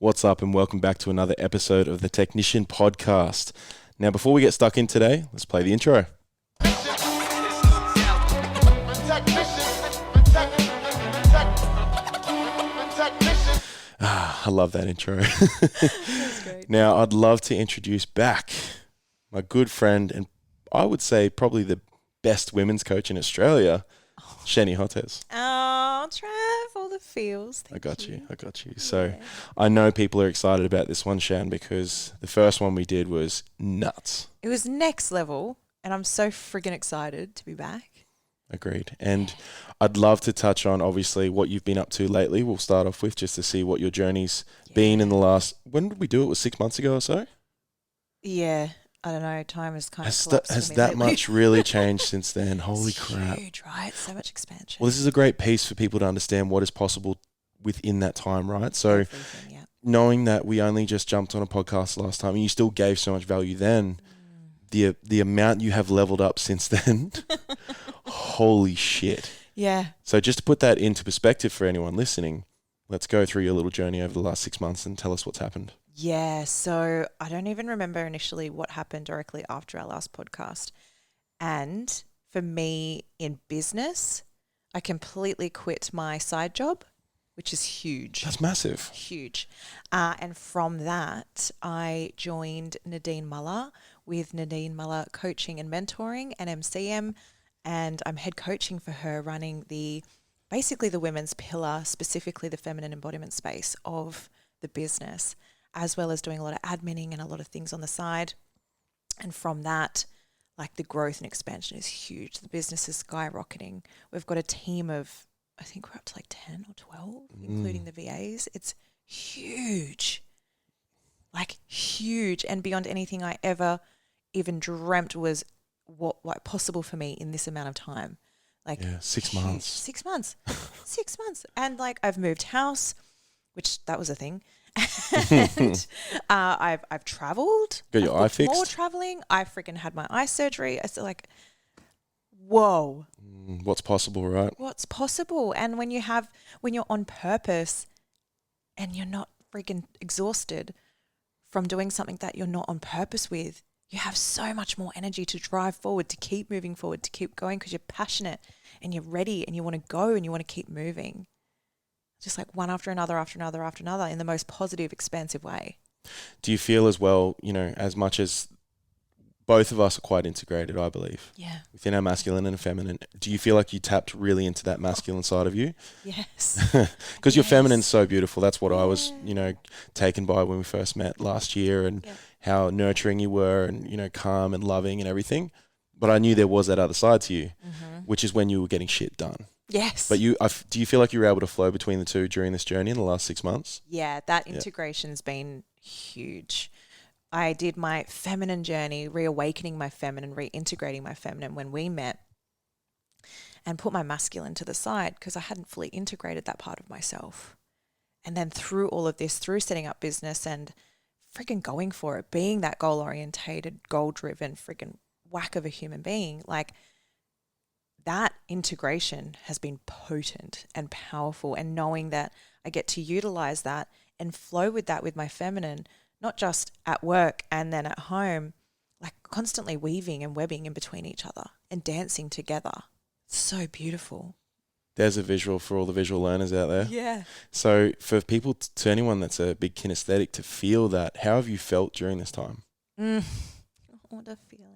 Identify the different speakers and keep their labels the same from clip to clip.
Speaker 1: What's up, and welcome back to another episode of the Technician Podcast. Now, before we get stuck in today, let's play the intro. I love that intro.
Speaker 2: That's great.
Speaker 1: Now, I'd love to introduce back my good friend and I would say probably the best women's coach in Australia, Shannon.
Speaker 2: Oh, Trav, all the feels.
Speaker 1: I got you. So I know people are excited about this one, Shan, because the first one we did was nuts.
Speaker 2: It was next level, and I'm so friggin' excited to be back.
Speaker 1: Agreed. And I'd love to touch on, obviously, what you've been up to lately. We'll start off with just to see what your journey's been in the last... When did we do it? It was 6 months ago or so?
Speaker 2: Yeah. I don't know. Time has kind of
Speaker 1: Has that much really changed since then? Holy crap.
Speaker 2: It's huge, right? So much expansion.
Speaker 1: Well, this is a great piece for people to understand what is possible within that time, right? So knowing that we only just jumped on a podcast last time and you still gave so much value then, the amount you have leveled up since then, holy shit.
Speaker 2: Yeah.
Speaker 1: So just to put that into perspective for anyone listening, let's go through your little journey over the last 6 months and tell us what's happened.
Speaker 2: Yeah, so I don't even remember initially what happened directly after our last podcast. And for me in business, I completely quit my side job, which is huge.
Speaker 1: That's massive.
Speaker 2: Huge. And from that, I joined Nadine Muller with Nadine Muller Coaching and Mentoring and MCM. And I'm head coaching for her, running basically the women's pillar, specifically the feminine embodiment space of the business, as well as doing a lot of adminning and a lot of things on the side. And from that, like the growth and expansion is huge. The business is skyrocketing. We've got a team of, I think we're up to like 10 or 12, including the VAs. It's huge, like huge, and beyond anything I ever even dreamt was what possible for me in this amount of time. Like
Speaker 1: 6 months.
Speaker 2: 6 months. 6 months. And like I've moved house, which that was a thing. And I've traveled.
Speaker 1: Got your eye fixed?
Speaker 2: More traveling. I freaking had my eye surgery. I still like, whoa.
Speaker 1: What's possible, right?
Speaker 2: What's possible? And when you're on purpose and you're not freaking exhausted from doing something that you're not on purpose with, you have so much more energy to drive forward, to keep moving forward, to keep going because you're passionate and you're ready and you want to go and you want to keep moving. Just like one after another, after another, after another in the most positive, expansive way.
Speaker 1: Do you feel as well, as much as both of us are quite integrated, I believe, within our masculine and feminine, do you feel like you tapped really into that masculine side of you?
Speaker 2: Yes.
Speaker 1: Because your feminine's so beautiful. That's what I was, taken by when we first met last year and how nurturing you were and, calm and loving and everything. But I knew there was that other side to you, which is when you were getting shit done.
Speaker 2: Yes.
Speaker 1: But do you feel like you were able to flow between the two during this journey in the last 6 months?
Speaker 2: Yeah, that integration's been huge. I did my feminine journey, reawakening my feminine, reintegrating my feminine when we met, and put my masculine to the side because I hadn't fully integrated that part of myself. And then through all of this, through setting up business and freaking going for it, being that goal-orientated, goal-driven freaking whack of a human being, like that integration has been potent and powerful, and knowing that I get to utilize that and flow with that with my feminine, not just at work and then at home, like constantly weaving and webbing in between each other and dancing together. It's so beautiful.
Speaker 1: There's a visual for all the visual learners out there.
Speaker 2: Yeah.
Speaker 1: So for people, to anyone that's a big kinesthetic, to feel that, how have you felt during this time?
Speaker 2: What a feeling.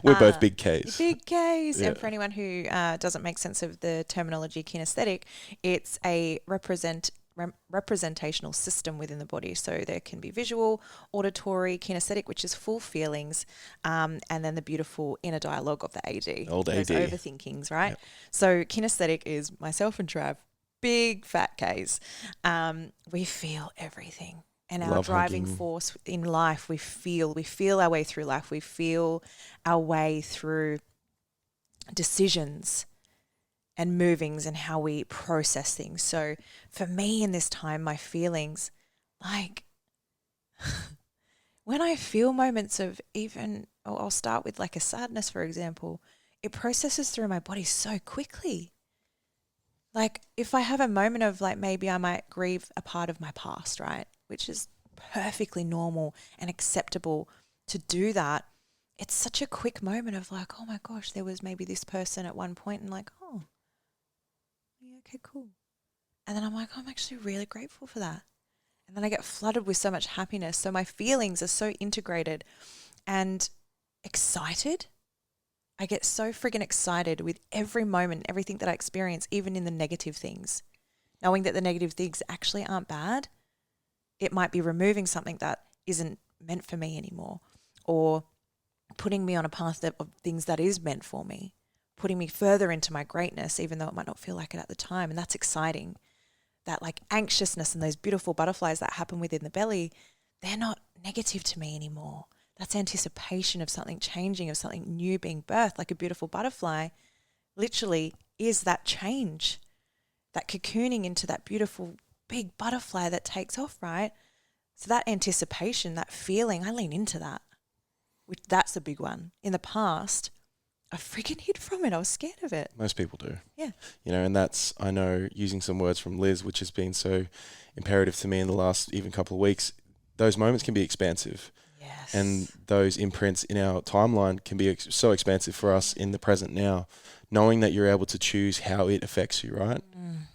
Speaker 1: We're both big Ks.
Speaker 2: Big Ks. Yeah. And for anyone who doesn't make sense of the terminology kinesthetic, it's a representational system within the body. So there can be visual, auditory, kinesthetic, which is full feelings, and then the beautiful inner dialogue of the AD.
Speaker 1: Old AD.
Speaker 2: Those overthinkings, right? Yep. So kinesthetic is myself and Trav, big fat Ks. We feel everything. And our driving force in life, we feel our way through life. We feel our way through decisions and movings and how we process things. So for me in this time, my feelings, like when I feel moments of I'll start with like a sadness, for example, it processes through my body so quickly. Like if I have a moment of like maybe I might grieve a part of my past, right? which is perfectly normal and acceptable to do that, it's such a quick moment of like, oh my gosh, there was maybe this person at one point and like, oh, yeah, okay, cool. And then I'm like, oh, I'm actually really grateful for that. And then I get flooded with so much happiness. So my feelings are so integrated and excited. I get so friggin' excited with every moment, everything that I experience, even in the negative things. Knowing that the negative things actually aren't bad. It might be removing something that isn't meant for me anymore, or putting me on a path of things that is meant for me, putting me further into my greatness, even though it might not feel like it at the time. And that's exciting. That like anxiousness and those beautiful butterflies that happen within the belly, they're not negative to me anymore. That's anticipation of something changing, of something new being birthed. Like a beautiful butterfly literally is that change, that cocooning into that beautiful big butterfly that takes off, right? So that anticipation, that feeling, I lean into that. Which that's a big one. In the past, I freaking hid from it. I was scared of it.
Speaker 1: Most people do.
Speaker 2: Yeah.
Speaker 1: You know, and that's, I know, using some words from Liz, which has been so imperative to me in the last even couple of weeks, those moments can be expansive.
Speaker 2: Yes.
Speaker 1: And those imprints in our timeline can be so expansive for us in the present now, knowing that you're able to choose how it affects you, right?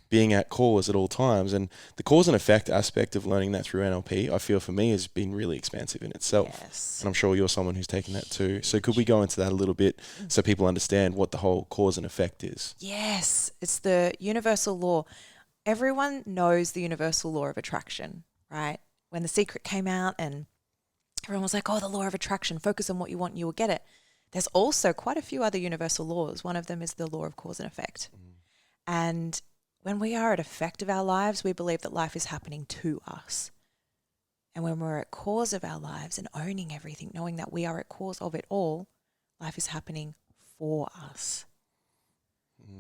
Speaker 1: Being at cause at all times. And the cause and effect aspect of learning that through NLP, I feel for me has been really expansive in itself.
Speaker 2: Yes.
Speaker 1: And I'm sure you're someone who's taken that too. So could we go into that a little bit so people understand what the whole cause and effect is?
Speaker 2: Yes. It's the universal law. Everyone knows the universal law of attraction, right? When The Secret came out and everyone was like, oh, the law of attraction, focus on what you want, you will get it. There's also quite a few other universal laws. One of them is the law of cause and effect. And when we are at effect of our lives, we believe that life is happening to us. And when we're at cause of our lives and owning everything, knowing that we are at cause of it all, life is happening for us.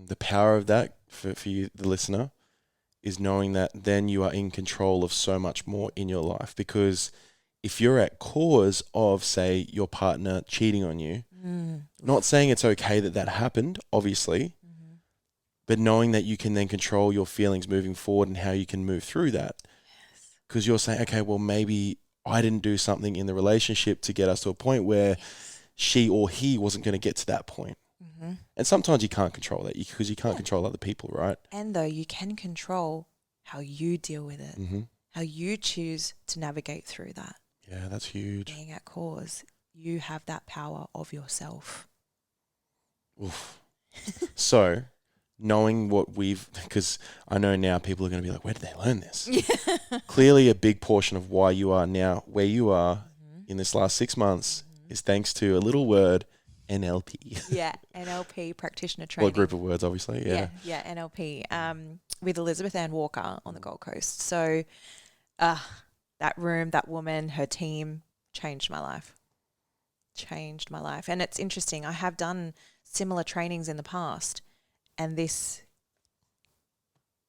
Speaker 1: The power of that for you, the listener, is knowing that then you are in control of so much more in your life. Because if you're at cause of, say, your partner cheating on you, not saying it's okay that that happened, obviously, but knowing that you can then control your feelings moving forward and how you can move through that. Because you're saying, okay, well, maybe I didn't do something in the relationship to get us to a point where she or he wasn't going to get to that point. And sometimes you can't control that because you can't control other people, right?
Speaker 2: And though you can control how you deal with it, how you choose to navigate through that.
Speaker 1: Yeah, that's huge.
Speaker 2: Being at cause, you have that power of yourself.
Speaker 1: Oof. So, knowing what because I know now people are going to be like, where did they learn this? Clearly a big portion of why you are now where you are in this last 6 months is thanks to a little word, NLP.
Speaker 2: Yeah, NLP practitioner training.
Speaker 1: Well, a group of words, obviously. Yeah,
Speaker 2: NLP with Elizabeth Ann Walker on the Gold Coast. So that room, that woman, her team changed my life. And it's interesting. I have done similar trainings in the past, and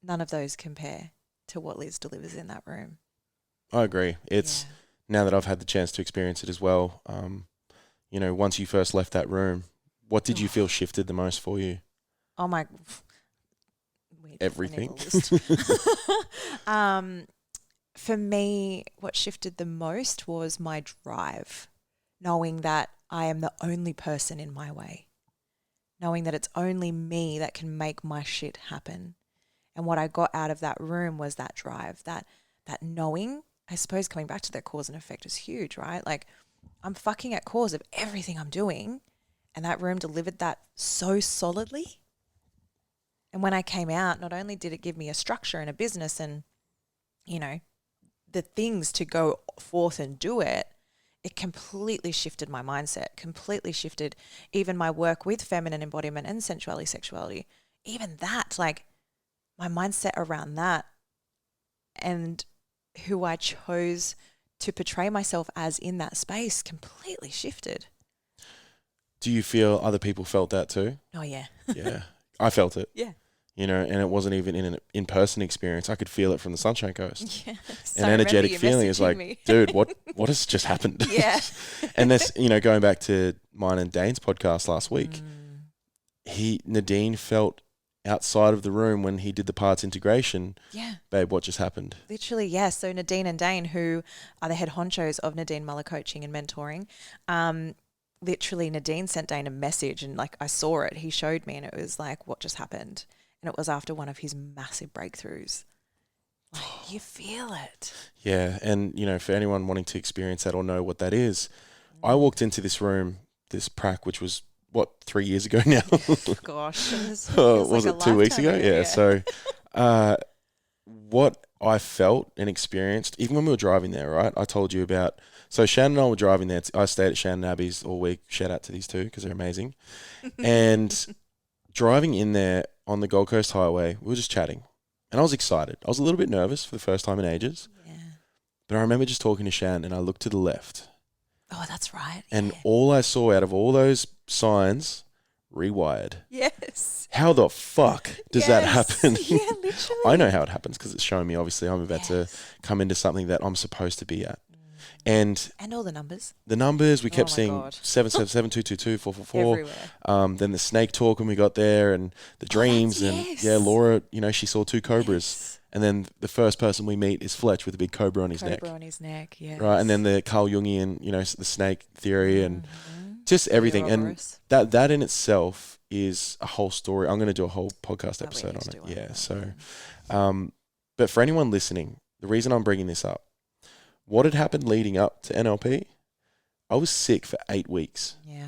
Speaker 2: none of those compare to what Liz delivers in that room.
Speaker 1: I agree. It's now that I've had the chance to experience it as well. You know, once you first left that room, what did you feel shifted the most for you?
Speaker 2: Oh my!
Speaker 1: Everything.
Speaker 2: For me, what shifted the most was my drive, knowing that I am the only person in my way, knowing that it's only me that can make my shit happen. And what I got out of that room was that drive, that knowing. I suppose coming back to that cause and effect is huge, right? Like, I'm fucking at cause of everything I'm doing, and that room delivered that so solidly. And when I came out, not only did it give me a structure and a business and, you know, the things to go forth and do it, it completely shifted my mindset, completely shifted even my work with feminine embodiment and sensuality, sexuality. Even that, like, my mindset around that and who I chose to portray myself as in that space completely shifted.
Speaker 1: Do you feel other people felt that too?
Speaker 2: Oh, yeah.
Speaker 1: Yeah. I felt it.
Speaker 2: Yeah.
Speaker 1: You know, and it wasn't even in an in-person experience. I could feel it from the Sunshine Coast.
Speaker 2: Yeah.
Speaker 1: An energetic feeling is like, dude, what has just happened?
Speaker 2: Yeah.
Speaker 1: And this, you know, going back to mine and Dane's podcast last week, Nadine felt outside of the room when he did the parts integration.
Speaker 2: Yeah.
Speaker 1: Babe, what just happened?
Speaker 2: Literally, yes. So Nadine and Dane, who are the head honchos of Nadine Muller Coaching and Mentoring, literally Nadine sent Dane a message, and like I saw it. He showed me, and it was like, what just happened? And it was after one of his massive breakthroughs. Like, you feel it.
Speaker 1: Yeah, and you know, for anyone wanting to experience that or know what that is, I walked into this room, this prac, which was what, 3 years ago now.
Speaker 2: Gosh,
Speaker 1: was
Speaker 2: like
Speaker 1: it 2 weeks ago? Yeah. So, what I felt and experienced, even when we were driving there, right? I told you about. So Shannon and I were driving there. I stayed at Shan and Abby's all week. Shout out to these two because they're amazing. And driving in there on the Gold Coast Highway, we were just chatting. And I was excited. I was a little bit nervous for the first time in ages.
Speaker 2: Yeah.
Speaker 1: But I remember just talking to Shan, and I looked to the left.
Speaker 2: Oh, that's right.
Speaker 1: And all I saw out of all those signs, rewired.
Speaker 2: Yes.
Speaker 1: How the fuck does that happen?
Speaker 2: Yeah, literally.
Speaker 1: I know how it happens because it's showing me, obviously, I'm about to come into something that I'm supposed to be at. And
Speaker 2: all the numbers.
Speaker 1: We kept seeing 777, 222, 444. Then the snake talk when we got there, and the dreams. Laura, you know, she saw 2 cobras. Yes. And then the first person we meet is Fletch with a big cobra on his neck.
Speaker 2: Yes.
Speaker 1: Right, and then the Carl Jungian, you know, the snake theory and just everything. And that in itself is a whole story. I'm going to do a whole podcast episode on it. Yeah, so, but for anyone listening, the reason I'm bringing this up, what had happened leading up to NLP, I was sick for 8 weeks.
Speaker 2: Yeah.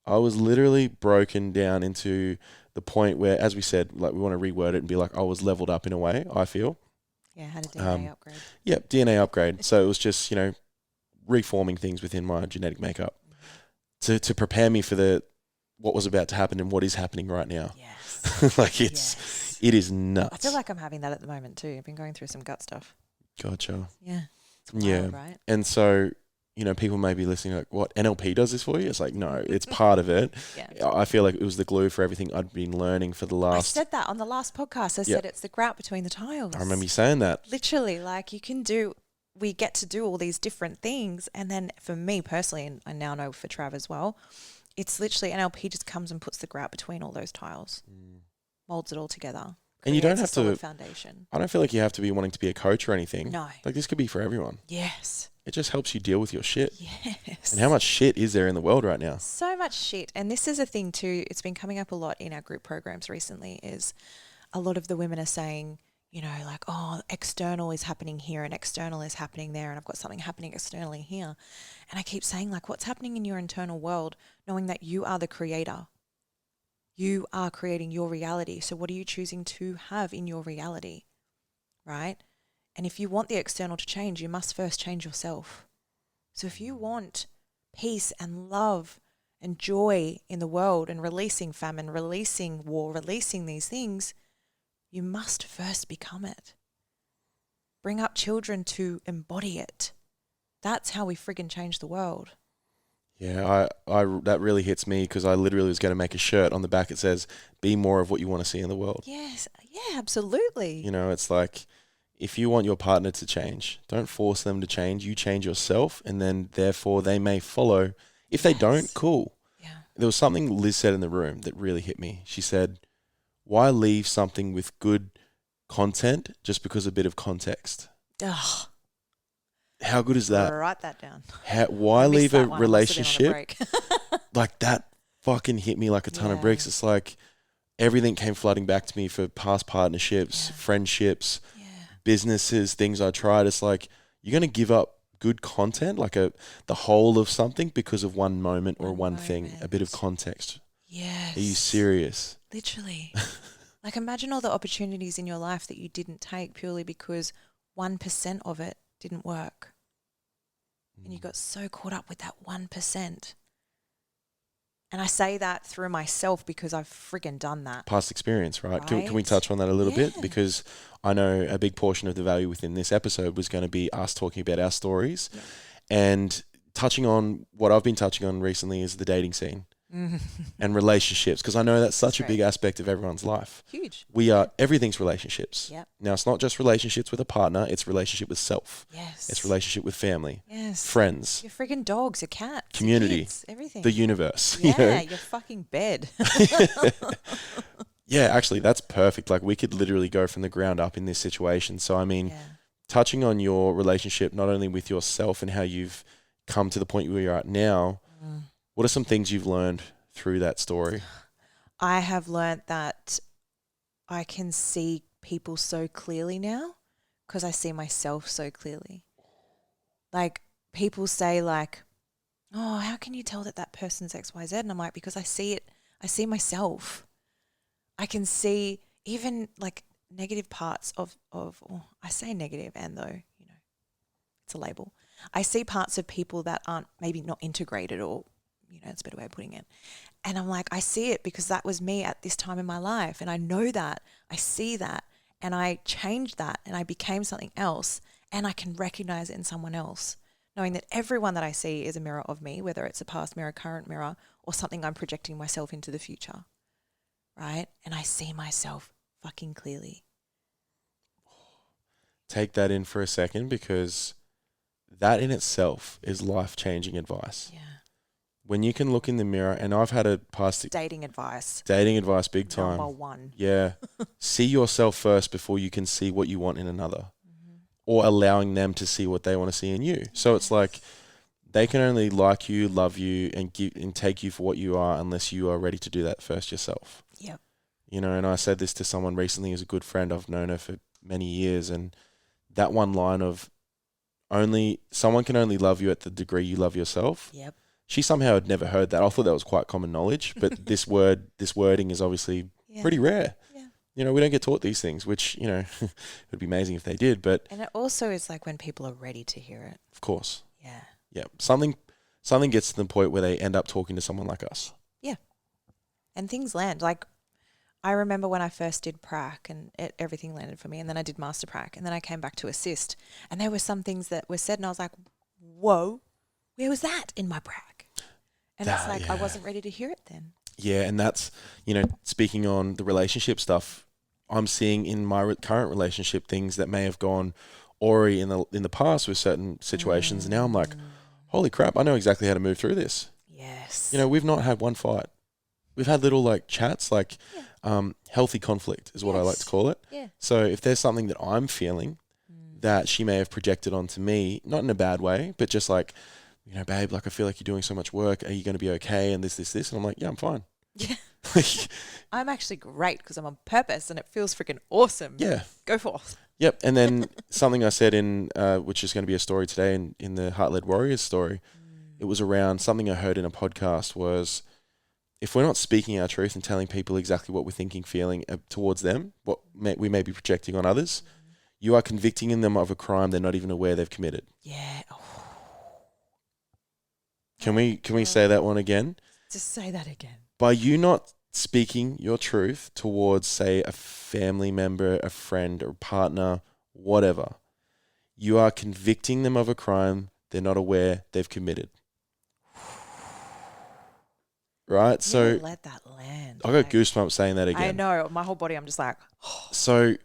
Speaker 1: I was literally broken down into the point where, as we said, like we want to reword it and be like, I was leveled up in a way, I feel.
Speaker 2: Yeah, had a DNA upgrade.
Speaker 1: Yeah, DNA upgrade. So it was just, you know, reforming things within my genetic makeup to prepare me for what was about to happen and what is happening right now.
Speaker 2: Yes.
Speaker 1: It is nuts.
Speaker 2: I feel like I'm having that at the moment too. I've been going through some gut stuff.
Speaker 1: Gotcha.
Speaker 2: Yeah. It's wild, right?
Speaker 1: And so, you know, people may be listening like, what, NLP does this for you? It's like, no, it's part of it.
Speaker 2: Yeah.
Speaker 1: I feel like it was the glue for everything I'd been learning for the last...
Speaker 2: I said that on the last podcast. I said it's the grout between the tiles.
Speaker 1: I remember you saying that.
Speaker 2: Literally, like we get to do all these different things. And then for me personally, and I now know for Trav as well, it's literally NLP just comes and puts the grout between all those tiles, molds it all together.
Speaker 1: And you don't have to...
Speaker 2: foundation.
Speaker 1: I don't feel like you have to be wanting to be a coach or anything.
Speaker 2: No.
Speaker 1: Like this could be for everyone.
Speaker 2: Yes.
Speaker 1: It just helps you deal with your shit.
Speaker 2: Yes.
Speaker 1: And how much shit is there in the world right now?
Speaker 2: So much shit. And this is a thing too, it's been coming up a lot in our group programs recently, is a lot of the women are saying, you know, like, oh, external is happening here and external is happening there, and I've got something happening externally here. And I keep saying, like, what's happening in your internal world, knowing that you are the creator. You are creating your reality. So what are you choosing to have in your reality, right? And if you want the external to change, you must first change yourself. So if you want peace and love and joy in the world and releasing famine, releasing war, releasing these things, you must first become it. Bring up children to embody it. That's how we friggin' change the world.
Speaker 1: Yeah, I that really hits me because I literally was going to make a shirt on the back that says, be more of what you want to see in the world.
Speaker 2: Yes, yeah, absolutely.
Speaker 1: You know, it's like, if you want your partner to change, don't force them to change. You change yourself, and then therefore they may follow. If they don't, cool.
Speaker 2: Yeah.
Speaker 1: There was something Liz said in the room that really hit me. She said, why leave something with good content just because of a bit of context?
Speaker 2: Ugh.
Speaker 1: How good is that?
Speaker 2: Write that down.
Speaker 1: Why leave a relationship like that? Fucking hit me like a ton of bricks. It's like everything came flooding back to me for past partnerships, friendships, businesses, things I tried. It's like, you're going to give up good content, like the whole of something, because of one moment or one thing, a bit of context.
Speaker 2: Yes.
Speaker 1: Are you serious?
Speaker 2: Literally. Like, imagine all the opportunities in your life that you didn't take purely because 1% of it didn't work. And you got so caught up with that 1%. And I say that through myself because I've friggin' done that.
Speaker 1: Past experience, right? Can we touch on that a little bit? Because I know a big portion of the value within this episode was going to be us talking about our stories. Yeah. And touching on what I've been touching on recently is the dating scene. And relationships, because I know that's such a big aspect of everyone's life.
Speaker 2: Huge.
Speaker 1: Everything's relationships.
Speaker 2: Yep.
Speaker 1: Now, it's not just relationships with a partner, it's relationship with self.
Speaker 2: Yes.
Speaker 1: It's relationship with family.
Speaker 2: Yes.
Speaker 1: Friends.
Speaker 2: Your friggin' dogs, your cats,
Speaker 1: community,
Speaker 2: your kids, everything.
Speaker 1: the universe.
Speaker 2: Yeah, your fucking bed.
Speaker 1: Yeah, actually, that's perfect. Like, we could literally go from the ground up in this situation. So, I mean,
Speaker 2: Yeah.
Speaker 1: touching on your relationship, not only with yourself and how you've come to the point where you're at now, what are some things you've learned through that story?
Speaker 2: I have learned that I can see people so clearly now because I see myself so clearly. Like, people say, like, oh, how can you tell that that person's XYZ? And I'm like, because I see it. I see myself. I can see even like negative parts or I say negative, and though, it's a label. I see parts of people that aren't maybe not integrated, or, it's a better way of putting it. And I'm like, I see it because that was me at this time in my life. And I know that. I see that. And I changed that and I became something else. And I can recognize it in someone else, knowing that everyone that I see is a mirror of me, whether it's a past mirror, current mirror, or something I'm projecting myself into the future. Right? And I see myself fucking clearly.
Speaker 1: Take that in for a second, because that in itself is life-changing advice.
Speaker 2: Yeah.
Speaker 1: When you can look in the mirror, and I've had a past
Speaker 2: Dating advice
Speaker 1: big time.
Speaker 2: Number one.
Speaker 1: Yeah. See yourself first before you can see what you want in another, or allowing them to see what they want to see in you. So it's like they can only like you, love you, and take you for what you are unless you are ready to do that first yourself.
Speaker 2: Yep.
Speaker 1: And I said this to someone recently who's a good friend. I've known her for many years, and that one line of someone can only love you at the degree you love yourself.
Speaker 2: Yep.
Speaker 1: She somehow had never heard that. I thought that was quite common knowledge, but this wording is obviously pretty rare.
Speaker 2: Yeah.
Speaker 1: We don't get taught these things, which, it would be amazing if they did, but...
Speaker 2: And it also is like when people are ready to hear it.
Speaker 1: Of course.
Speaker 2: Yeah.
Speaker 1: Yeah. Something gets to the point where they end up talking to someone like us.
Speaker 2: Yeah. And things land. Like, I remember when I first did prac and everything landed for me, and then I did master prac, and then I came back to assist, and there were some things that were said and I was like, whoa, where was that in my prac? And it's like, I wasn't ready to hear it then.
Speaker 1: Yeah, and that's, speaking on the relationship stuff, I'm seeing in my current relationship things that may have gone awry in the past with certain situations. And now I'm like, holy crap, I know exactly how to move through this.
Speaker 2: Yes.
Speaker 1: We've not had one fight. We've had little like chats, like healthy conflict is what I like to call it.
Speaker 2: Yeah.
Speaker 1: So if there's something that I'm feeling that she may have projected onto me, not in a bad way, but just like, babe, like I feel like you're doing so much work. Are you going to be okay? And this. And I'm like, yeah, I'm fine.
Speaker 2: Yeah. I'm actually great because I'm on purpose and it feels freaking awesome.
Speaker 1: Yeah.
Speaker 2: Go forth.
Speaker 1: Yep. And then something I said in, which is going to be a story today in the Heart-Led Warriors story, it was around something I heard in a podcast was, if we're not speaking our truth and telling people exactly what we're thinking, feeling towards them, what we may be projecting on others, you are convicting them of a crime they're not even aware they've committed.
Speaker 2: Yeah. Oh.
Speaker 1: Can we say that one again?
Speaker 2: Just say that again.
Speaker 1: By you not speaking your truth towards, say, a family member, a friend, or partner, whatever, you are convicting them of a crime they're not aware they've committed. Right? So
Speaker 2: let that land.
Speaker 1: I got goosebumps saying that again.
Speaker 2: I know. My whole body, I'm just like,
Speaker 1: So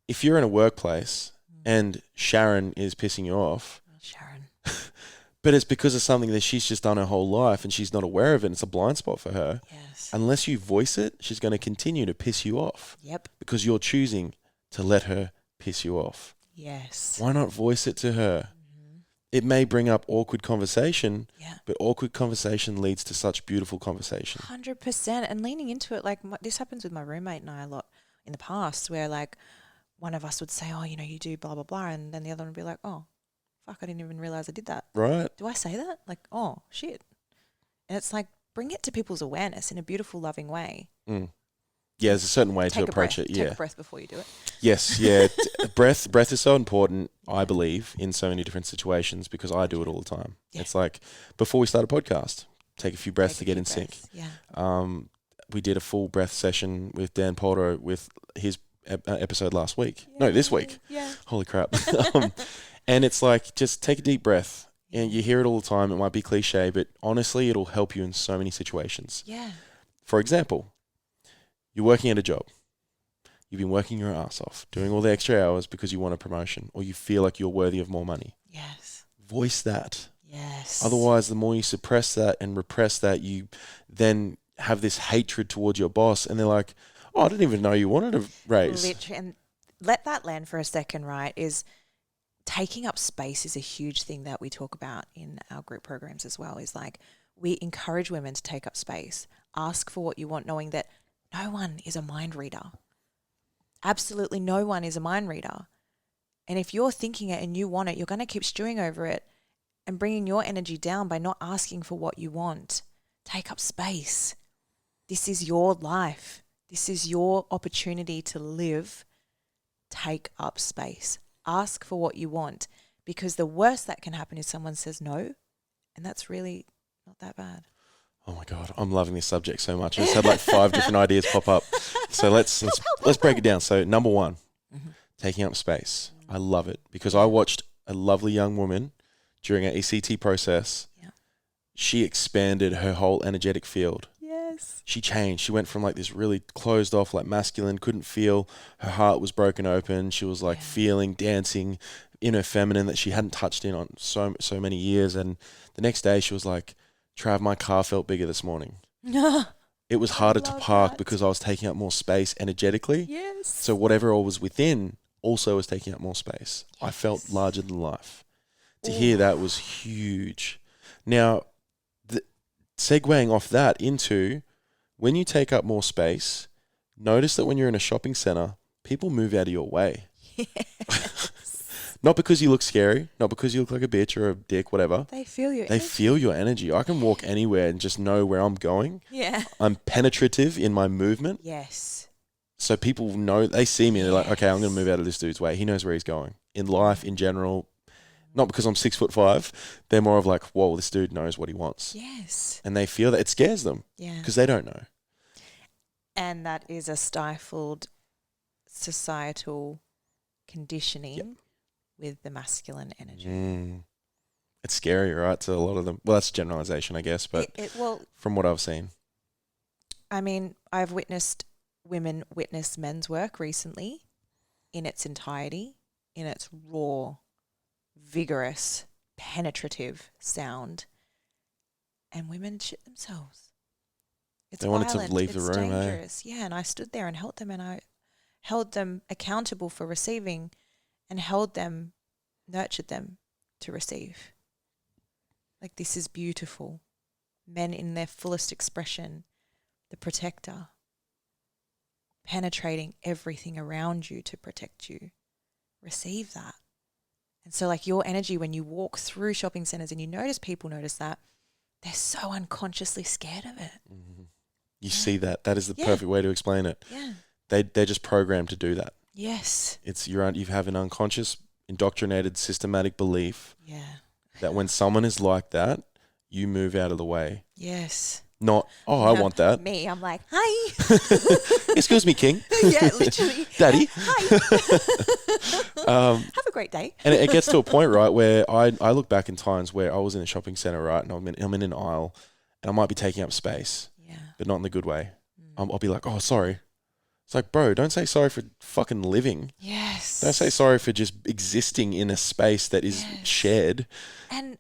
Speaker 1: if you're in a workplace and Sharon is pissing you off,
Speaker 2: Sharon.
Speaker 1: but it's because of something that she's just done her whole life and she's not aware of it, and it's a blind spot for her.
Speaker 2: Yes.
Speaker 1: Unless you voice it, she's going to continue to piss you off.
Speaker 2: Yep.
Speaker 1: Because you're choosing to let her piss you off.
Speaker 2: Yes.
Speaker 1: Why not voice it to her? It may bring up awkward conversation, but awkward conversation leads to such beautiful conversation.
Speaker 2: 100%. And leaning into it, like this happens with my roommate and I a lot in the past, where like one of us would say, oh, you do blah, blah, blah. And then the other one would be like, oh, fuck, I didn't even realize I did that.
Speaker 1: Right.
Speaker 2: Do I say that? Like, oh, shit. And it's like, bring it to people's awareness in a beautiful, loving way.
Speaker 1: Yeah, there's a certain way to approach it.
Speaker 2: Take a breath before you do it.
Speaker 1: Yes, yeah. Breath is so important, I believe, in so many different situations, because I do it all the time. Yeah. It's like, before we start a podcast, take a few breaths to get in sync.
Speaker 2: Yeah.
Speaker 1: We did a full breath session with Dan Polder with his episode last week. No, this week.
Speaker 2: Yeah.
Speaker 1: Holy crap. And it's like, just take a deep breath. And you hear it all the time. It might be cliche, but honestly, it'll help you in so many situations.
Speaker 2: Yeah.
Speaker 1: For example, you're working at a job. You've been working your ass off, doing all the extra hours because you want a promotion or you feel like you're worthy of more money.
Speaker 2: Yes.
Speaker 1: Voice that.
Speaker 2: Yes.
Speaker 1: Otherwise, the more you suppress that and repress that, you then have this hatred towards your boss, and they're like, Oh, I didn't even know you wanted to raise.
Speaker 2: Literally, and let that land for a second, right? Is taking up space is a huge thing that we talk about in our group programs as well. Is like we encourage women to take up space, ask for what you want, knowing that no one is a mind reader. Absolutely no one is a mind reader. And if you're thinking it and you want it, you're going to keep stewing over it and bringing your energy down by not asking for what you want. Take up space. This is your life. This is your opportunity to live. Take up space. Ask for what you want, because the worst that can happen is someone says no, and that's really not that bad.
Speaker 1: Oh my God, I'm loving this subject so much. I just had like 5 different ideas pop up. So let's break it down. So number 1, taking up space. I love it because I watched a lovely young woman during our ECT process.
Speaker 2: Yeah.
Speaker 1: She expanded her whole energetic field.
Speaker 2: Yes.
Speaker 1: She changed. She went from like this really closed off, like masculine, couldn't feel. Her heart was broken open. She was like feeling, dancing in her feminine that she hadn't touched in on so many years. And the next day she was like, Trav, my car felt bigger this morning. It was harder to park because I was taking up more space energetically.
Speaker 2: Yes.
Speaker 1: So whatever all was within also was taking up more space. Yes. I felt larger than life. To hear that was huge. Now, segueing off that into when you take up more space, notice that when you're in a shopping center, people move out of your way. Yes. Not because you look scary, not because you look like a bitch or a dick, whatever.
Speaker 2: They feel your energy.
Speaker 1: They feel your energy. I can walk anywhere and just know where I'm going.
Speaker 2: Yeah.
Speaker 1: I'm penetrative in my movement.
Speaker 2: Yes.
Speaker 1: So people know, they see me and they're like, okay, I'm going to move out of this dude's way. He knows where he's going. In life, in general, not because I'm 6'5", they're more of like, whoa, this dude knows what he wants.
Speaker 2: Yes.
Speaker 1: And they feel that it scares them.
Speaker 2: Yeah.
Speaker 1: Because they don't know.
Speaker 2: And that is a stifled societal conditioning with the masculine energy.
Speaker 1: It's scary, right? To a lot of them. Well, that's generalization, I guess, but from what I've seen.
Speaker 2: I mean, I've witnessed women witness men's work recently in its entirety, in its raw, vigorous, penetrative sound, and women shit themselves. It's
Speaker 1: they
Speaker 2: violent.
Speaker 1: Wanted to leave the room.
Speaker 2: Dangerous. Yeah, and I stood there and held them, and I held them accountable for receiving, and held them, nurtured them to receive. Like, this is beautiful. Men in their fullest expression, the protector, penetrating everything around you to protect you. Receive that. And so, like, your energy when you walk through shopping centers and you notice people notice that, they're so unconsciously scared of it.
Speaker 1: Mm-hmm. You see that. That is the perfect way to explain it.
Speaker 2: Yeah.
Speaker 1: They're just programmed to do that.
Speaker 2: Yes.
Speaker 1: It's you have an unconscious, indoctrinated, systematic belief that when someone is like that, you move out of the way.
Speaker 2: Yes.
Speaker 1: Not, I want that.
Speaker 2: Me, I'm like, hi.
Speaker 1: Excuse me, King.
Speaker 2: Yeah, literally.
Speaker 1: Daddy.
Speaker 2: Hi. Have a great day.
Speaker 1: And it gets to a point, right, where I look back in times where I was in a shopping center, right, and I'm in an aisle, and I might be taking up space, but not in the good way. I'll be like, oh, sorry. It's like, bro, don't say sorry for fucking living.
Speaker 2: Yes.
Speaker 1: Don't say sorry for just existing in a space that is shared.
Speaker 2: And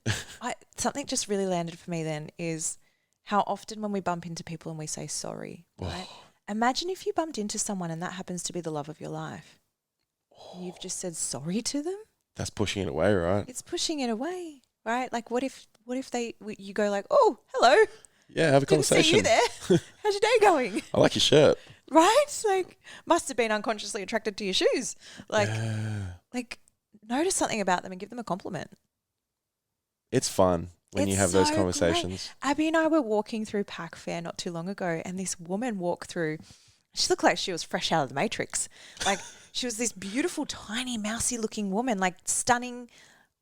Speaker 2: something just really landed for me then is how often when we bump into people and we say sorry, right? Imagine if you bumped into someone and that happens to be the love of your life. And you've just said sorry to them.
Speaker 1: That's pushing it away, right?
Speaker 2: It's pushing it away, right? Like, what if you go like, oh, hello.
Speaker 1: Yeah, have a conversation.
Speaker 2: Didn't see you there. How's your day going?
Speaker 1: I like your shirt.
Speaker 2: Right? Like, must have been unconsciously attracted to your shoes. Like, notice something about them and give them a compliment.
Speaker 1: It's fun when you have those conversations.
Speaker 2: Great. Abby and I were walking through Pack Fair not too long ago, and this woman walked through. She looked like she was fresh out of the Matrix. Like, she was this beautiful, tiny, mousy looking woman, like stunning,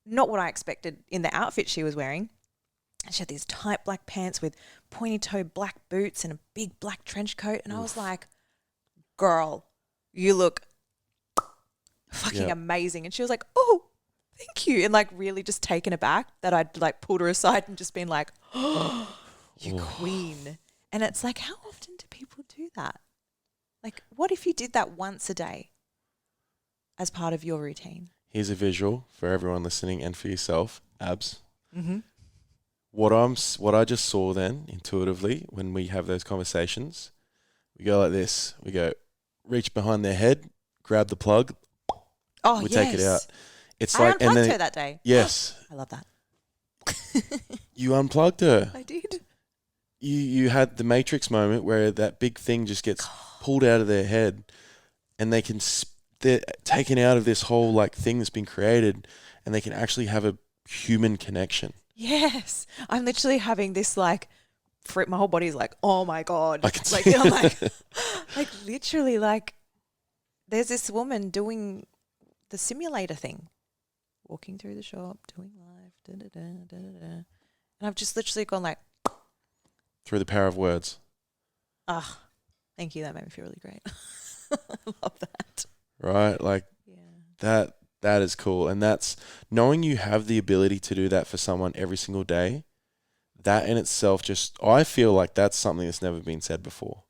Speaker 2: not what I expected in the outfit she was wearing. She had these tight black pants with pointy toe black boots and a big black trench coat. And I was like, girl, you look fucking amazing. And she was like, oh, thank you. And like really just taken aback that I'd like pulled her aside and just been like, oh, you queen. And it's like, how often do people do that? Like, what if you did that once a day as part of your routine?
Speaker 1: Here's a visual for everyone listening and for yourself, abs.
Speaker 2: Mm-hmm.
Speaker 1: What I just saw then intuitively when we have those conversations, we go like this. We go, reach behind their head, grab the plug,
Speaker 2: Oh,
Speaker 1: we
Speaker 2: yes.
Speaker 1: take it out. It's
Speaker 2: I
Speaker 1: like, and
Speaker 2: unplugged
Speaker 1: then
Speaker 2: her that day.
Speaker 1: yes,
Speaker 2: I love that.
Speaker 1: you unplugged her.
Speaker 2: I did.
Speaker 1: You had the Matrix moment where that big thing just gets pulled out of their head, and they're taken out of this whole like thing that's been created, and they can actually have a human connection.
Speaker 2: Yes. I'm literally having this like my whole body's like, oh my God.
Speaker 1: I can
Speaker 2: Like,
Speaker 1: see.
Speaker 2: I'm like, like literally like there's this woman doing the simulator thing, walking through the shop, doing life, da da da da da da. And I've just literally gone like,
Speaker 1: Through the power of words.
Speaker 2: ah, thank you. That made me feel really great. I love that.
Speaker 1: Right? Like
Speaker 2: Yeah.
Speaker 1: that is cool. And that's knowing you have the ability to do that for someone every single day. That in itself I feel like that's something that's never been said before.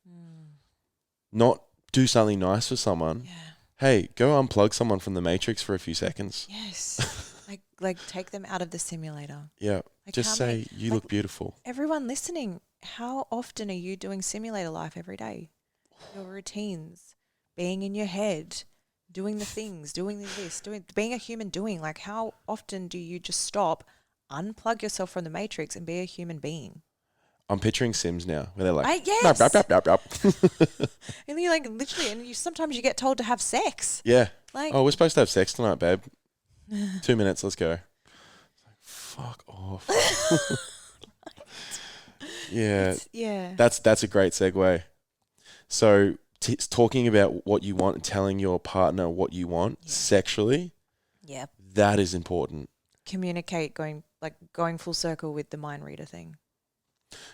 Speaker 1: Not do something nice for someone.
Speaker 2: Yeah.
Speaker 1: Hey, go unplug someone from the Matrix for a few seconds.
Speaker 2: Yes. like take them out of the simulator.
Speaker 1: Yeah.
Speaker 2: Like
Speaker 1: Just say, you look beautiful.
Speaker 2: Everyone listening, how often are you doing simulator life every day? Your routines, being in your head, doing the things, doing this, being a human doing. Like, how often do you just stop, unplug yourself from the Matrix and be a human being?
Speaker 1: I'm picturing Sims now, where they're like,
Speaker 2: yes.
Speaker 1: Bop, bop, bop, bop, bop.
Speaker 2: And you're like, literally, and sometimes you get told to have sex.
Speaker 1: Yeah.
Speaker 2: Like,
Speaker 1: Oh, we're supposed to have sex tonight, babe. 2 minutes, let's go. Fuck off. Yeah.
Speaker 2: Yeah.
Speaker 1: That's a great segue. So talking about what you want and telling your partner what you want sexually, that is important.
Speaker 2: Communicate, going full circle with the mind reader thing.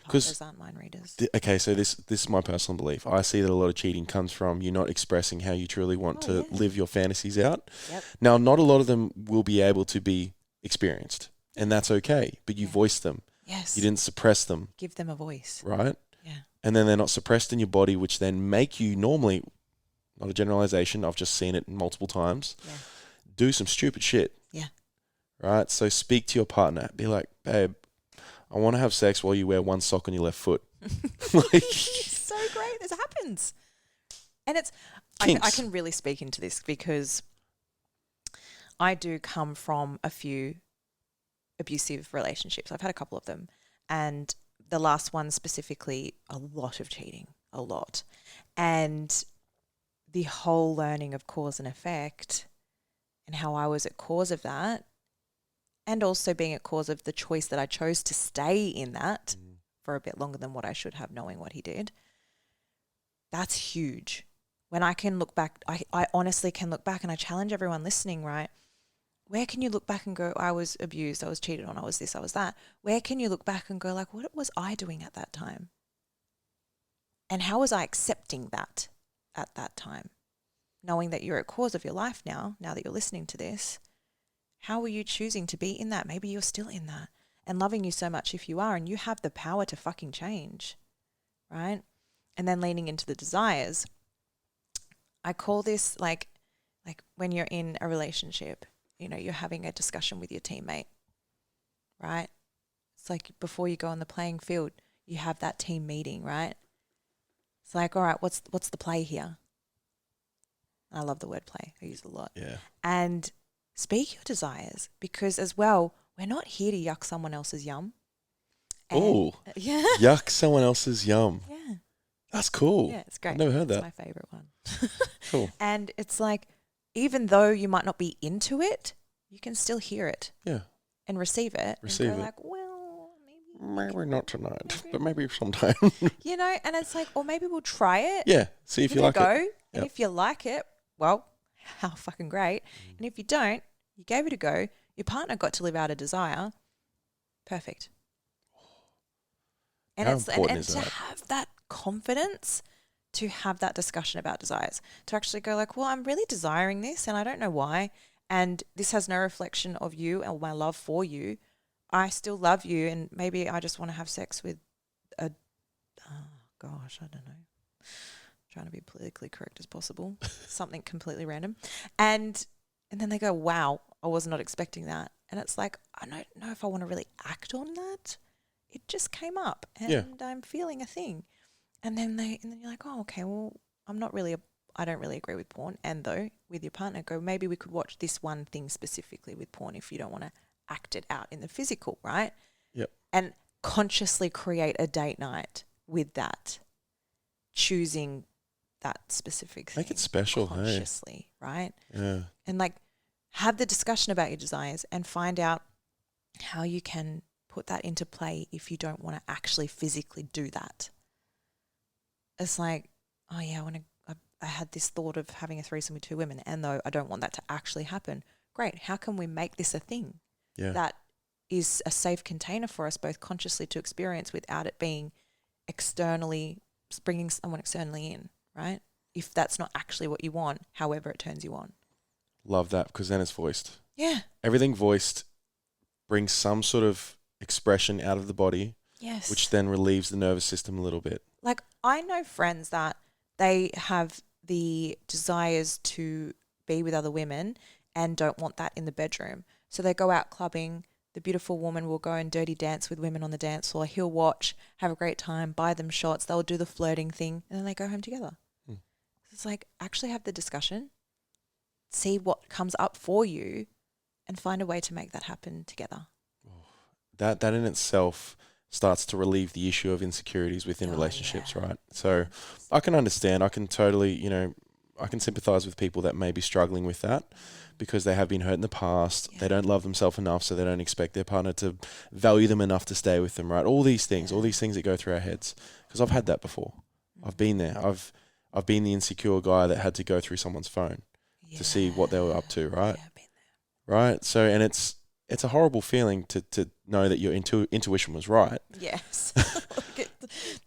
Speaker 2: Partners aren't mind readers.
Speaker 1: Okay, so this is my personal belief. I see that a lot of cheating comes from you not expressing how you truly want to live your fantasies out.
Speaker 2: Yep.
Speaker 1: Now, not a lot of them will be able to be experienced, and that's okay, but you voice them.
Speaker 2: Yes.
Speaker 1: You didn't suppress them.
Speaker 2: Give them a voice.
Speaker 1: Right?
Speaker 2: Yeah.
Speaker 1: And then they're not suppressed in your body, which then make you normally, not a generalization, I've just seen it multiple times, do some stupid shit.
Speaker 2: Yeah.
Speaker 1: Right? So speak to your partner. Be like, babe, I want to have sex while you wear one sock on your left foot.
Speaker 2: So great. This happens. And it's, I can really speak into this because I do come from a few abusive relationships. I've had a couple of them. And the last one specifically, a lot of cheating, a lot. And the whole learning of cause and effect and how I was at cause of that, and also being at cause of the choice that I chose to stay in that for a bit longer than what I should have, knowing what he did. That's huge. When I can look back, I honestly can look back, and I challenge everyone listening, right? Where can you look back and go, I was abused, I was cheated on, I was this, I was that? Where can you look back and go, like, what was I doing at that time? And how was I accepting that at that time? Knowing that you're at cause of your life now that you're listening to this, how are you choosing to be in that? Maybe you're still in that, and loving you so much if you are, and you have the power to fucking change, right? And then leaning into the desires. I call this like when you're in a relationship, you know, you're having a discussion with your teammate, right? It's like before you go on the playing field, you have that team meeting, right? It's like, all right, what's the play here? I love the word play. I use it a lot.
Speaker 1: Yeah.
Speaker 2: And speak your desires, because as well, we're not here to yuck someone else's yum.
Speaker 1: Oh,
Speaker 2: yeah.
Speaker 1: Yuck someone else's yum.
Speaker 2: Yeah.
Speaker 1: That's cool.
Speaker 2: Yeah, it's great.
Speaker 1: I've never heard that.
Speaker 2: It's my favorite one.
Speaker 1: Cool.
Speaker 2: And it's like, even though you might not be into it, you can still hear it.
Speaker 1: Yeah.
Speaker 2: And receive it.
Speaker 1: Receive
Speaker 2: and go
Speaker 1: it.
Speaker 2: like, well,
Speaker 1: Maybe not tonight, but maybe sometime.
Speaker 2: You know, and it's like, or maybe we'll try it.
Speaker 1: Yeah. See if you like
Speaker 2: go.
Speaker 1: it.
Speaker 2: And if you like it, well, how fucking great. And if you don't, you gave it a go, your partner got to live out a desire. Perfect. And
Speaker 1: How
Speaker 2: it's
Speaker 1: important
Speaker 2: and
Speaker 1: is
Speaker 2: to
Speaker 1: that?
Speaker 2: have that confidence to have that discussion about desires, to actually go like, well, I'm really desiring this and I don't know why, and this has no reflection of you or my love for you. I still love you, and maybe I just want to have sex with I don't know. Trying to be politically correct as possible. Something completely random. And then they go, wow, I was not expecting that. And it's like, I don't know if I want to really act on that. It just came up and I'm feeling a thing. And then you're like, oh, okay, well, I'm not really I don't really agree with porn. And though with your partner, go, maybe we could watch this one thing specifically with porn if you don't want to act it out in the physical, right?
Speaker 1: Yep.
Speaker 2: And consciously create a date night with that, choosing that specific thing.
Speaker 1: Make it special,
Speaker 2: consciously, right?
Speaker 1: Yeah.
Speaker 2: And like have the discussion about your desires and find out how you can put that into play if you don't want to actually physically do that. It's like, oh yeah, I had this thought of having a threesome with 2 women, and though I don't want that to actually happen, great. How can we make this a thing that is a safe container for us both consciously to experience without it being externally, bringing someone externally in, right? If that's not actually what you want, however it turns you on.
Speaker 1: Love that, because then it's voiced.
Speaker 2: Yeah.
Speaker 1: Everything voiced brings some sort of expression out of the body,
Speaker 2: Yes.
Speaker 1: which then relieves the nervous system a little bit.
Speaker 2: Like I know friends that they have the desires to be with other women and don't want that in the bedroom. So they go out clubbing. The beautiful woman will go and dirty dance with women on the dance floor. He'll watch, have a great time, buy them shots. They'll do the flirting thing, and then they go home together. It's like actually have the discussion, see what comes up for you, and find a way to make that happen together.
Speaker 1: That in itself starts to relieve the issue of insecurities within relationships, right? So I can understand. I can totally, I can sympathize with people that may be struggling with that because they have been hurt in the past. They don't love themselves enough, so they don't expect their partner to value them enough to stay with them, right? All these things that go through our heads. Because I've had that before. I've been there. I've been the insecure guy that had to go through someone's phone to see what they were up to, right?
Speaker 2: Yeah, I've been
Speaker 1: there. Right? So, and it's a horrible feeling to know that your intuition was right.
Speaker 2: Yes.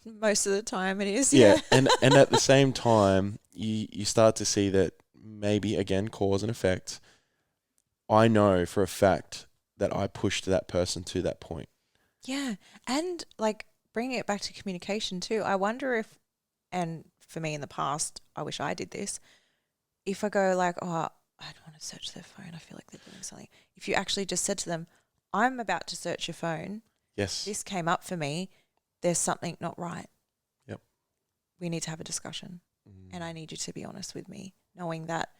Speaker 2: Most of the time it is.
Speaker 1: Yeah. and at the same time, you start to see that maybe, again, cause and effect. I know for a fact that I pushed that person to that point. Yeah.
Speaker 2: And like bringing it back to communication too, I wonder if, and for me in the past, I wish I did this, if I go like, oh, I don't want to search their phone, I feel like they're doing something. If you actually just said to them, I'm about to search your phone.
Speaker 1: Yes.
Speaker 2: This came up for me. There's something not right.
Speaker 1: Yep.
Speaker 2: We need to have a discussion. And I need you to be honest with me, knowing that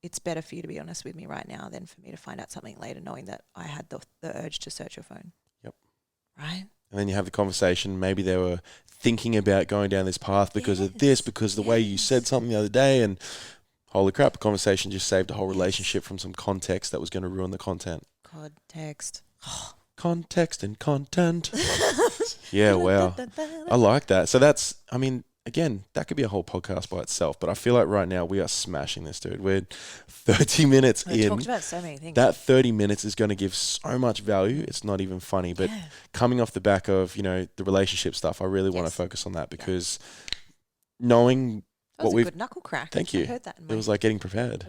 Speaker 2: it's better for you to be honest with me right now than for me to find out something later, knowing that I had the urge to search your phone.
Speaker 1: Yep.
Speaker 2: Right?
Speaker 1: And then you have the conversation. Maybe they were thinking about going down this path because of this, because of the way you said something the other day, and holy crap, a conversation just saved a whole relationship from some context that was going to ruin the content.
Speaker 2: Context.
Speaker 1: Context and content. Yeah, wow. I like that. So that's, I mean, again, that could be a whole podcast by itself, but I feel like right now we are smashing this, dude. We're 30 minutes in.
Speaker 2: We talked about so many things.
Speaker 1: That 30 minutes is going to give so much value. It's not even funny, but coming off the back of, the relationship stuff, I really want to focus on that because knowing
Speaker 2: that was a good knuckle crack.
Speaker 1: Thank you.
Speaker 2: I heard that in
Speaker 1: it was like getting prepared.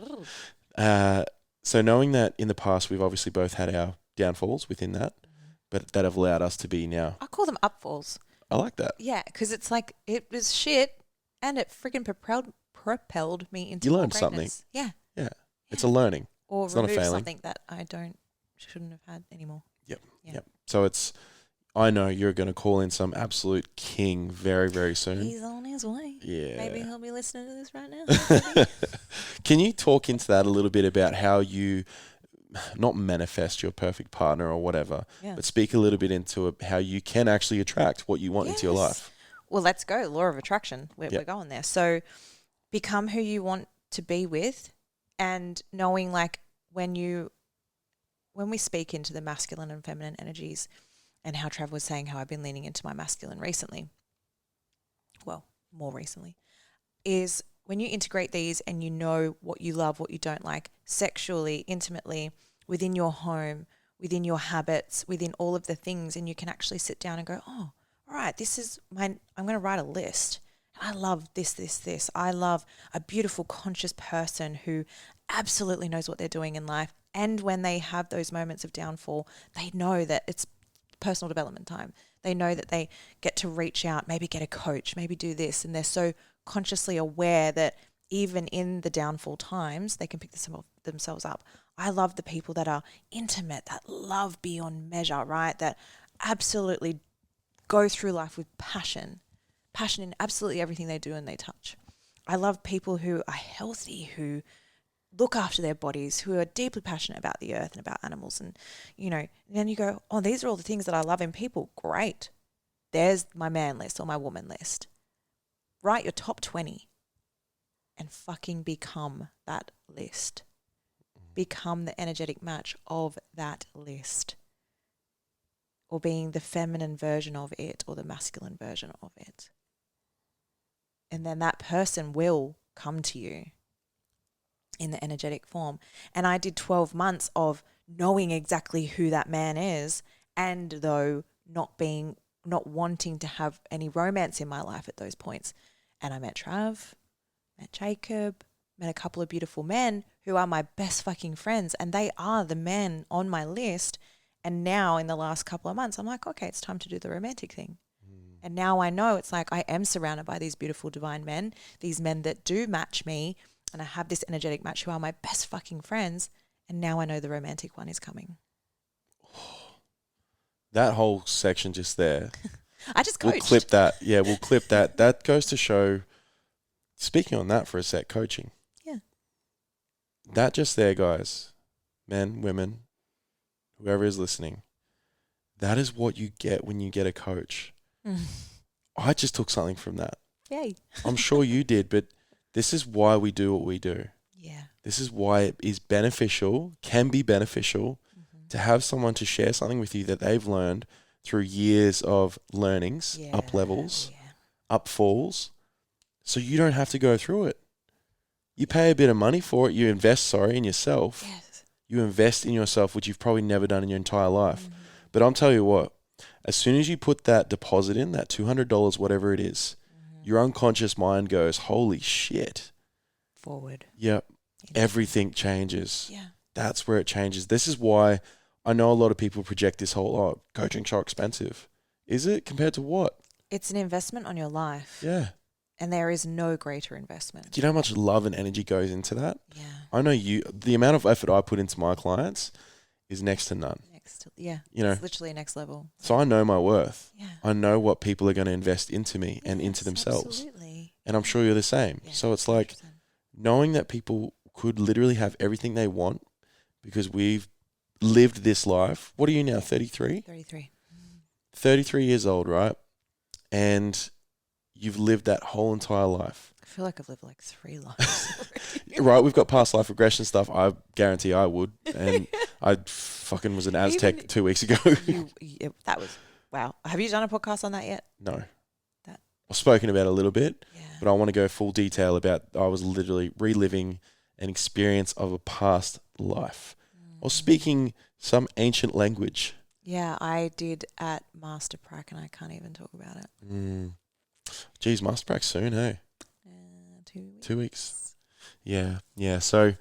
Speaker 1: So knowing that in the past, we've obviously both had our downfalls within that, but that have allowed us to be now.
Speaker 2: I call them upfalls.
Speaker 1: I like that.
Speaker 2: Yeah, because it's like it was shit, and it freaking propelled me into.
Speaker 1: You learned something.
Speaker 2: Yeah.
Speaker 1: It's a learning.
Speaker 2: Or
Speaker 1: it's not a failing.
Speaker 2: Something that I shouldn't have had anymore.
Speaker 1: Yep. So I know you're going to call in some absolute king very, very soon.
Speaker 2: He's on his way.
Speaker 1: Yeah.
Speaker 2: Maybe he'll be listening to this right now.
Speaker 1: Can you talk into that a little bit about how you not manifest your perfect partner or whatever, but speak a little bit into how you can actually attract what you want into your life?
Speaker 2: Well, let's go. Law of attraction. We're going there. So become who you want to be with, and knowing like when we speak into the masculine and feminine energies, and how Trav was saying how I've been leaning into my masculine recently, well, more recently, is when you integrate these and you know what you love, what you don't like, sexually, intimately, within your home, within your habits, within all of the things, and you can actually sit down and go, oh, all right, this is I'm going to write a list. I love this, this, this. I love a beautiful, conscious person who absolutely knows what they're doing in life. And when they have those moments of downfall, they know that it's personal development time. They know that they get to reach out, maybe get a coach, maybe do this. And they're so consciously aware that even in the downfall times, they can pick themselves up. I love the people that are intimate, that love beyond measure, right? That absolutely go through life with passion in absolutely everything they do and they touch. I love people who are healthy, who look after their bodies, who are deeply passionate about the earth and about animals. And, then you go, oh, these are all the things that I love in people. Great. There's my man list or my woman list. Write your top 20 and fucking become that list. Become the energetic match of that list. Or being the feminine version of it or the masculine version of it. And then that person will come to you in the energetic form. And I did 12 months of knowing exactly who that man is, and though not wanting to have any romance in my life at those points. And I met Trav, met Jacob, met a couple of beautiful men who are my best fucking friends, and they are the men on my list. And now in the last couple of months, I'm like, okay, it's time to do the romantic thing. And now I know it's like I am surrounded by these beautiful divine men, these men that do match me, and I have this energetic match who are my best fucking friends. And now I know the romantic one is coming.
Speaker 1: That whole section just there.
Speaker 2: I just coached.
Speaker 1: We'll clip that. Yeah, we'll clip that. That goes to show, speaking on that for a sec, coaching.
Speaker 2: Yeah.
Speaker 1: That just there, guys, men, women, whoever is listening, that is what you get when you get a coach. I just took something from that.
Speaker 2: Yay.
Speaker 1: I'm sure you did, but this is why we do what we do.
Speaker 2: Yeah.
Speaker 1: This is why it is beneficial, can be beneficial, to have someone to share something with you that they've learned through years of learnings, up levels, up falls, so you don't have to go through it. You pay a bit of money for it. You invest, in yourself.
Speaker 2: Yes.
Speaker 1: You invest in yourself, which you've probably never done in your entire life. But I'm telling you what, as soon as you put that deposit in, that $200, whatever it is, your unconscious mind goes, holy shit.
Speaker 2: Forward.
Speaker 1: Yep. Everything changes.
Speaker 2: Yeah.
Speaker 1: That's where it changes. This is why I know a lot of people project this whole, coaching's so expensive. Is it? Compared to what?
Speaker 2: It's an investment on your life.
Speaker 1: Yeah.
Speaker 2: And there is no greater investment.
Speaker 1: Do you know how much love and energy goes into that?
Speaker 2: Yeah.
Speaker 1: I know the amount of effort I put into my clients is next to none.
Speaker 2: It's literally next level.
Speaker 1: So I know my worth.
Speaker 2: Yeah.
Speaker 1: I know what people are going to invest into me and into themselves.
Speaker 2: Absolutely.
Speaker 1: And I'm sure you're the same. Yeah, so it's like 100%. Knowing that people could literally have everything they want because we've lived this life. What are you now, 33?
Speaker 2: 33.
Speaker 1: 33 years old, right? And you've lived that whole entire life.
Speaker 2: I feel like I've lived like 3 lives.
Speaker 1: Right, we've got past life regression stuff. I guarantee I would. And I fucking was an Aztec 2 weeks ago.
Speaker 2: That was, wow. Have you done a podcast on that yet?
Speaker 1: No. I've spoken about it a little bit,
Speaker 2: yeah.
Speaker 1: But I want to go full detail about I was literally reliving an experience of a past life. I was speaking some ancient language.
Speaker 2: Yeah, I did at Master Prac, and I can't even talk about it.
Speaker 1: Geez, Master Prac soon, hey?
Speaker 2: 2 weeks.
Speaker 1: 2 weeks. Yeah. So,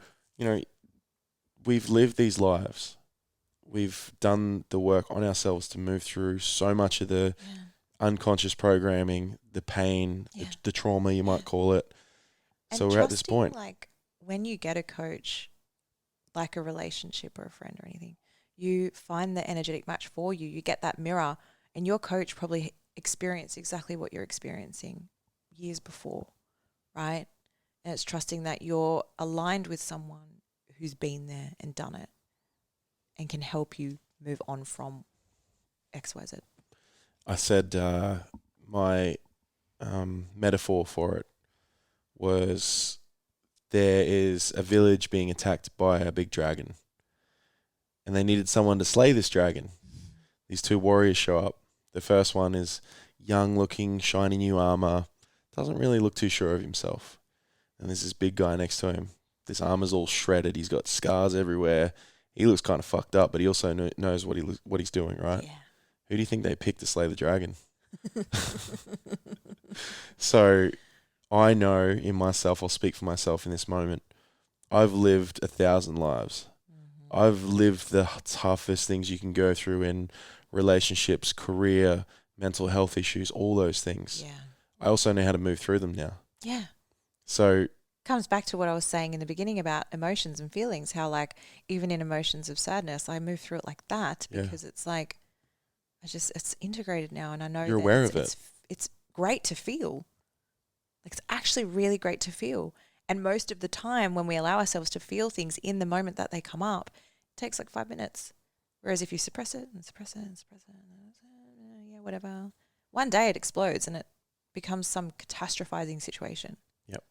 Speaker 1: we've lived these lives. We've done the work on ourselves to move through so much of the unconscious programming, the pain, the trauma, you might call it.
Speaker 2: And
Speaker 1: so we're at this point.
Speaker 2: Like when you get a coach, like a relationship or a friend or anything, you find the energetic match for you. You get that mirror, and your coach probably experienced exactly what you're experiencing years before, right? And it's trusting that you're aligned with someone who's been there and done it and can help you move on from XYZ.
Speaker 1: I said my metaphor for it was there is a village being attacked by a big dragon, and they needed someone to slay this dragon. These 2 warriors show up. The first one is young-looking, shiny new armor, doesn't really look too sure of himself. And there's this big guy next to him. This armor's all shredded. He's got scars everywhere. He looks kind of fucked up, but he also knows what he's doing, right?
Speaker 2: Yeah.
Speaker 1: Who do you think they picked to slay the dragon? So I know in myself, I'll speak for myself in this moment, I've lived 1,000 lives. I've lived the toughest things you can go through in relationships, career, mental health issues, all those things.
Speaker 2: Yeah.
Speaker 1: I also know how to move through them now.
Speaker 2: Yeah.
Speaker 1: So
Speaker 2: comes back to what I was saying in the beginning about emotions and feelings, how like even in emotions of sadness, I move through it like that because it's like it's integrated now, and I know
Speaker 1: you're aware of it.
Speaker 2: It's great to feel. Like, it's actually really great to feel. And most of the time when we allow ourselves to feel things in the moment that they come up, it takes like 5 minutes. Whereas if you suppress it and suppress it and suppress it, yeah, whatever, one day it explodes and it becomes some catastrophizing situation.
Speaker 1: Yep.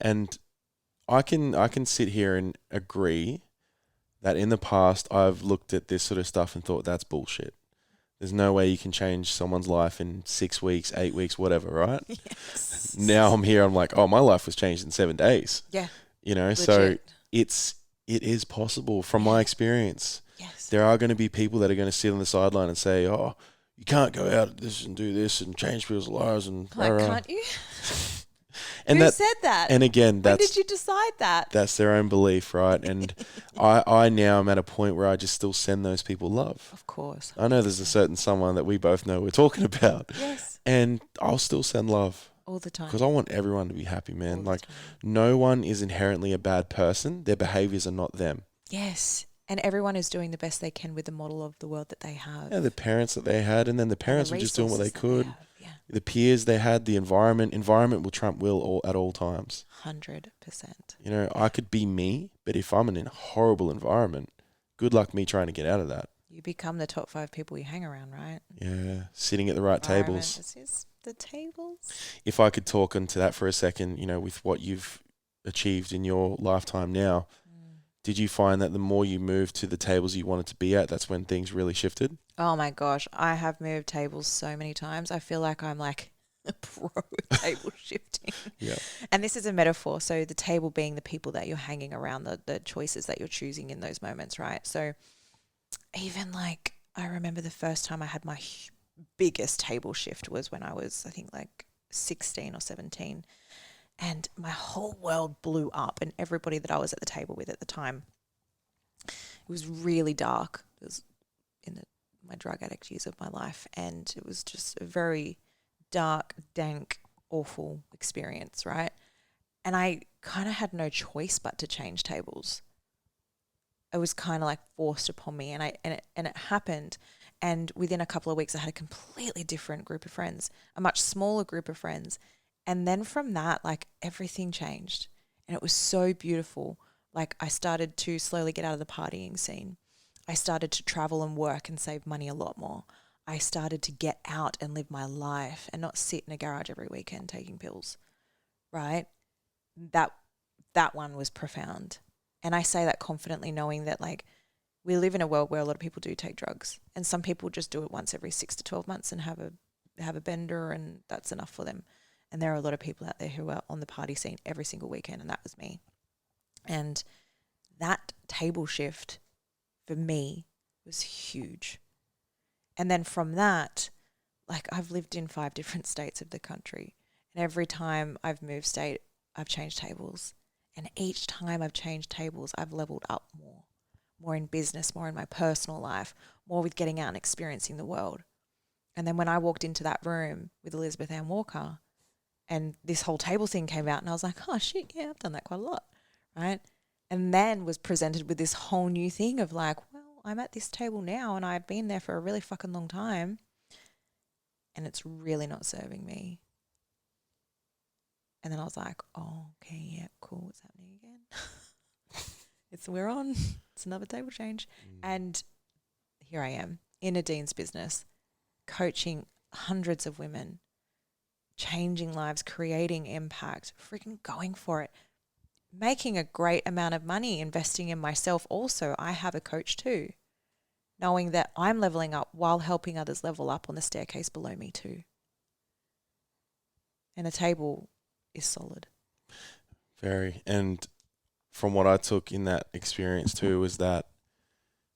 Speaker 1: And I can sit here and agree that in the past I've looked at this sort of stuff and thought that's bullshit. There's no way you can change someone's life in 6 weeks, 8 weeks, whatever, right?
Speaker 2: Yes.
Speaker 1: Now I'm here, I'm like, oh, my life was changed in 7 days.
Speaker 2: Yeah.
Speaker 1: You know,
Speaker 2: Legit.
Speaker 1: so it is possible from my experience.
Speaker 2: Yes.
Speaker 1: There are going to be people that are going to sit on the sideline and say, oh, you can't go out at this and do this and change people's lives and
Speaker 2: Like, can't you?
Speaker 1: and
Speaker 2: Who
Speaker 1: that,
Speaker 2: said that?
Speaker 1: and again,
Speaker 2: when did you decide that?
Speaker 1: That's their own belief, right? And I now am at a point where I just still send those people love.
Speaker 2: Of course.
Speaker 1: I know there's a certain someone that we both know we're talking about.
Speaker 2: Yes.
Speaker 1: And I'll still send love.
Speaker 2: All the time.
Speaker 1: Because I want everyone to be happy, man. Like, no one is inherently a bad person. Their behaviors are not them.
Speaker 2: Yes. And everyone is doing the best they can with the model of the world that they have.
Speaker 1: Yeah, the parents that they had, and then the parents were just doing what they could.
Speaker 2: Yeah.
Speaker 1: The peers they had, the environment will trump will at all times.
Speaker 2: 100%.
Speaker 1: You know, I could be me, but if I'm in a horrible environment, good luck me trying to get out of that.
Speaker 2: You become the top 5 people you hang around, right?
Speaker 1: Yeah, sitting at the right tables.
Speaker 2: This is the tables.
Speaker 1: If I could talk into that for a second, you know, with what you've achieved in your lifetime now, did you find that the more you moved to the tables you wanted to be at, that's when things really shifted?
Speaker 2: Oh my gosh, I have moved tables so many times. I feel like I'm like a pro table shifting.
Speaker 1: Yeah.
Speaker 2: And this is a metaphor. So the table being the people that you're hanging around, the choices that you're choosing in those moments, right? So even like I remember the first time I had my biggest table shift was when I was, I think, like 16 or 17. And my whole world blew up, and everybody that I was at the table with at the time, it was really dark. It was in my drug addict years of my life, and it was just a very dark, dank, awful experience, right? And I kind of had no choice but to change tables. It was kind of like forced upon me, and it happened. And within a couple of weeks, I had a completely different group of friends, a much smaller group of friends. And then from that, like, everything changed, and it was so beautiful. Like, I started to slowly get out of the partying scene. I started to travel and work and save money a lot more. I started to get out and live my life and not sit in a garage every weekend taking pills, right? That one was profound. And I say that confidently, knowing that, like, we live in a world where a lot of people do take drugs, and some people just do it once every 6 to 12 months and have a bender, and that's enough for them. And there are a lot of people out there who are on the party scene every single weekend, and that was me. And that table shift for me was huge. And then from that, like, I've lived in 5 different states of the country, and every time I've moved state, I've changed tables. And each time I've changed tables, I've leveled up more in business, more in my personal life, more with getting out and experiencing the world. And then when I walked into that room with Elizabeth Ann Walker, and this whole table thing came out, and I was like, oh shit, yeah, I've done that quite a lot, right? And then was presented with this whole new thing of like, well, I'm at this table now, and I've been there for a really fucking long time, and it's really not serving me. And then I was like, oh, okay, yeah, cool, what's happening again? We're on. It's another table change. And here I am in Nadine's business, coaching hundreds of women, changing lives, creating impact, freaking going for it, making a great amount of money, investing in myself. Also, I have a coach too, knowing that I'm leveling up while helping others level up on the staircase below me too. And the table is solid.
Speaker 1: Very. And from what I took in that experience too was that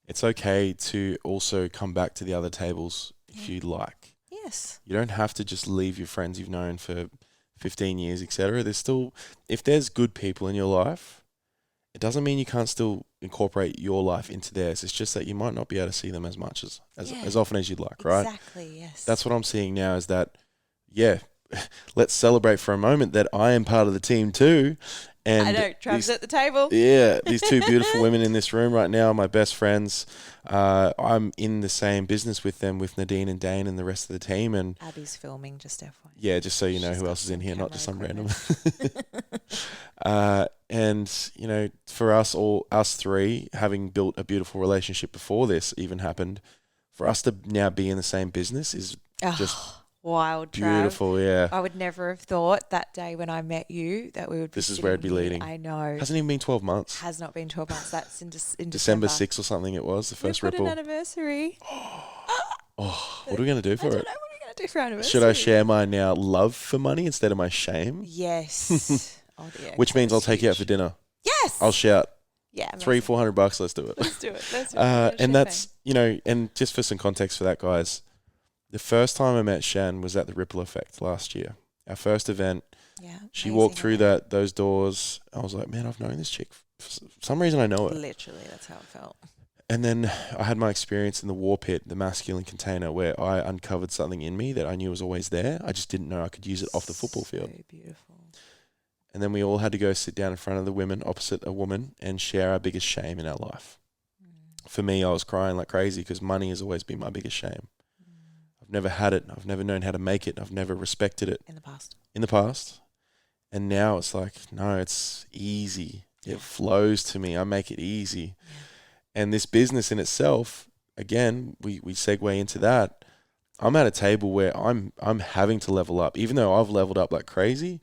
Speaker 1: it's okay to also come back to the other tables if you'd like.
Speaker 2: Yes.
Speaker 1: You don't have to just leave your friends you've known for 15 years, etc. There's still, if there's good people in your life, it doesn't mean you can't still incorporate your life into theirs. It's just that you might not be able to see them as much as often as you'd like, right?
Speaker 2: Exactly, yes.
Speaker 1: That's what I'm seeing now is that, yeah, let's celebrate for a moment that I am part of the team too. And
Speaker 2: I know, Trav's at the table.
Speaker 1: Yeah, these two beautiful women in this room right now, my best friends. I'm in the same business with them, with Nadine and Dane and the rest of the team. And
Speaker 2: Abby's filming, just FYI.
Speaker 1: yeah, just so you know
Speaker 2: She's
Speaker 1: who
Speaker 2: got
Speaker 1: else is in
Speaker 2: some
Speaker 1: here, not
Speaker 2: camera
Speaker 1: just some
Speaker 2: equipment.
Speaker 1: random. And, you know, for us three, having built a beautiful relationship before this even happened, for us to now be in the same business is just
Speaker 2: wild,
Speaker 1: beautiful.
Speaker 2: Trav.
Speaker 1: Yeah.
Speaker 2: I would never have thought that day when I met you that we would be
Speaker 1: This is where it'd be leading.
Speaker 2: I know.
Speaker 1: Hasn't even been 12 months.
Speaker 2: Has not been 12 months. That's in
Speaker 1: December 6th or something it was, the first
Speaker 2: We've got
Speaker 1: ripple.
Speaker 2: an anniversary.
Speaker 1: Oh, what are we going to do for it?
Speaker 2: I don't know what we're going to do for our anniversary.
Speaker 1: Should I share my now love for money instead of my shame?
Speaker 2: Yes.
Speaker 1: Which means I'll take you out for dinner.
Speaker 2: Yes.
Speaker 1: I'll shout.
Speaker 2: Yeah.
Speaker 1: $300-400. Let's do it.
Speaker 2: Let's do it. Let's do it.
Speaker 1: And that's, you know, and just for some context for that, guys, the first time I met Shan was at the Ripple Effect last year. Our first event.
Speaker 2: Yeah.
Speaker 1: She walked through those doors. I was like, man, I've known this chick. For some reason I know her.
Speaker 2: Literally, that's how it felt.
Speaker 1: And then I had my experience in the war pit, the masculine container, where I uncovered something in me that I knew was always there. I just didn't know I could use it off the football field.
Speaker 2: So beautiful.
Speaker 1: And then we all had to go sit down in front of the women opposite a woman and share our biggest shame in our life. For me, I was crying like crazy because money has always been my biggest shame. I've never had it. I've never known how to make it. I've never respected it.
Speaker 2: In the past.
Speaker 1: And now it's like, no, it's easy. It flows to me. I make it easy.
Speaker 2: Yeah.
Speaker 1: And this business in itself, again, we segue into that. I'm at a table where I'm having to level up. Even though I've leveled up like crazy,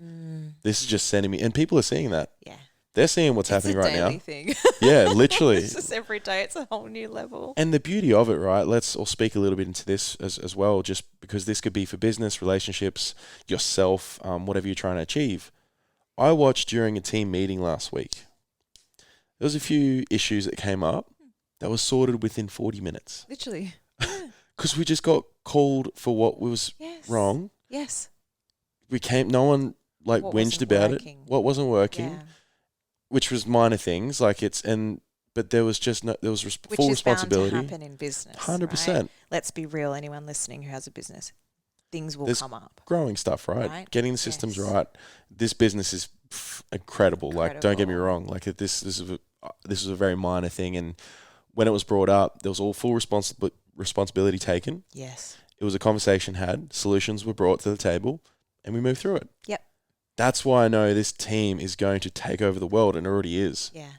Speaker 1: this is just sending me, and people are seeing that.
Speaker 2: Yeah.
Speaker 1: They're seeing what's happening right now.
Speaker 2: It's a daily thing.
Speaker 1: Yeah, literally.
Speaker 2: It's just every day. It's a whole new level.
Speaker 1: And the beauty of it, right? Let's all speak a little bit into this as well, just because this could be for business, relationships, yourself, whatever you're trying to achieve. I watched during a team meeting last week. There was a few issues that came up that was sorted within 40 minutes.
Speaker 2: Literally.
Speaker 1: Because we just got called for what was wrong.
Speaker 2: Yes.
Speaker 1: No one
Speaker 2: What
Speaker 1: whinged
Speaker 2: wasn't
Speaker 1: about
Speaker 2: working.
Speaker 1: it. What wasn't working,
Speaker 2: Yeah.
Speaker 1: which was minor things but there was just no, there was full responsibility.
Speaker 2: Which is bound to happen in business.
Speaker 1: 100%.
Speaker 2: Right? Let's be real. Anyone listening who has a business, things will come up.
Speaker 1: Growing stuff, right? Getting the systems right. This business is incredible. Like, don't get me wrong. Like, this was a very minor thing, and when it was brought up, there was all full responsibility taken.
Speaker 2: Yes.
Speaker 1: It was a conversation had, solutions were brought to the table, and we moved through it.
Speaker 2: Yep.
Speaker 1: That's why I know this team is going to take over the world, and it already is.
Speaker 2: Yeah.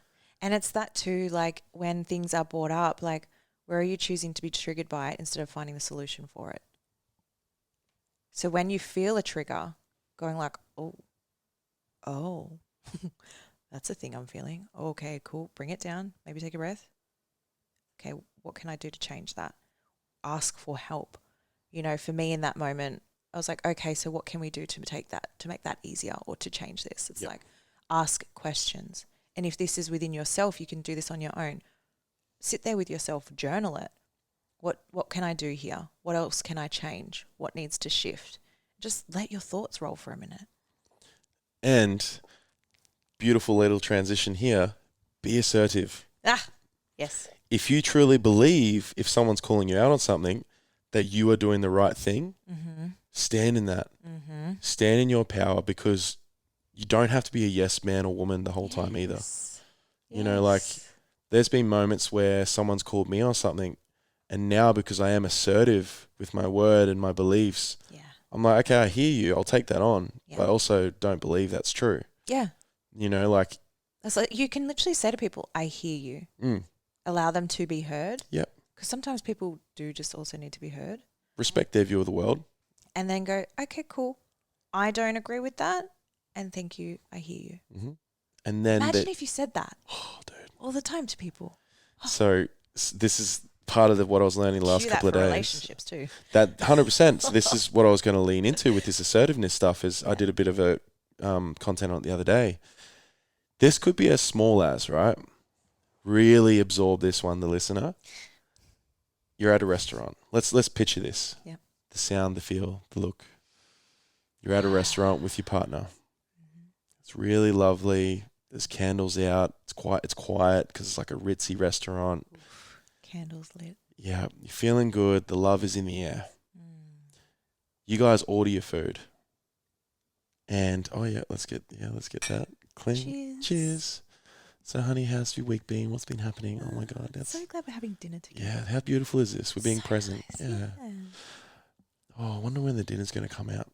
Speaker 2: And it's that too, like when things are brought up, like where are you choosing to be triggered by it instead of finding the solution for it? So when you feel a trigger, going like, oh, that's a thing I'm feeling. Okay, cool. Bring it down. Maybe take a breath. Okay, what can I do to change that? Ask for help. You know, for me in that moment, I was like, okay, so what can we do to make that easier or to change this? It's like ask questions. And if this is within yourself, you can do this on your own. Sit there with yourself, journal it. What can I do here? What else can I change? What needs to shift? Just let your thoughts roll for a minute.
Speaker 1: And beautiful little transition here, be assertive.
Speaker 2: Yes.
Speaker 1: If you truly believe, if someone's calling you out on something, that you are doing the right thing, stand in that. Stand in your power, because you don't have to be a yes man or woman the whole time either. You know, like there's been moments where someone's called me on something, and now because I am assertive with my word and my beliefs, I'm like, okay, I hear you. I'll take that on, but I also don't believe that's true.
Speaker 2: Yeah.
Speaker 1: You know, like.
Speaker 2: That's like, you can literally say to people, I hear you. Allow them to be heard.
Speaker 1: Yep.
Speaker 2: Because sometimes people do just also need to be heard.
Speaker 1: Respect their view of the world.
Speaker 2: And then go, okay, cool. I don't agree with that. And thank you. I hear you.
Speaker 1: And then
Speaker 2: imagine if you said that all the time to people.
Speaker 1: So this is part of what I was learning the last couple of days.
Speaker 2: Relationships too.
Speaker 1: That 100%. So this is what I was going to lean into with this assertiveness stuff. Is I did a bit of a content on it the other day. This could be as small as, right? Really absorb this one, the listener. You're at a restaurant. Let's picture this.
Speaker 2: Yep.
Speaker 1: The sound, the feel, the look. You're at a restaurant with your partner. It's really lovely. There's candles out. It's quiet because it's like a ritzy restaurant.
Speaker 2: Candles lit.
Speaker 1: Yeah, you're feeling good. The love is in the air. You guys order your food. And let's get that. Cling. Cheers. So, honey, how's your week been? What's been happening? Oh, my God. That's
Speaker 2: so glad we're having dinner together.
Speaker 1: Yeah, how beautiful is this? We're being
Speaker 2: So
Speaker 1: present.
Speaker 2: nice,
Speaker 1: Yeah. Oh, I wonder when the dinner's going to come out.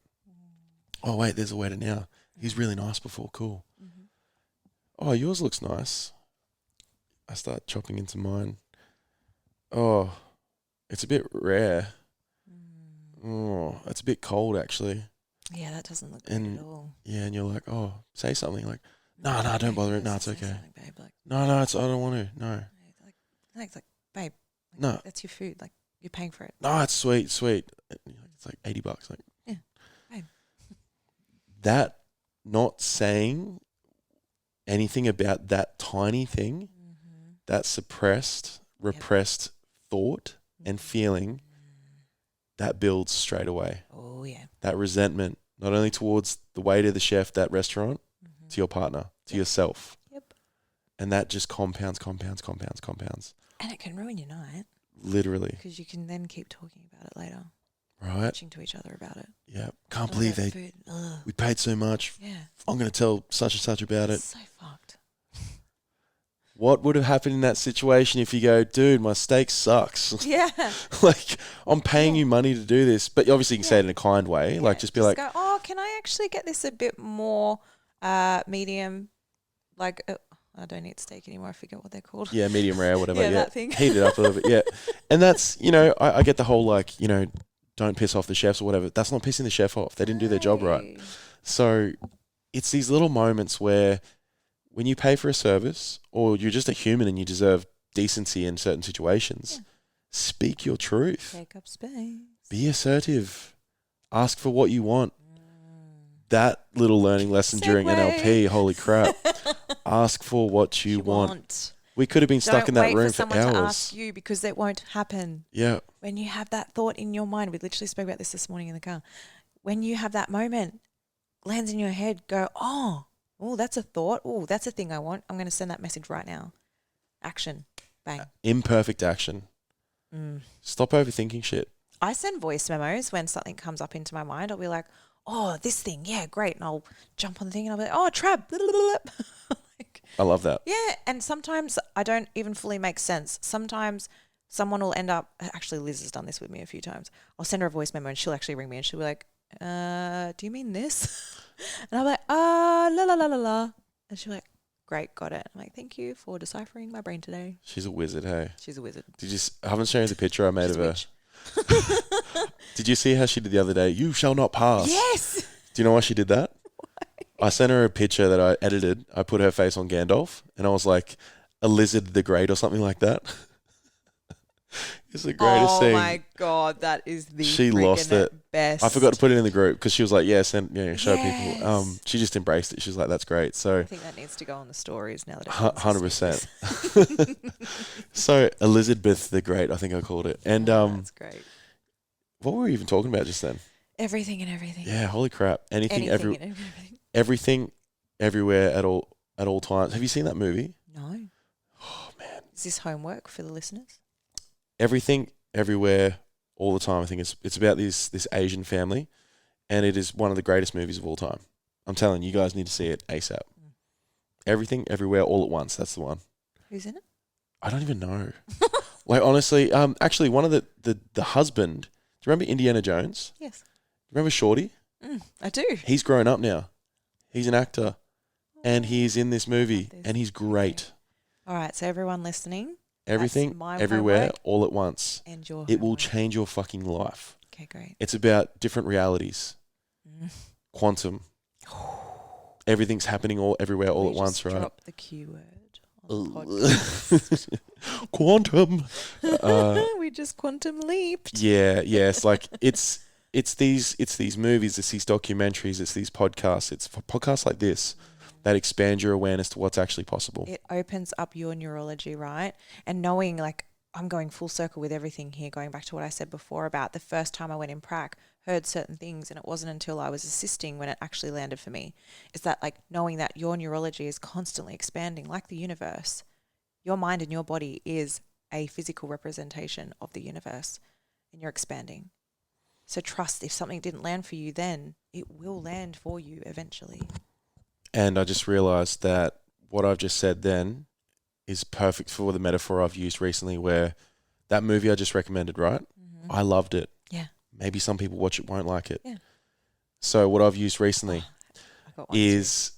Speaker 1: Oh, wait, there's a waiter now. He's really nice before. Cool.
Speaker 2: Mm-hmm.
Speaker 1: Oh, yours looks nice. I start chopping into mine. Oh, it's a bit rare. Oh, it's a bit cold, actually.
Speaker 2: Yeah, that doesn't look good at all.
Speaker 1: Yeah, and you're like, oh, say something. Like, no, don't bother it. No, it's okay.
Speaker 2: Babe, like,
Speaker 1: No, I don't want to. No.
Speaker 2: It's like, babe,
Speaker 1: No.
Speaker 2: that's your food. Like, you're paying for it.
Speaker 1: No, it's sweet. It's like $80. Like,
Speaker 2: yeah, babe.
Speaker 1: That not saying anything about that tiny thing, that repressed thought and feeling, that builds straight away.
Speaker 2: Oh, yeah.
Speaker 1: That resentment, not only towards the waiter, the chef, that restaurant, to your partner, to yourself.
Speaker 2: Yep.
Speaker 1: And that just compounds.
Speaker 2: And it can ruin your night.
Speaker 1: Literally.
Speaker 2: Because you can then keep talking about it later.
Speaker 1: Right.
Speaker 2: Bitching to each other about it.
Speaker 1: Yeah. Can't believe we paid so much.
Speaker 2: Yeah.
Speaker 1: I'm going to tell such and such about it.
Speaker 2: So fucked.
Speaker 1: What would have happened in that situation if you go, dude, my steak sucks?
Speaker 2: Yeah.
Speaker 1: Like, I'm paying you money to do this. But obviously you can say it in a kind way. Like, just be like,
Speaker 2: go, oh, can I actually get this a bit more medium? Like, I don't eat steak anymore. I forget what they're called.
Speaker 1: Yeah, medium rare, whatever.
Speaker 2: Yeah, that thing.
Speaker 1: Heat it up a little bit, yeah. And that's, I get the whole, like, don't piss off the chefs or whatever. That's not pissing the chef off. They didn't do their job right. So it's these little moments where when you pay for a service or you're just a human and you deserve decency in certain situations, speak your truth.
Speaker 2: Take up space.
Speaker 1: Be assertive. Ask for what you want. That little learning lesson during NLP, holy crap. Ask for what you want. We could have been stuck in that room for
Speaker 2: someone
Speaker 1: hours.
Speaker 2: To ask you because it won't happen.
Speaker 1: Yeah.
Speaker 2: When you have that thought in your mind, we literally spoke about this morning in the car. When you have that moment, lands in your head, go, oh, that's a thought. Oh, that's a thing I want. I'm going to send that message right now. Action. Bang.
Speaker 1: Imperfect action. Stop overthinking shit.
Speaker 2: I send voice memos when something comes up into my mind. I'll be like, oh, this thing, yeah, great. And I'll jump on the thing and I'll be like, oh, trap. Like,
Speaker 1: I love that.
Speaker 2: Yeah, and sometimes I don't even fully make sense. Sometimes someone will end up, actually Liz has done this with me a few times. I'll send her a voice memo and she'll actually ring me and she'll be like, do you mean this? And I'm like, la, la, la, la, la. And she'll be like, great, got it. I'm like, thank you for deciphering my brain today.
Speaker 1: She's a wizard, hey?
Speaker 2: She's a wizard.
Speaker 1: I haven't shown you the picture I made of her. Did you see how she did the other day? You shall not pass.
Speaker 2: Yes.
Speaker 1: Do you know why she did that? Why? I sent her a picture that I edited. I put her face on Gandalf and I was like, a lizard the great or something like that. It's the greatest thing.
Speaker 2: Oh my God, that is the
Speaker 1: she lost it.
Speaker 2: Best.
Speaker 1: I forgot to put it in the group because she was like, show people. She just embraced it. She was like, that's great. So
Speaker 2: I think that needs to go on the stories now that
Speaker 1: 100%. So Elizabeth the Great, I think I called it. And
Speaker 2: that's great.
Speaker 1: What were we even talking about just then?
Speaker 2: Everything and everything.
Speaker 1: Yeah, holy crap. Anything
Speaker 2: everything.
Speaker 1: Everywhere at all times. Have you seen that movie?
Speaker 2: No.
Speaker 1: Oh man.
Speaker 2: Is this homework for the listeners?
Speaker 1: Everything, everywhere, all the time. I think it's about this Asian family, and it is one of the greatest movies of all time. I'm telling you, you guys need to see it ASAP. Everything, everywhere, all at once. That's the one.
Speaker 2: Who's in it?
Speaker 1: I don't even know. Like honestly, actually, one of the husband. Do you remember Indiana Jones?
Speaker 2: Yes.
Speaker 1: Remember Shorty?
Speaker 2: I do.
Speaker 1: He's grown up now. He's an actor, and he's in this movie, and he's great.
Speaker 2: All right, so everyone listening.
Speaker 1: Everything, everywhere, all at once.
Speaker 2: And your
Speaker 1: it will change your fucking life.
Speaker 2: Okay, great.
Speaker 1: It's about different realities. Quantum. Everything's happening everywhere, all at once, right?
Speaker 2: Drop the Q word on the podcast.
Speaker 1: Quantum.
Speaker 2: We just quantum leaped.
Speaker 1: Yeah. It's like it's these movies, it's these documentaries, it's these podcasts, it's podcasts like this that expand your awareness to what's actually possible.
Speaker 2: It opens up your neurology, right? And knowing, like, I'm going full circle with everything here, going back to what I said before about the first time I went in prac, heard certain things, and it wasn't until I was assisting when it actually landed for me. Is that, like, knowing that your neurology is constantly expanding like the universe. Your mind and your body is a physical representation of the universe, and you're expanding. So trust, if something didn't land for you then, it will land for you eventually.
Speaker 1: And I just realized that what I've just said then is perfect for the metaphor I've used recently, where that movie I just recommended, right?
Speaker 2: Mm-hmm.
Speaker 1: I loved it.
Speaker 2: Yeah.
Speaker 1: Maybe some people watch it won't like it.
Speaker 2: Yeah.
Speaker 1: So what I've used recently
Speaker 2: I got one
Speaker 1: is,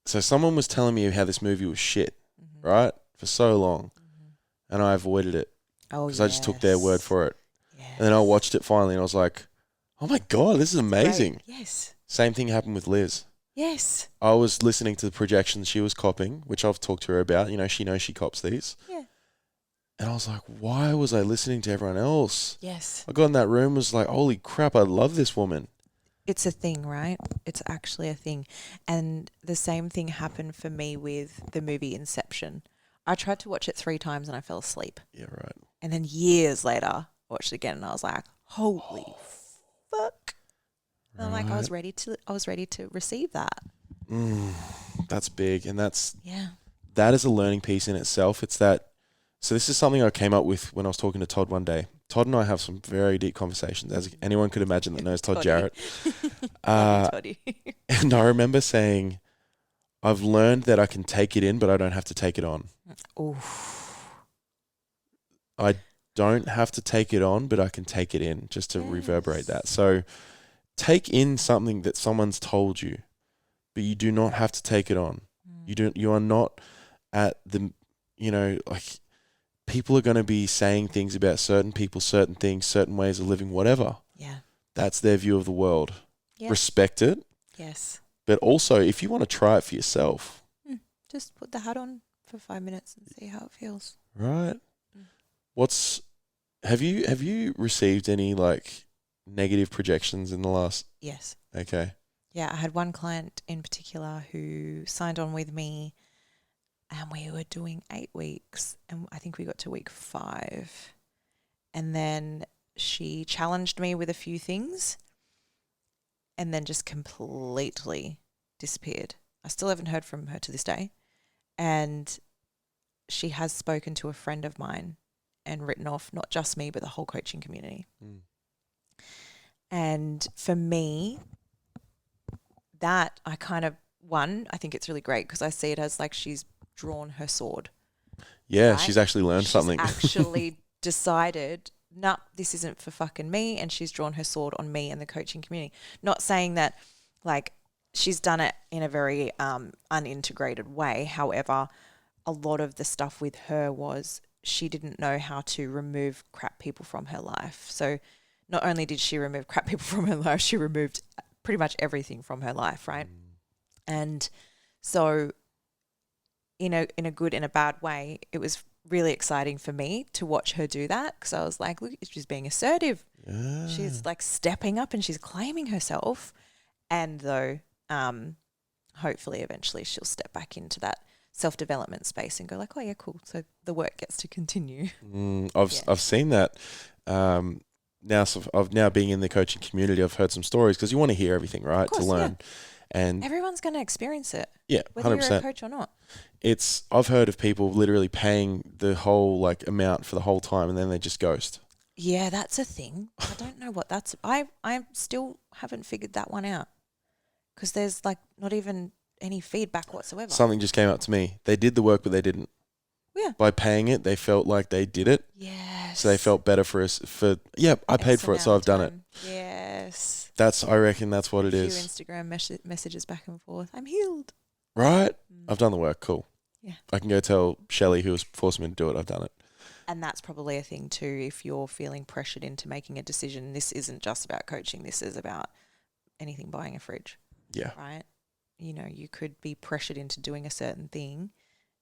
Speaker 1: so someone was telling me how this movie was shit,
Speaker 2: Mm-hmm.
Speaker 1: right? For so long.
Speaker 2: Mm-hmm.
Speaker 1: And I avoided it
Speaker 2: Oh,
Speaker 1: because I just took their word for it.
Speaker 2: Yes.
Speaker 1: And then I watched it finally and I was like, oh my God, this is amazing.
Speaker 2: Great. Yes.
Speaker 1: Same thing happened with Liz.
Speaker 2: Yes.
Speaker 1: I was listening to the projections she was copying, which I've talked to her about. You know, she knows she cops these.
Speaker 2: Yeah.
Speaker 1: And I was like, why was I listening to everyone else?
Speaker 2: Yes.
Speaker 1: I got in that room and was like, holy crap, I love this woman.
Speaker 2: It's a thing, right? It's actually a thing. And the same thing happened for me with the movie Inception. I tried to watch it 3 times and I fell asleep.
Speaker 1: Yeah, right.
Speaker 2: And then years later, I watched it again and I was like, holy fuck. And I'm like, I was ready to receive that.
Speaker 1: That's big. And
Speaker 2: Yeah.
Speaker 1: that is a learning piece in itself. It's that, so this is something I came up with when I was talking to Todd one day. Todd and I have some very deep conversations, as anyone could imagine that knows Todd Jarrett.
Speaker 2: Toddy.
Speaker 1: And I remember saying, I've learned that I can take it in, but I don't have to take it on.
Speaker 2: Oof.
Speaker 1: I don't have to take it on, but I can take it in, just to reverberate that. So take in something that someone's told you, but you do not have to take it on. You are not at the, like, people are going to be saying things about certain people, certain things, certain ways of living, whatever.
Speaker 2: Yeah.
Speaker 1: That's their view of the world.
Speaker 2: Yeah.
Speaker 1: Respect it.
Speaker 2: Yes.
Speaker 1: But also, if you want to try it for yourself,
Speaker 2: just put the hat on for 5 minutes and see how it feels.
Speaker 1: right? Have you received any like negative projections in the last?
Speaker 2: Yes.
Speaker 1: Okay.
Speaker 2: Yeah, I had one client in particular who signed on with me and we were doing 8 weeks and I think we got to week 5. And then she challenged me with a few things and then just completely disappeared. I still haven't heard from her to this day. And she has spoken to a friend of mine and written off not just me, but the whole coaching community. And for me, that I kind of, I think it's really great because I see it as like she's drawn her sword.
Speaker 1: Yeah,
Speaker 2: right?
Speaker 1: she's actually learned something.
Speaker 2: Actually decided, nah, this isn't for fucking me, and she's drawn her sword on me and the coaching community. Not saying that, like, she's done it in a very unintegrated way. However, a lot of the stuff with her was she didn't know how to remove crap people from her life. So not only did she remove crap people from her life, she removed pretty much everything from her life, right? And so in a good and a bad way, it was really exciting for me to watch her do that because I was like, look, she's being assertive. Yeah. She's like stepping up and she's claiming herself. And though hopefully eventually she'll step back into that self-development space and go like, oh yeah, cool. So the work gets to continue.
Speaker 1: I've seen that. Now, so I've now being in the coaching community, I've heard some stories because you want to hear everything, right? Course, to learn. Yeah. And
Speaker 2: everyone's going to experience it.
Speaker 1: Yeah,
Speaker 2: whether
Speaker 1: 100%.
Speaker 2: you're a coach or not.
Speaker 1: I've heard of people literally paying the whole like amount for the whole time and then they just ghost.
Speaker 2: Yeah, that's a thing. I don't know what that's. I still haven't figured that one out because there's like not even any feedback whatsoever.
Speaker 1: Something just came up to me. They did the work, but they didn't.
Speaker 2: Yeah.
Speaker 1: By paying it, they felt like they did it.
Speaker 2: Yes.
Speaker 1: So they felt better for us. I paid for it, so I've done it.
Speaker 2: Yes.
Speaker 1: I reckon that's what it is.
Speaker 2: A few Instagram messages back and forth. I'm healed.
Speaker 1: Right? I've done the work. Cool.
Speaker 2: Yeah.
Speaker 1: I can go tell Shelley, who was forcing me to do it, I've done it.
Speaker 2: And that's probably a thing too, if you're feeling pressured into making a decision. This isn't just about coaching. This is about anything buying a fridge.
Speaker 1: Yeah.
Speaker 2: Right? You know, you could be pressured into doing a certain thing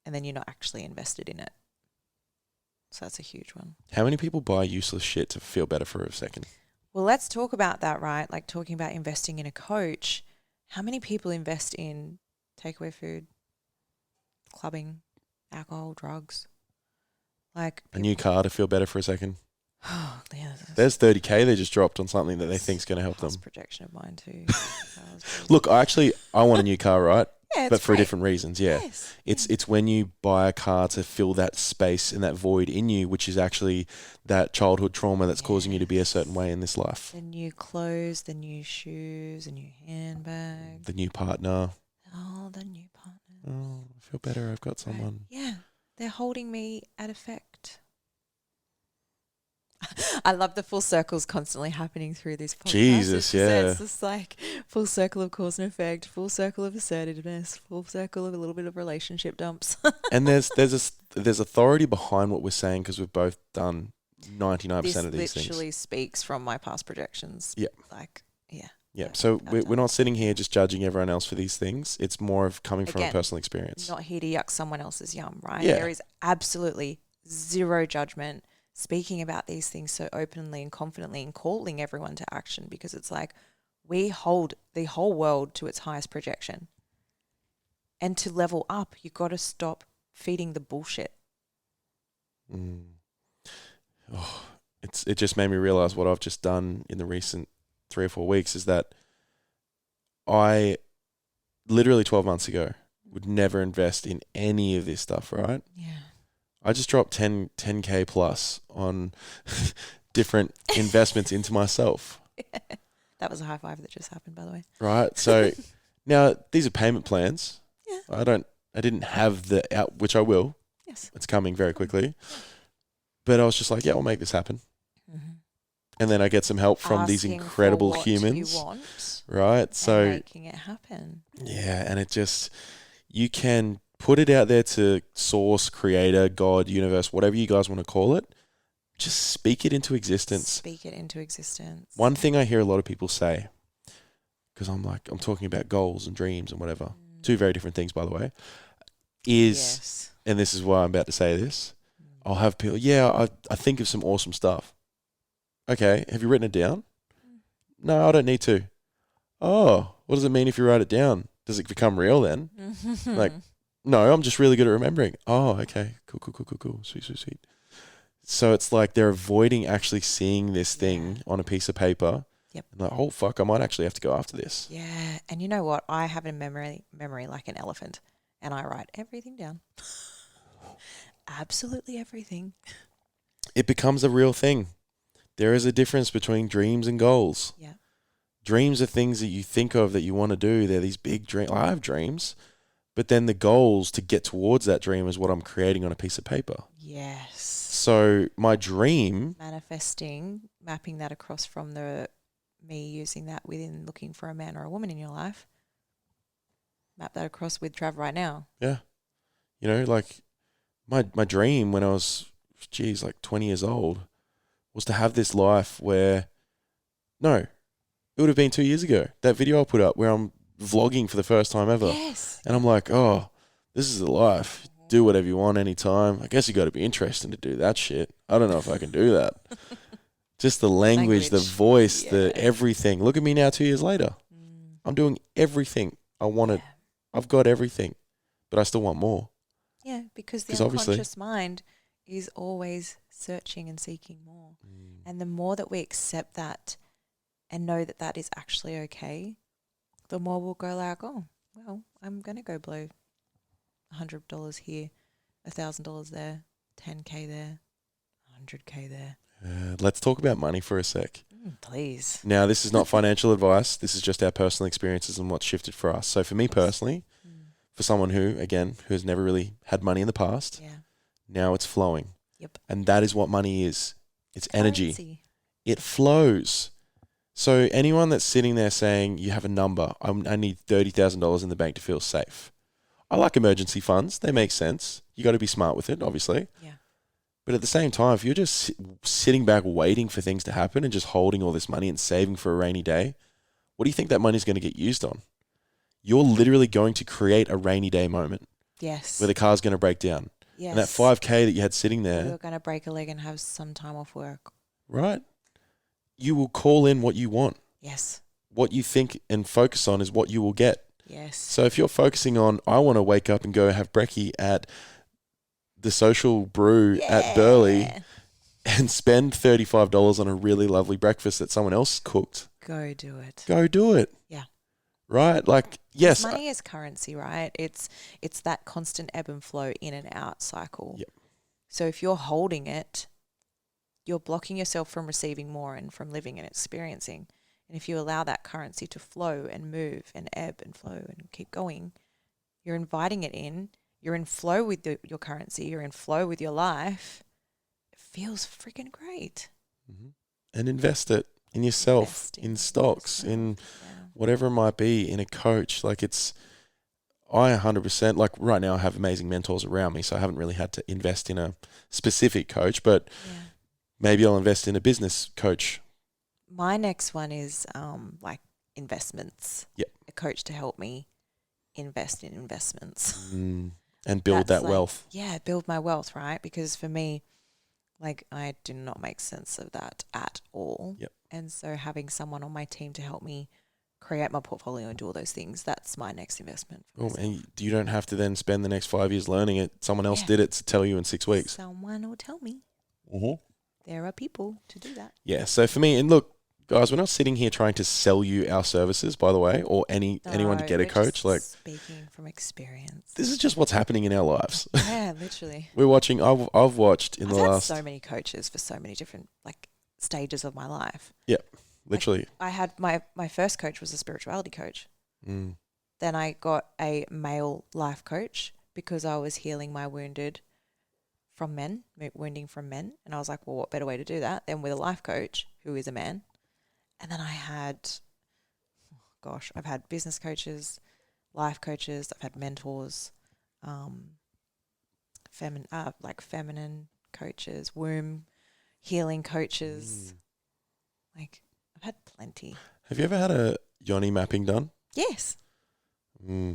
Speaker 2: and then you're not actually invested in it. So that's a huge one.
Speaker 1: How many people buy useless shit to feel better for a second?
Speaker 2: Well, let's talk about that, right? Like talking about investing in a coach. How many people invest in takeaway food, clubbing, alcohol, drugs? Like
Speaker 1: a new car to feel better for a second.
Speaker 2: Oh, yeah.
Speaker 1: There's $30,000 they just dropped on something that they think is going to help them.
Speaker 2: Projection of mine too.
Speaker 1: Look, I want a new car, right?
Speaker 2: Yeah,
Speaker 1: but for different reasons, yeah. Yes. It's when you buy a car to fill that space and that void in you, which is actually that childhood trauma that's causing you to be a certain way in this life.
Speaker 2: The new clothes, the new shoes, the new handbag.
Speaker 1: The new partner.
Speaker 2: Oh, the new partners.
Speaker 1: Oh, I feel better. I've got someone.
Speaker 2: Yeah. They're holding me at effect. I love the full circles constantly happening through this podcast.
Speaker 1: Jesus,
Speaker 2: It's just like full circle of cause and effect, full circle of assertiveness, full circle of a little bit of relationship dumps.
Speaker 1: And there's authority behind what we're saying because we've both done 99%
Speaker 2: This
Speaker 1: of these
Speaker 2: literally
Speaker 1: things.
Speaker 2: speaks from my past projections.
Speaker 1: Yeah.
Speaker 2: Like, yeah.
Speaker 1: Yeah. So we're not sitting here just judging everyone else for these things. It's more of coming from a
Speaker 2: Again,
Speaker 1: personal experience.
Speaker 2: Not here to yuck someone else's yum, right?
Speaker 1: Yeah.
Speaker 2: There is absolutely zero judgment speaking about these things so openly and confidently and calling everyone to action, because it's like we hold the whole world to its highest projection. And to level up, you got to stop feeding the bullshit.
Speaker 1: Oh, it just made me realize what I've just done in the recent 3 or 4 weeks is that I literally 12 months ago would never invest in any of this stuff, right?
Speaker 2: Yeah.
Speaker 1: I just dropped 10K plus on different investments into myself.
Speaker 2: That was a high five that just happened, by the way.
Speaker 1: Right. So now these are payment plans.
Speaker 2: Yeah.
Speaker 1: I didn't have the out, which I will.
Speaker 2: Yes.
Speaker 1: It's coming very quickly. But I was just like, yeah, I'll make this happen.
Speaker 2: Mm-hmm.
Speaker 1: And then I get some help from these
Speaker 2: Asking
Speaker 1: incredible
Speaker 2: for what
Speaker 1: humans.
Speaker 2: you want,
Speaker 1: right. So
Speaker 2: making it happen.
Speaker 1: yeah. And it just, you can put it out there to source, creator, God, universe, whatever you guys want to call it. Just speak it into existence.
Speaker 2: Speak it into existence.
Speaker 1: One thing I hear a lot of people say, because I'm talking about goals and dreams and whatever, 2 very different things, by the way, is, and this is why I'm about to say this, I'll have people, I think of some awesome stuff. Okay, have you written it down? No, I don't need to. Oh, what does it mean if you write it down? Does it become real then? Like, no, I'm just really good at remembering. Oh, okay, cool, sweet. So it's like they're avoiding actually seeing this thing on a piece of paper.
Speaker 2: Yep.
Speaker 1: And like, oh fuck, I might actually have to go after this.
Speaker 2: Yeah, and you know what? I have a memory like an elephant, and I write everything down. Absolutely everything.
Speaker 1: It becomes a real thing. There is a difference between dreams and goals.
Speaker 2: Yeah.
Speaker 1: Dreams are things that you think of that you want to do. They're these big dreams. I have dreams, but then the goals to get towards that dream is what I'm creating on a piece of paper.
Speaker 2: Yes.
Speaker 1: So my dream,
Speaker 2: manifesting, mapping that across from me using that within looking for a man or a woman in your life. Map that across with Trav right now.
Speaker 1: Yeah. You know, like my dream when I was, like 20 years old was to have this life where, no, it would have been 2 years ago. That video I put up where I'm vlogging for the first time ever.
Speaker 2: Yes.
Speaker 1: And I'm like, oh, this is the life. Do whatever you want anytime. I guess you got to be interested to do that shit. I don't know if I can do that. Just the language, the voice, the everything. Look at me now 2 years later. I'm doing everything I wanted.
Speaker 2: Yeah.
Speaker 1: I've got everything, but I still want more.
Speaker 2: Yeah, because the unconscious mind is always searching and seeking more. And the more that we accept that and know that that is actually okay, the more we'll go like, oh, well, I'm going to go blow $100 here, $1,000 there, 10K there, 100K there.
Speaker 1: Let's talk about money for a sec.
Speaker 2: Please.
Speaker 1: Now, this is not financial advice. This is just our personal experiences and what's shifted for us. So for me personally, for someone who has never really had money in the past, now it's flowing.
Speaker 2: Yep.
Speaker 1: And that is what money is. It's energy.
Speaker 2: Currency.
Speaker 1: It flows. So anyone that's sitting there saying you have a number, I need $30,000 in the bank to feel safe. I like emergency funds. They make sense. You got to be smart with it, obviously.
Speaker 2: Yeah.
Speaker 1: But at the same time, if you're just sitting back waiting for things to happen and just holding all this money and saving for a rainy day, what do you think that money's going to get used on? You're literally going to create a rainy day moment.
Speaker 2: Yes.
Speaker 1: Where the car's going to break down.
Speaker 2: Yes.
Speaker 1: And that 5K that you had sitting there.
Speaker 2: You're going to break a leg and have some time off work.
Speaker 1: Right? You will call in what you want.
Speaker 2: Yes.
Speaker 1: What you think and focus on is what you will get.
Speaker 2: Yes.
Speaker 1: So if you're focusing on, I want to wake up and go have brekkie at the Social Brew at Burleigh and spend $35 on a really lovely breakfast that someone else cooked.
Speaker 2: Go do it.
Speaker 1: Go do it.
Speaker 2: Yeah.
Speaker 1: Right? Like, yes.
Speaker 2: Money is currency, right? It's that constant ebb and flow in and out cycle.
Speaker 1: Yep.
Speaker 2: So if you're holding it, you're blocking yourself from receiving more and from living and experiencing. And if you allow that currency to flow and move and ebb and flow and keep going, you're inviting it in. You're in flow with your currency. You're in flow with your life. It feels freaking great.
Speaker 1: Mm-hmm. And invest it in yourself, in stocks, in whatever it might be, in a coach. Like I 100%, like right now I have amazing mentors around me, so I haven't really had to invest in a specific coach, but maybe I'll invest in a business coach.
Speaker 2: My next one is like investments.
Speaker 1: Yep.
Speaker 2: A coach to help me invest in investments.
Speaker 1: And build that wealth.
Speaker 2: Yeah, build my wealth, right? Because for me, like I do not make sense of that at all.
Speaker 1: Yep.
Speaker 2: And so having someone on my team to help me create my portfolio and do all those things, that's my next investment.
Speaker 1: And you don't have to then spend the next 5 years learning it. Someone else did it to tell you in 6 weeks.
Speaker 2: Someone will tell me.
Speaker 1: Mm-hmm.
Speaker 2: There are people to do that.
Speaker 1: Yeah, so for me, and look, guys, we're not sitting here trying to sell you our services, by the way, or anyone to get a coach. Like
Speaker 2: speaking from experience.
Speaker 1: This is just what's happening in our lives.
Speaker 2: Yeah, literally.
Speaker 1: We're watching. I've watched I've had
Speaker 2: so many coaches for so many different like stages of my life.
Speaker 1: Yeah, literally.
Speaker 2: I had my first coach was a spirituality coach. Then I got a male life coach because I was healing my wounding from men, and I was like, well, what better way to do that than with a life coach who is a man? And then I had, I've had business coaches, life coaches, I've had mentors, feminine coaches, womb healing coaches. Like, I've had plenty.
Speaker 1: Have you ever had a yoni mapping done?
Speaker 2: Yes.
Speaker 1: Yeah.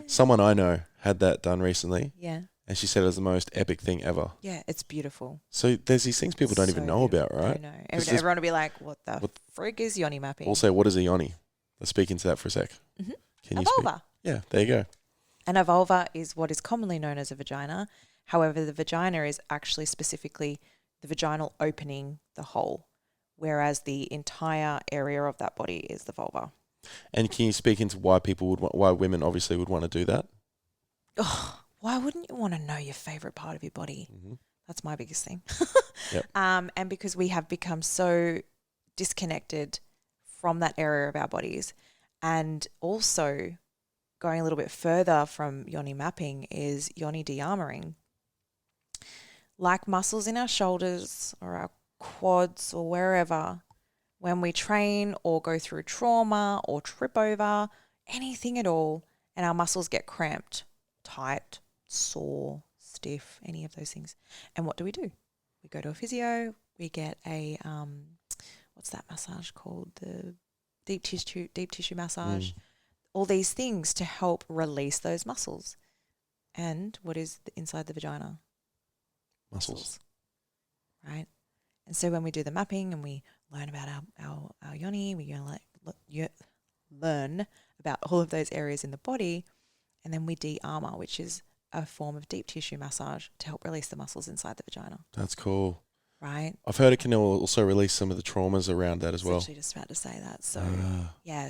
Speaker 1: Someone I know had that done recently.
Speaker 2: Yeah.
Speaker 1: And she said it was the most epic thing ever.
Speaker 2: Yeah, it's beautiful.
Speaker 1: So there's these things people don't even know about, right?
Speaker 2: I know. Everyone will be like, what the freak is yoni mapping?
Speaker 1: Also, what is a yoni? Let's speak into that for a sec.
Speaker 2: Mm-hmm.
Speaker 1: Can
Speaker 2: you vulva.
Speaker 1: Yeah, there you go.
Speaker 2: And a vulva is what is commonly known as a vagina. However, the vagina is actually specifically the vaginal opening, the hole, whereas the entire area of that body is the vulva. And
Speaker 1: can you speak into why why women obviously would want to do that?
Speaker 2: Oh, why wouldn't you want to know your favorite part of your body? Mm-hmm. That's my biggest thing.
Speaker 1: Yep.
Speaker 2: And because we have become so disconnected from that area of our bodies, and also going a little bit further from yoni mapping is yoni de-armoring. Like muscles in our shoulders or our quads or wherever, when we train or go through trauma or trip over anything at all, and our muscles get cramped, tight, sore, stiff, any of those things. And what do? We go to a physio, we get a, what's that massage called? The deep tissue massage. All these things to help release those muscles. And what is inside the vagina?
Speaker 1: Muscles.
Speaker 2: Right? And so when we do the mapping and we learn about our yoni, we learn about all of those areas in the body, and then we de-armor, which is a form of deep tissue massage to help release the muscles inside the vagina.
Speaker 1: That's cool.
Speaker 2: Right?
Speaker 1: I've heard it can also release some of the traumas around that as well. I was
Speaker 2: actually just about to say that. So,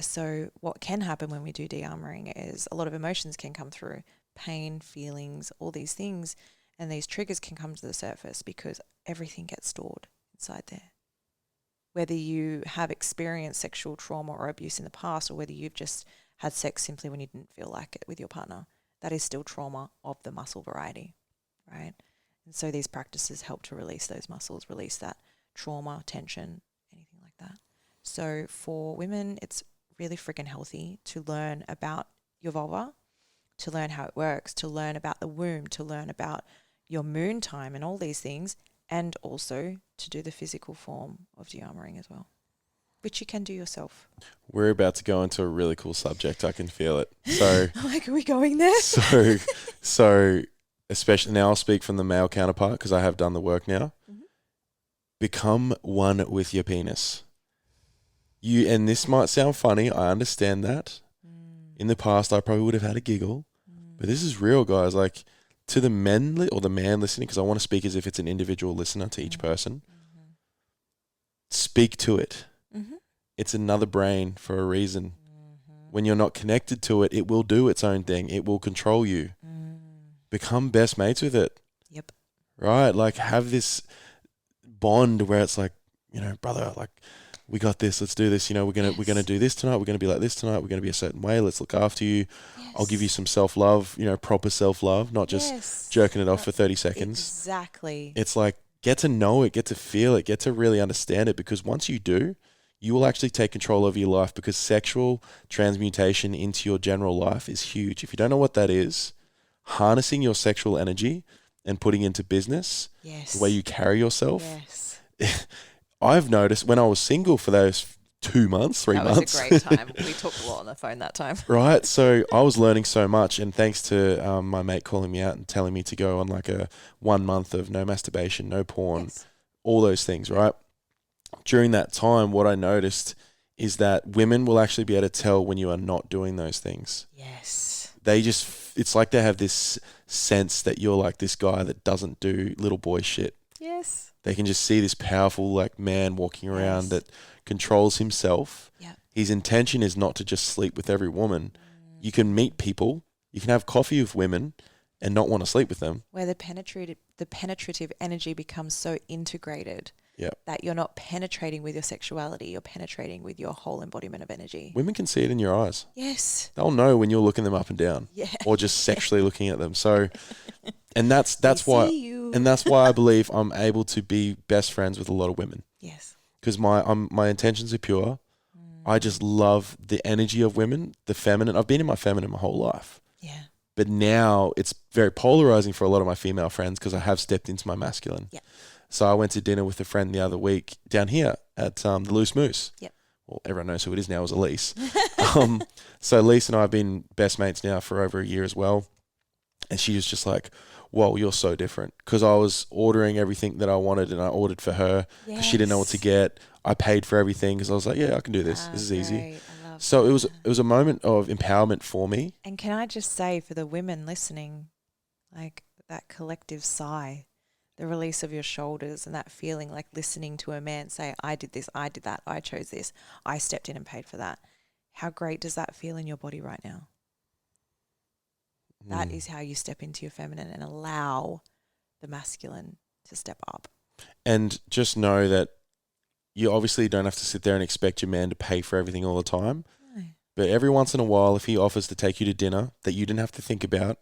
Speaker 2: so what can happen when we do de-armoring is a lot of emotions can come through, pain, feelings, all these things, and these triggers can come to the surface because everything gets stored inside there. Whether you have experienced sexual trauma or abuse in the past, or whether you've just had sex simply when you didn't feel like it with your partner, that is still trauma of the muscle variety, right? And so these practices help to release those muscles, release that trauma, tension, anything like that. So for women, it's really freaking healthy to learn about your vulva, to learn how it works, to learn about the womb, to learn about your moon time and all these things, and also to do the physical form of de-armoring as well, which you can do yourself.
Speaker 1: We're about to go into a really cool subject. I can feel it. So,
Speaker 2: like, are we going there?
Speaker 1: So, especially now, I'll speak from the male counterpart because I have done the work now. Mm-hmm. Become one with your penis. And this might sound funny. I understand that. In the past, I probably would have had a giggle, but this is real, guys. Like, to the men or the man listening, because I want to speak as if it's an individual listener to each person. Mm-hmm. Speak to it. Mm-hmm. It's another brain for a reason. Mm-hmm. When you're not connected to it, it will do its own thing. It will control you. Become best mates with it.
Speaker 2: Yep.
Speaker 1: Right? Like, have this bond where it's like, brother, like, we got this. Let's do this. You know, we're gonna do this tonight. We're gonna be like this tonight. We're gonna be a certain way. Let's look after you.
Speaker 2: Yes.
Speaker 1: I'll give you some self-love. You know, proper self-love, not just jerking it off for 30 seconds.
Speaker 2: Exactly.
Speaker 1: It's like, get to know it, get to feel it, get to really understand it, because once you do, you will actually take control over your life, because sexual transmutation into your general life is huge. If you don't know what that is, harnessing your sexual energy and putting into business, the way you carry yourself.
Speaker 2: Yes.
Speaker 1: I've noticed when I was single for those 2 months, 3 months.
Speaker 2: That was a great time. We talked a lot on the phone that time.
Speaker 1: Right. So I was learning so much, and thanks to my mate calling me out and telling me to go on like a 1 month of no masturbation, no porn, all those things, right? During that time, what I noticed is that women will actually be able to tell when you are not doing those things.
Speaker 2: Yes.
Speaker 1: It's like they have this sense that you're like this guy that doesn't do little boy shit.
Speaker 2: Yes.
Speaker 1: They can just see this powerful like man walking around that controls himself.
Speaker 2: Yeah.
Speaker 1: His intention is not to just sleep with every woman. You can meet people, you can have coffee with women and not want to sleep with them.
Speaker 2: Where the penetrative energy becomes so integrated that you're not penetrating with your sexuality, you're penetrating with your whole embodiment of energy.
Speaker 1: Women can see it in your eyes.
Speaker 2: Yes.
Speaker 1: They'll know when you're looking them up and down or just sexually looking at them. So, and that's why, and that's why I believe I'm able to be best friends with a lot of women.
Speaker 2: Yes.
Speaker 1: Because my intentions are pure. I just love the energy of women, the feminine. I've been in my feminine my whole life.
Speaker 2: Yeah.
Speaker 1: But now it's very polarizing for a lot of my female friends because I have stepped into my masculine.
Speaker 2: Yeah.
Speaker 1: So I went to dinner with a friend the other week down here at the Loose Moose.
Speaker 2: Yep.
Speaker 1: Well, everyone knows who it is now, as Elise. So Elise and I have been best mates now for over a year as well. And she was just like, whoa, you're so different. Because I was ordering everything that I wanted and I ordered for her because she didn't know what to get. I paid for everything because I was like, yeah, I can do this. This is easy. So it was a moment of empowerment for me.
Speaker 2: And can I just say for the women listening, like that collective sigh, the release of your shoulders and that feeling like listening to a man say, I did this, I did that, I chose this, I stepped in and paid for that. How great does that feel in your body right now? That is how you step into your feminine and allow the masculine to step up.
Speaker 1: And just know that you obviously don't have to sit there and expect your man to pay for everything all the time. No. But every once in a while, if he offers to take you to dinner that you didn't have to think about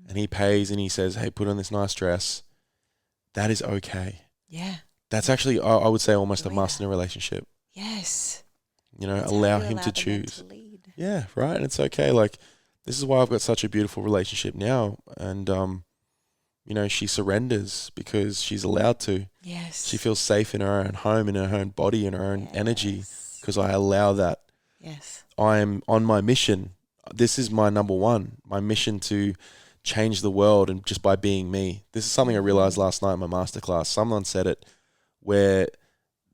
Speaker 1: and he pays and he says, hey, put on this nice dress, that is okay.
Speaker 2: Yeah.
Speaker 1: That's actually, I would say, almost a must in a relationship.
Speaker 2: Yes.
Speaker 1: You know, allow him to choose. Yeah, right. And it's okay. Like, this is why I've got such a beautiful relationship now. And, you know, she surrenders because she's allowed to.
Speaker 2: Yes.
Speaker 1: She feels safe in her own home, in her own body, in her own energy because I allow that.
Speaker 2: Yes.
Speaker 1: I am on my mission. This is my number one, my mission to change the world and just by being me. This is something I realized last night in my masterclass. Someone said it where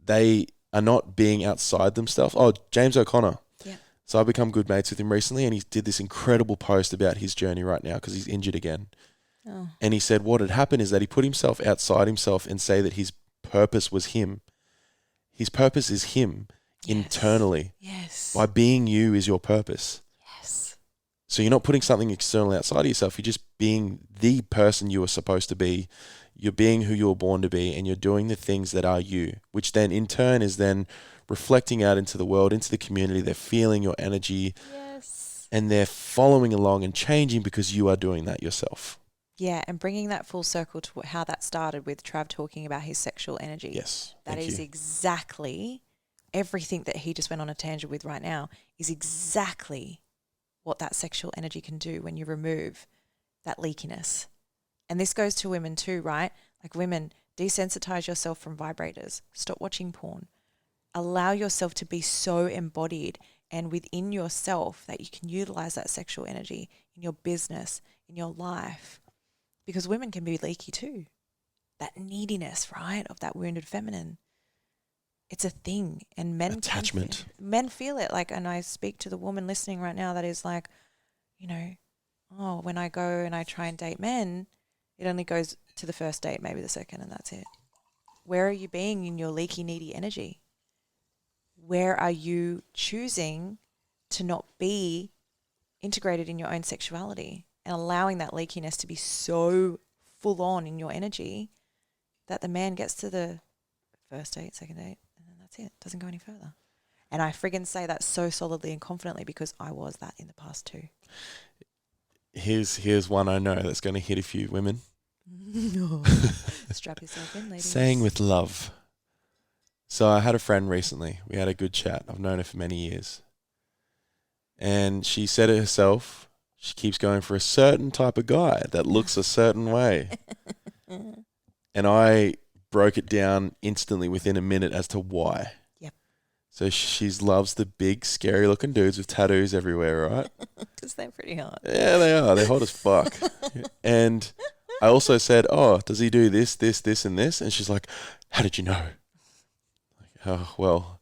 Speaker 1: they are not being outside themselves. Oh, James O'Connor. Yeah. So I've become good mates with him recently and he did this incredible post about his journey right now because he's injured again. Oh. And he said what had happened is that he put himself outside himself and say that his purpose was him. His purpose is him internally. Yes. By being you is your purpose. Yes. So you're not putting something externally outside of yourself. You're just being the person you are supposed to be. You're being who you were born to be and you're doing the things that are you, which then in turn is then reflecting out into the world, into the community. They're feeling your energy. Yes. And they're following along and changing because you are doing that yourself.
Speaker 2: Yeah, and bringing that full circle to how that started with Trav talking about his sexual energy.
Speaker 1: Yes,
Speaker 2: that is exactly everything that he just went on a tangent with right now is exactly what that sexual energy can do when you remove that leakiness. And this goes to women too, right? Like women, desensitize yourself from vibrators. Stop watching porn. Allow yourself to be so embodied and within yourself that you can utilize that sexual energy in your business, in your life. Because women can be leaky too. That neediness, right, of that wounded feminine. It's a thing. And men
Speaker 1: attachment.
Speaker 2: Men feel it. Like, and I speak to the woman listening right now that is like, you know, oh, when I go and I try and date men, it only goes to the first date, maybe the second, and that's it. Where are you being in your leaky, needy energy? Where are you choosing to not be integrated in your own sexuality? And allowing that leakiness to be so full on in your energy that the man gets to the first date, second date, and then That's it. Doesn't go any further. And I friggin' say that so solidly and confidently because I was that in the past too.
Speaker 1: Here's one I know that's going to hit a few women.
Speaker 2: Strap yourself in, ladies.
Speaker 1: Saying with love. So I had a friend recently. We had a good chat. I've known her for many years. And she said it herself. She keeps going for a certain type of guy that looks a certain way. And I broke it down instantly within a minute as to why.
Speaker 2: Yep.
Speaker 1: So she loves the big, scary-looking dudes with tattoos everywhere, right?
Speaker 2: Because they're pretty hot.
Speaker 1: Yeah, they are. They're hot as fuck. And I also said, oh, does he do this, this, this, and this? And she's like, how did you know? Like, oh, well,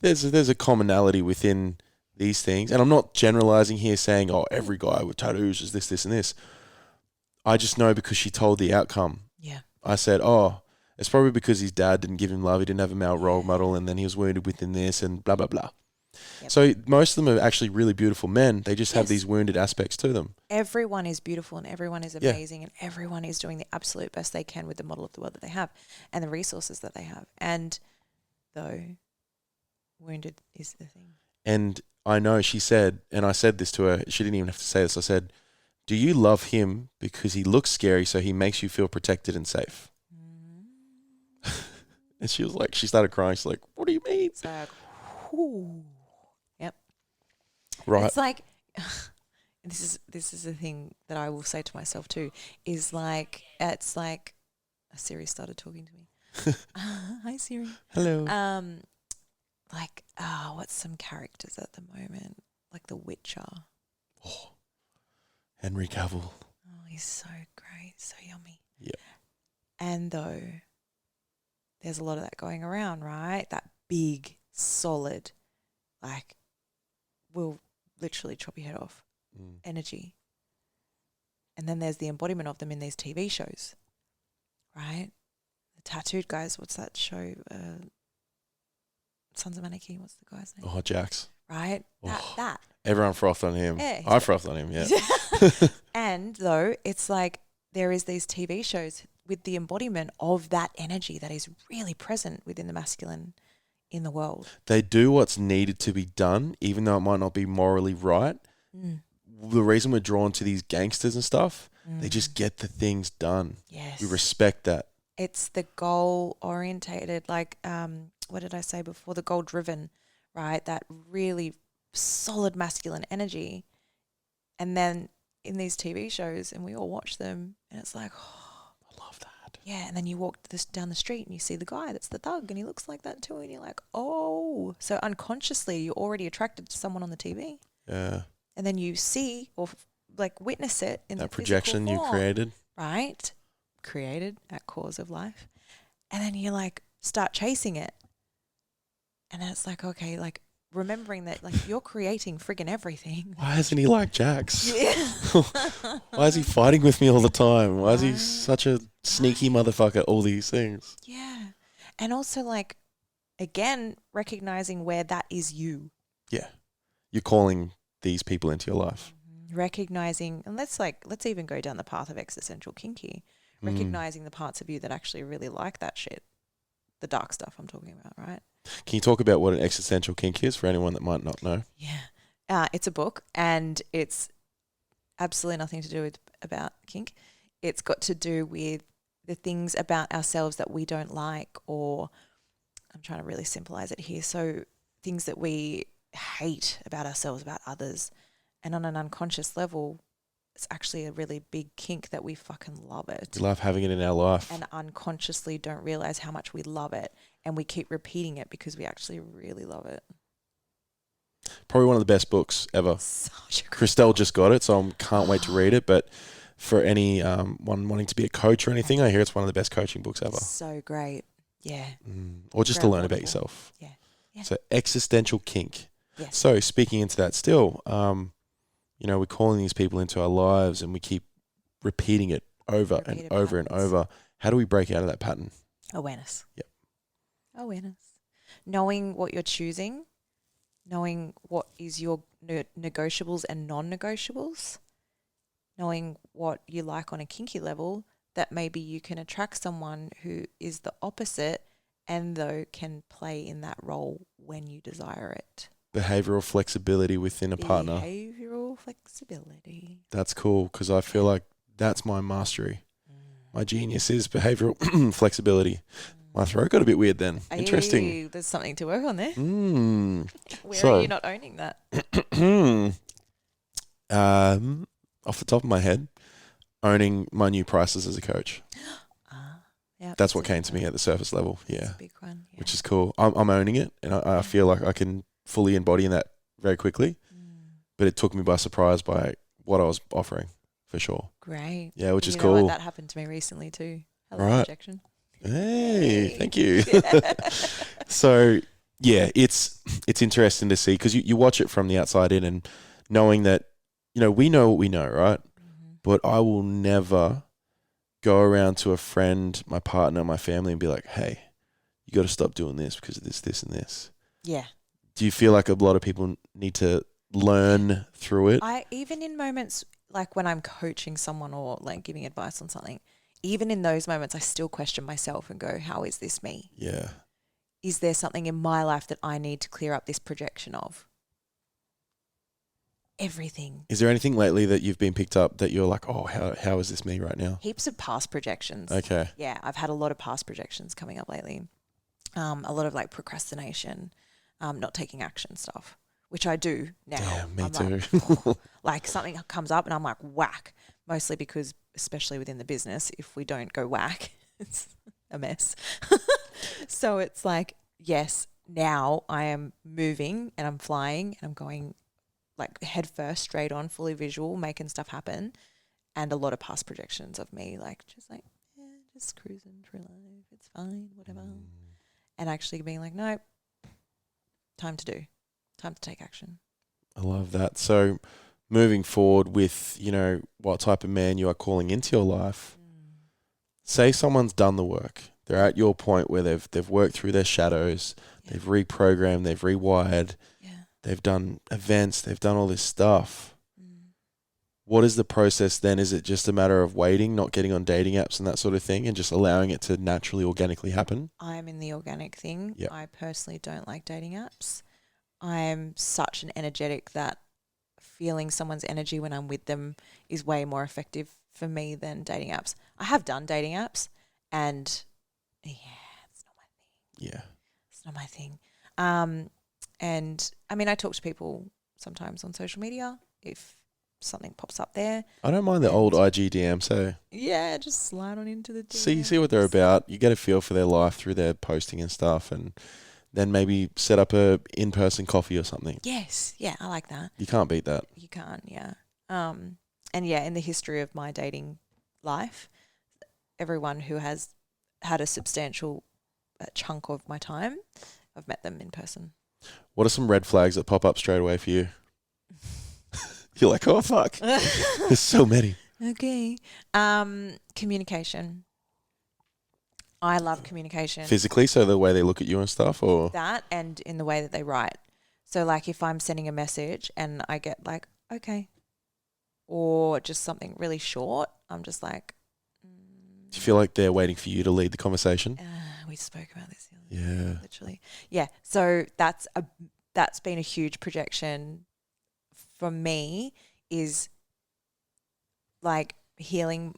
Speaker 1: there's a commonality within these things. And I'm not generalizing here saying, oh, every guy with tattoos is this, this, and this. I just know because she told the outcome.
Speaker 2: Yeah.
Speaker 1: I said, oh, it's probably because his dad didn't give him love. He didn't have a male role model, and then he was wounded within this and blah, blah, blah.
Speaker 2: Yep.
Speaker 1: So most of them are actually really beautiful men. They just have
Speaker 2: Yes.
Speaker 1: these wounded aspects to them.
Speaker 2: Everyone is beautiful and everyone is amazing and everyone is doing the absolute best they can with the model of the world that they have and the resources that they have. And though wounded is the thing.
Speaker 1: And I know she said, and I said this to her, she didn't even have to say this. I said, do you love him because he looks scary so he makes you feel protected and safe? And she was like, she started crying. She's like, what do you mean?
Speaker 2: It's like, whoo. Yep.
Speaker 1: Right.
Speaker 2: It's like, this is the thing that I will say to myself too, is like, it's like, Siri started talking to me. Hi Siri.
Speaker 1: Hello.
Speaker 2: Like, what's some characters at the moment? Like The Witcher.
Speaker 1: Oh, Henry Cavill.
Speaker 2: Oh, he's so great, so yummy.
Speaker 1: Yeah.
Speaker 2: And though there's a lot of that going around, right? That big, solid, like, will literally chop your head off energy. And then there's the embodiment of them in these TV shows, right? The tattooed guys, what's that show? Sons of Anarchy, what's the guy's name?
Speaker 1: Oh, Jax.
Speaker 2: Right? That.
Speaker 1: Everyone frothed on him.
Speaker 2: Yeah,
Speaker 1: I frothed on him, yeah.
Speaker 2: And though it's like there is these TV shows with the embodiment of that energy that is really present within the masculine in the world.
Speaker 1: They do what's needed to be done, even though it might not be morally right. The reason we're drawn to these gangsters and stuff, they just get the things done.
Speaker 2: Yes.
Speaker 1: We respect that.
Speaker 2: It's the goal orientated, like, what did I say before? The goal driven, right? That really solid masculine energy. And then in these TV shows, and we all watch them, and it's like, oh,
Speaker 1: I love that.
Speaker 2: yeah. And then you walk down the street and you see the guy that's the thug, and he looks like that too. And you're like, oh. So unconsciously, you're already attracted to someone on the TV.
Speaker 1: Yeah.
Speaker 2: And then you see or like witness it in
Speaker 1: that
Speaker 2: the
Speaker 1: projection
Speaker 2: physical
Speaker 1: you
Speaker 2: form,
Speaker 1: created.
Speaker 2: right? Created at cause of life. And then you like start chasing it. And then it's like, okay, like remembering that like you're creating friggin' everything.
Speaker 1: Why isn't he like Jax?
Speaker 2: Yeah.
Speaker 1: Why is he fighting with me all the time? Why is he such a sneaky motherfucker? All these things.
Speaker 2: Yeah. And also like, again, recognizing where that is you.
Speaker 1: Yeah. You're calling these people into your life.
Speaker 2: Recognizing, and let's even go down the path of existential kinky. Recognizing the parts of you that actually really like that shit. The dark stuff I'm talking about, right?
Speaker 1: Can you talk about what an existential kink is for anyone that might not know?
Speaker 2: Yeah. It's a book and it's absolutely nothing to do with about kink. It's got to do with the things about ourselves that we don't like, or I'm trying to really symbolize it here. So things that we hate about ourselves, about others. And on an unconscious level, it's actually a really big kink that we fucking love it.
Speaker 1: We love having it in our life.
Speaker 2: And unconsciously don't realize how much we love it. And we keep repeating it because we actually really love it.
Speaker 1: Probably one of the best books ever.
Speaker 2: Such a good
Speaker 1: Christelle just got it, so I can't wait to read it. But for any one wanting to be a coach or anything, I hear it's one of the best coaching books ever.
Speaker 2: So great. Yeah.
Speaker 1: Or just
Speaker 2: Very
Speaker 1: to learn about
Speaker 2: wonderful.
Speaker 1: yourself.
Speaker 2: Yeah.
Speaker 1: So existential kink.
Speaker 2: Yes.
Speaker 1: So speaking into that still, we're calling these people into our lives and we keep repeating it over
Speaker 2: Repeated
Speaker 1: and over
Speaker 2: patterns.
Speaker 1: and over. How do we break out of that pattern?
Speaker 2: Awareness.
Speaker 1: Yep.
Speaker 2: Awareness. Knowing what you're choosing, knowing what is your negotiables and non-negotiables, knowing what you like on a kinky level, that maybe you can attract someone who is the opposite endo can play in that role when you desire it.
Speaker 1: Behavioral flexibility within a partner.
Speaker 2: Behavioral flexibility.
Speaker 1: That's cool because I feel like that's my mastery. My genius is behavioral flexibility. My throat got a bit weird then. Interesting.
Speaker 2: There's something to work on there. Where
Speaker 1: So,
Speaker 2: are you not owning that?
Speaker 1: off the top of my head, owning my new prices as a coach.
Speaker 2: Yeah,
Speaker 1: that's what came to me at the surface level. Yeah,
Speaker 2: that's a big one. Yeah.
Speaker 1: Which is cool. I'm owning it, and I feel like I can fully embody that very quickly. But it took me by surprise by what I was offering, for sure.
Speaker 2: Great.
Speaker 1: Yeah, which is
Speaker 2: know
Speaker 1: cool.
Speaker 2: what? That happened to me recently too. Hello,
Speaker 1: right.
Speaker 2: projection.
Speaker 1: Hey, thank you. So, yeah, it's interesting to see because you watch it from the outside in and knowing that, we know what we know, right? But I will never go around to a friend, my partner, my family and be like, hey, you got to stop doing this because of this, and this.
Speaker 2: Yeah.
Speaker 1: Do you feel like a lot of people need to learn through it?
Speaker 2: Even in moments like when I'm coaching someone or like giving advice on something, even in those moments, I still question myself and go, how is this me?
Speaker 1: Yeah.
Speaker 2: Is there something in my life that I need to clear up this projection of? Everything.
Speaker 1: Is there anything lately that you've been picked up that you're like, oh, how is this me right now?
Speaker 2: Heaps of past projections.
Speaker 1: Okay.
Speaker 2: Yeah, I've had a lot of past projections coming up lately. A lot of like procrastination, not taking action stuff, which I do now.
Speaker 1: Damn, me
Speaker 2: I'm
Speaker 1: too.
Speaker 2: like something comes up and I'm like, whack. Mostly because, especially within the business, if we don't go whack, it's a mess. So it's like, yes, now I am moving and I'm flying and I'm going like head first, straight on, fully visual, making stuff happen. And a lot of past projections of me, like, just cruising through life. It's fine, whatever. And actually being like, no, time to take action.
Speaker 1: I love that. So moving forward with, what type of man you are calling into your life, say someone's done the work. They're at your point where they've worked through their shadows, they've reprogrammed, they've rewired, they've done events, they've done all this stuff. What is the process then? Is it just a matter of waiting, not getting on dating apps and that sort of thing, and just allowing it to naturally, organically happen?
Speaker 2: I'm in the organic thing.
Speaker 1: Yep.
Speaker 2: I personally don't like dating apps. I'm such an energetic that feeling someone's energy when I'm with them is way more effective for me than dating apps. I have done dating apps and it's not my thing.
Speaker 1: Yeah.
Speaker 2: It's not my thing. And I mean, I talk to people sometimes on social media if something pops up there.
Speaker 1: I don't mind the old IG DMs, so
Speaker 2: yeah, just slide on into the DM.
Speaker 1: see what they're about. You get a feel for their life through their posting and stuff, and then maybe set up a in-person coffee or something.
Speaker 2: Yes, yeah, I like that.
Speaker 1: You can't beat that.
Speaker 2: You can't, yeah. And yeah, in the history of my dating life, everyone who has had a substantial chunk of my time, I've met them in person.
Speaker 1: What are some red flags that pop up straight away for you? You're like, oh, fuck. There's so many.
Speaker 2: Okay. Communication. I love communication.
Speaker 1: Physically, so the way they look at you and stuff, or?
Speaker 2: That and in the way that they write. So like if I'm sending a message and I get like, okay, or just something really short, I'm just like.
Speaker 1: Do you feel like they're waiting for you to lead the conversation?
Speaker 2: We spoke about this the other
Speaker 1: day,
Speaker 2: literally. Yeah. So that's been a huge projection for me, is like healing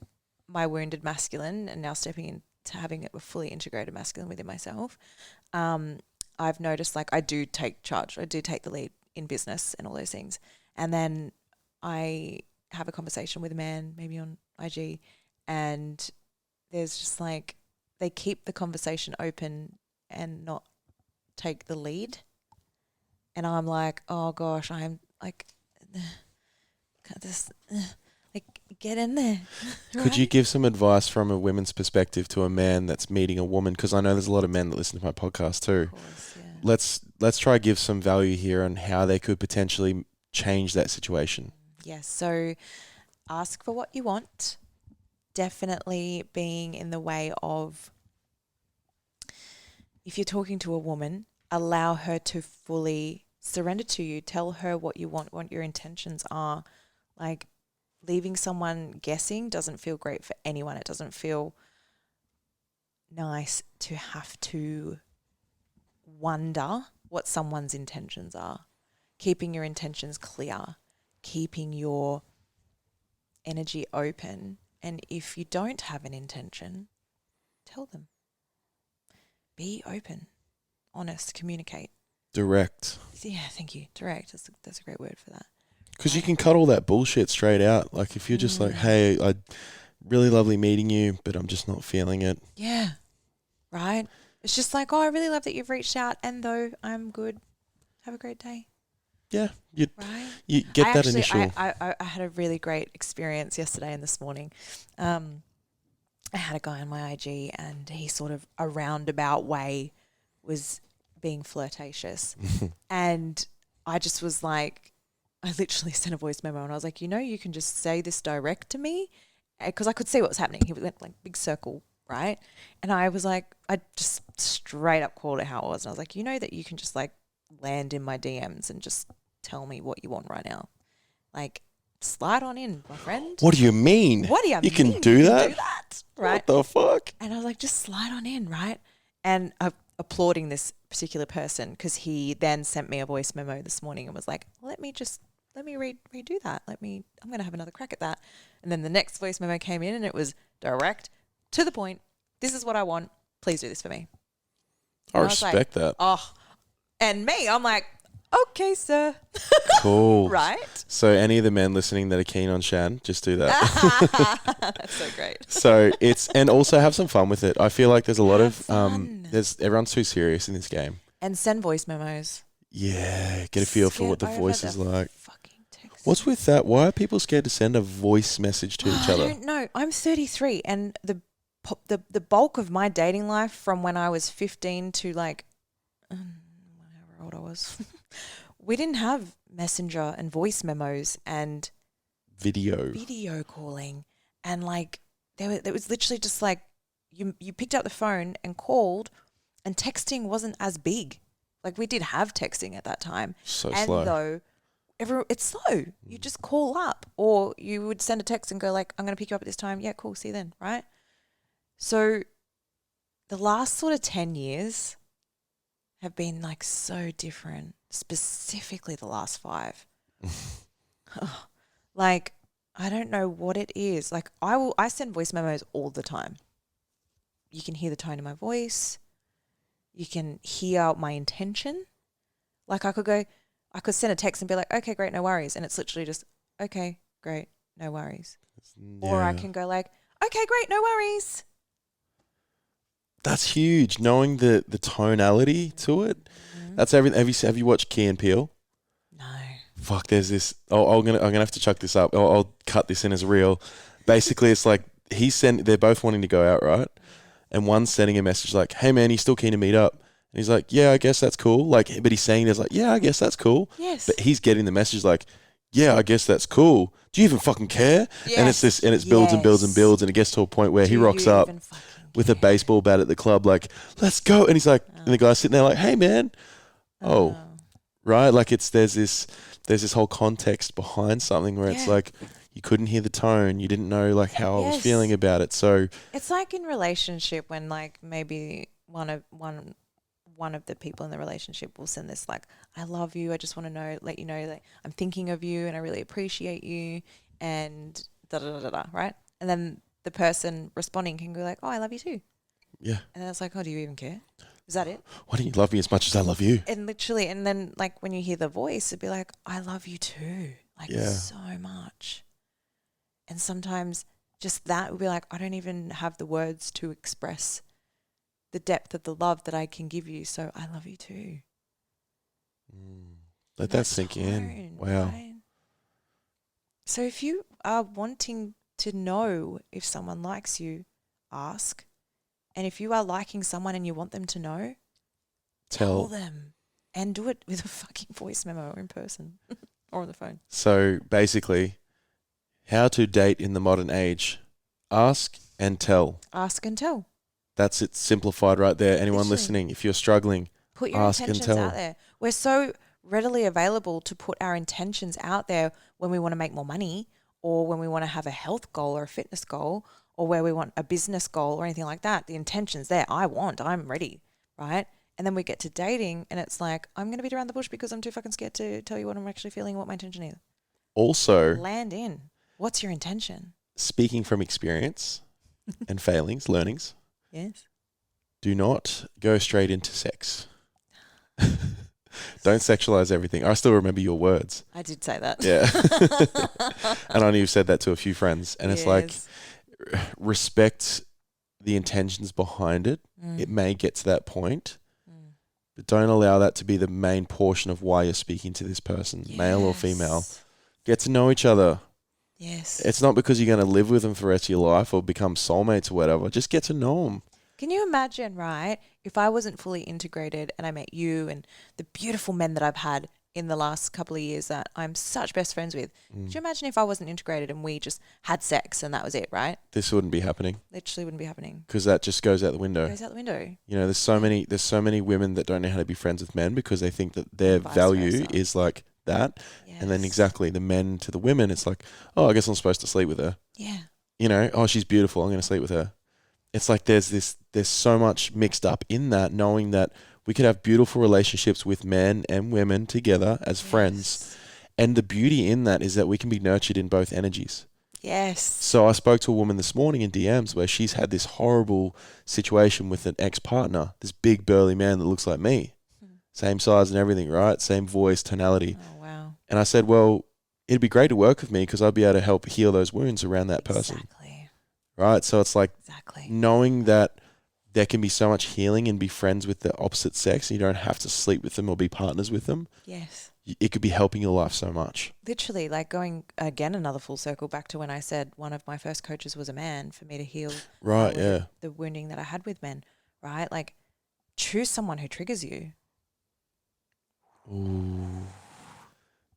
Speaker 2: my wounded masculine and now stepping into having a fully integrated masculine within myself. I've noticed like I do take charge. I do take the lead in business and all those things. And then I have a conversation with a man, maybe on IG, and there's just like, they keep the conversation open and not take the lead. And I'm like, oh gosh, I'm like, like get in there. Right?
Speaker 1: Could you give some advice from a women's perspective to a man that's meeting a woman? Because I know there's a lot of men that listen to my podcast too.
Speaker 2: Of course, yeah.
Speaker 1: Let's try to give some value here on how they could potentially change that situation.
Speaker 2: Yes. So ask for what you want. Definitely being in the way of, if you're talking to a woman, allow her to fully surrender to you. Tell her what you want, what your intentions are. Like, leaving someone guessing doesn't feel great for anyone. It doesn't feel nice to have to wonder what someone's intentions are. Keeping your intentions clear, keeping your energy open. And if you don't have an intention, tell them. Be open, honest, communicate.
Speaker 1: Direct.
Speaker 2: Yeah, thank you. Direct. That's a great word for that.
Speaker 1: Because you can cut all that bullshit straight out. Like if you're just like, hey, I really lovely meeting you, but I'm just not feeling it.
Speaker 2: Yeah. Right? It's just like, oh, I really love that you've reached out, and though I'm good, have a great day.
Speaker 1: Yeah.
Speaker 2: Right?
Speaker 1: You get that initial.
Speaker 2: I had a really great experience yesterday and this morning. I had a guy on my IG, and he sort of a roundabout way was being flirtatious. And I just was like, I literally sent a voice memo, and I was like, you can just say this direct to me, because I could see what was happening. He went like big circle, right? And I was like, I just straight up called it how it was. And I was like, that you can just like land in my DMs and just tell me what you want right now. Like, slide on in, my friend.
Speaker 1: What do you mean?
Speaker 2: What do you mean?
Speaker 1: You can do that?
Speaker 2: Right?
Speaker 1: What the fuck?
Speaker 2: And I was like, just slide on in, right? And applauding this particular person, because he then sent me a voice memo this morning and was like, let me redo that. I'm going to have another crack at that. And then the next voice memo came in, and it was direct, to the point. This is what I want. Please do this for me.
Speaker 1: I respect that.
Speaker 2: Oh, and me, I'm like, okay, sir.
Speaker 1: Cool.
Speaker 2: Right?
Speaker 1: So any of the men listening that are keen on Shan, just do that.
Speaker 2: That's so great.
Speaker 1: So and also have some fun with it. I feel like there's a lot of
Speaker 2: fun.
Speaker 1: Everyone's too serious in this game.
Speaker 2: And send voice memos.
Speaker 1: Yeah, get a feel for what the voice is like.
Speaker 2: Fucking text.
Speaker 1: What's with that? Why are people scared to send a voice message to each other?
Speaker 2: I don't know. I'm 33, and the bulk of my dating life from when I was 15 to like whatever old I was, we didn't have messenger and voice memos and video calling, and like there was literally just like you picked up the phone and called, and texting wasn't as big. Like, we did have texting at that time.
Speaker 1: So
Speaker 2: and
Speaker 1: slow.
Speaker 2: Though it's slow. You just call up, or you would send a text and go like, I'm going to pick you up at this time. Yeah, cool. See you then. Right. So the last sort of 10 years have been like so different, specifically the last 5. Like, I don't know what it is. Like, I send voice memos all the time. You can hear the tone of my voice. You can hear my intention. Like, I could send a text and be like, okay, great, no worries. And it's literally just, okay, great, no worries. Yeah. Or I can go like, okay, great, no worries.
Speaker 1: That's huge. Knowing the tonality to it. Mm-hmm. That's everything. Have you watched Key and Peele?
Speaker 2: No.
Speaker 1: Fuck, there's this. I'm gonna have to chuck this up. I'll cut this in as real. Basically, it's like they're both wanting to go out, right? And one's sending a message like, hey man, you still keen to meet up? And he's like, yeah, I guess that's cool. Like, but he's saying there's like, yeah, I guess that's cool.
Speaker 2: Yes.
Speaker 1: But he's getting the message like, yeah, I guess that's cool. Do you even fucking care?
Speaker 2: Yes.
Speaker 1: And it's this, and it builds and builds and builds, and it gets to a point where he rocks up with a baseball bat at the club, like, let's go. And he's like, and the guy's sitting there like, hey man. Oh. Right. Like, there's this whole context behind something where it's like, you couldn't hear the tone. You didn't know like how I was feeling about it. So
Speaker 2: it's like in relationship when like maybe one of the people in the relationship will send this like, I love you. I just want to let you know that I'm thinking of you and I really appreciate you, and da da da da, right? And then the person responding can go like, oh, I love you too.
Speaker 1: Yeah.
Speaker 2: And then it's like, oh, do you even care? Is that it?
Speaker 1: Why don't you love me as much as I love you?
Speaker 2: And literally, and then like when you hear the voice, it'd be like, I love you too. Like so much. And sometimes just that would be like, I don't even have the words to express the depth of the love that I can give you. So I love you too.
Speaker 1: Let that sink in. Wow. Right?
Speaker 2: So if you are wanting to know if someone likes you, ask. And if you are liking someone and you want them to know, tell them. And do it with a fucking voice memo or in person or on the phone.
Speaker 1: So basically, how to date in the modern age. Ask and tell.
Speaker 2: Ask and tell.
Speaker 1: That's it, simplified right there. Anyone listening, if you're struggling,
Speaker 2: put your intentions out there. We're so readily available to put our intentions out there when we want to make more money, or when we want to have a health goal or a fitness goal, or where we want a business goal or anything like that. The intention's there. I'm ready, right? And then we get to dating and it's like, I'm going to beat around the bush because I'm too fucking scared to tell you what I'm actually feeling, what my intention is.
Speaker 1: Also,
Speaker 2: land in. What's your intention?
Speaker 1: Speaking from experience and failings, learnings,
Speaker 2: Yes.
Speaker 1: do not go straight into sex. Don't sexualize everything. I still remember your words.
Speaker 2: I did say that.
Speaker 1: Yeah. And I know you've said that to a few friends. And it's like, respect the intentions behind it. It may get to that point, but don't allow that to be the main portion of why you're speaking to this person, male or female. Get to know each other.
Speaker 2: Yes.
Speaker 1: It's not because you're going to live with them for the rest of your life or become soulmates or whatever. Just get to know them.
Speaker 2: Can you imagine, right, if I wasn't fully integrated and I met you and the beautiful men that I've had in the last couple of years that I'm such best friends with. Could you imagine if I wasn't integrated and we just had sex and that was it, right?
Speaker 1: This wouldn't be happening.
Speaker 2: Literally wouldn't be happening.
Speaker 1: Because that just goes out the window.
Speaker 2: It goes out the window.
Speaker 1: You know, there's so many women that don't know how to be friends with men because they think that their value is like that. Yes. And then exactly the men to the women, it's like, oh, I guess I'm supposed to sleep with her.
Speaker 2: Yeah.
Speaker 1: You know, oh, she's beautiful, I'm going to sleep with her. It's like there's so much mixed up in that, knowing that we could have beautiful relationships with men and women together as friends. And the beauty in that is that we can be nurtured in both energies.
Speaker 2: Yes.
Speaker 1: So I spoke to a woman this morning in DMs where she's had this horrible situation with an ex-partner, this big burly man that looks like me. Same size and everything, right? Same voice, tonality.
Speaker 2: Oh, wow.
Speaker 1: And I said, well, it'd be great to work with me because I'd be able to help heal those wounds around that person.
Speaker 2: Exactly.
Speaker 1: Right? So it's like knowing that there can be so much healing and be friends with the opposite sex and you don't have to sleep with them or be partners with them.
Speaker 2: Yes.
Speaker 1: It could be helping your life so much.
Speaker 2: Literally, like going again another full circle back to when I said one of my first coaches was a man for me to heal the wounding that I had with men, right? Like choose someone who triggers you.
Speaker 1: Ooh,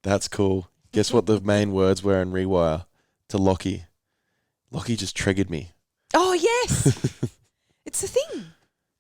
Speaker 1: that's cool. Guess what the main words were in Rewire to Lockie? Lockie just triggered me.
Speaker 2: Oh, yes. It's the thing.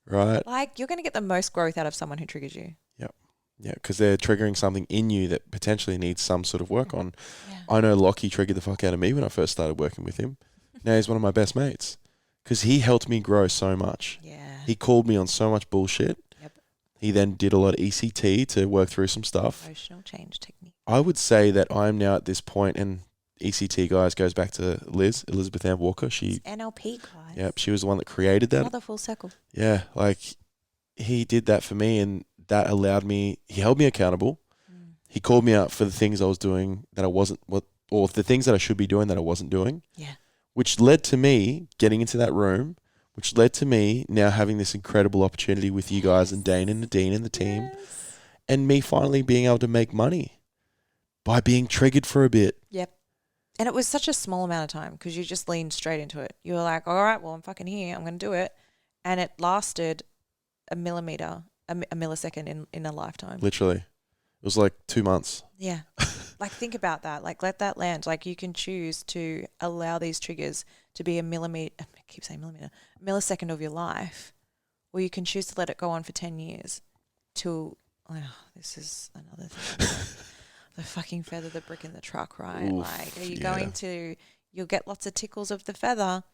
Speaker 1: Right.
Speaker 2: Like you're going to get the most growth out of someone who triggers you.
Speaker 1: Yep. Yeah, because they're triggering something in you that potentially needs some sort of work on.
Speaker 2: Yeah.
Speaker 1: I know Lockie triggered the fuck out of me when I first started working with him. Now he's one of my best mates because he helped me grow so much.
Speaker 2: Yeah.
Speaker 1: He called me on so much bullshit.
Speaker 2: Yep.
Speaker 1: He then did a lot of ECT to work through some stuff.
Speaker 2: Emotional change technique.
Speaker 1: I would say that I'm now at this point, and ECT, guys, goes back to Elizabeth Ann Walker.
Speaker 2: It's NLP, guys.
Speaker 1: Yep, she was the one that created that.
Speaker 2: Another full circle.
Speaker 1: Yeah, like he did that for me, and that allowed me. He held me accountable. He called me out for the things I was doing that I wasn't, or the things that I should be doing that I wasn't doing.
Speaker 2: Yeah. Which
Speaker 1: led to me getting into that room, which led to me now having this incredible opportunity with you guys and Dane and Nadine and the team, and me finally being able to make money by being triggered for a bit.
Speaker 2: Yep. And it was such a small amount of time because you just leaned straight into it. You were like, all right, well, I'm fucking here. I'm going to do it. And it lasted a millisecond in a lifetime.
Speaker 1: Literally. It was like 2 months.
Speaker 2: Yeah. Like, think about that. Like, let that land. Like, you can choose to allow these triggers to be a millisecond of your life, or you can choose to let it go on for 10 years till, this is another thing. The fucking feather, the brick in the truck, right?
Speaker 1: Oof,
Speaker 2: like, are you going to, you'll get lots of tickles of the feather,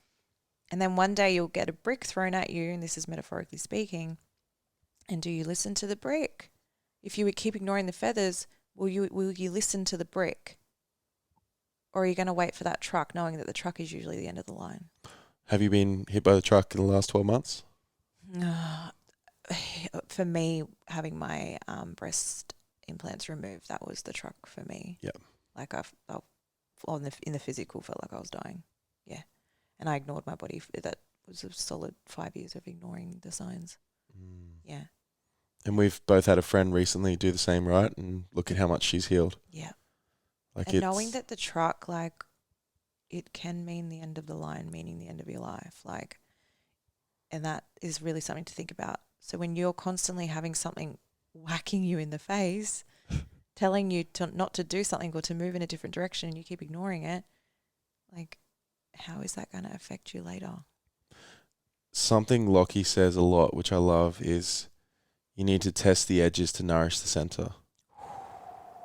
Speaker 2: and then one day you'll get a brick thrown at you, and this is metaphorically speaking, and do you listen to the brick? If you keep ignoring the feathers, will you listen to the brick? Or are you going to wait for that truck, knowing that the truck is usually the end of the line?
Speaker 1: Have you been hit by the truck in the last 12 months?
Speaker 2: For me, having my breast implants removed, that was the truck for me.
Speaker 1: Yeah.
Speaker 2: Like in the physical, felt like I was dying. Yeah. And I ignored my body. That was a solid 5 years of ignoring the signs. Yeah.
Speaker 1: And we've both had a friend recently do the same, right? And look at how much she's healed.
Speaker 2: Yeah.
Speaker 1: Like,
Speaker 2: and knowing that the truck, like, it can mean the end of the line, meaning the end of your life. Like, and that is really something to think about. So when you're constantly having something whacking you in the face, telling you not to do something or to move in a different direction, and you keep ignoring it, like, how is that going to affect you later?
Speaker 1: Something Lockie says a lot, which I love, is you need to test the edges to nourish the center.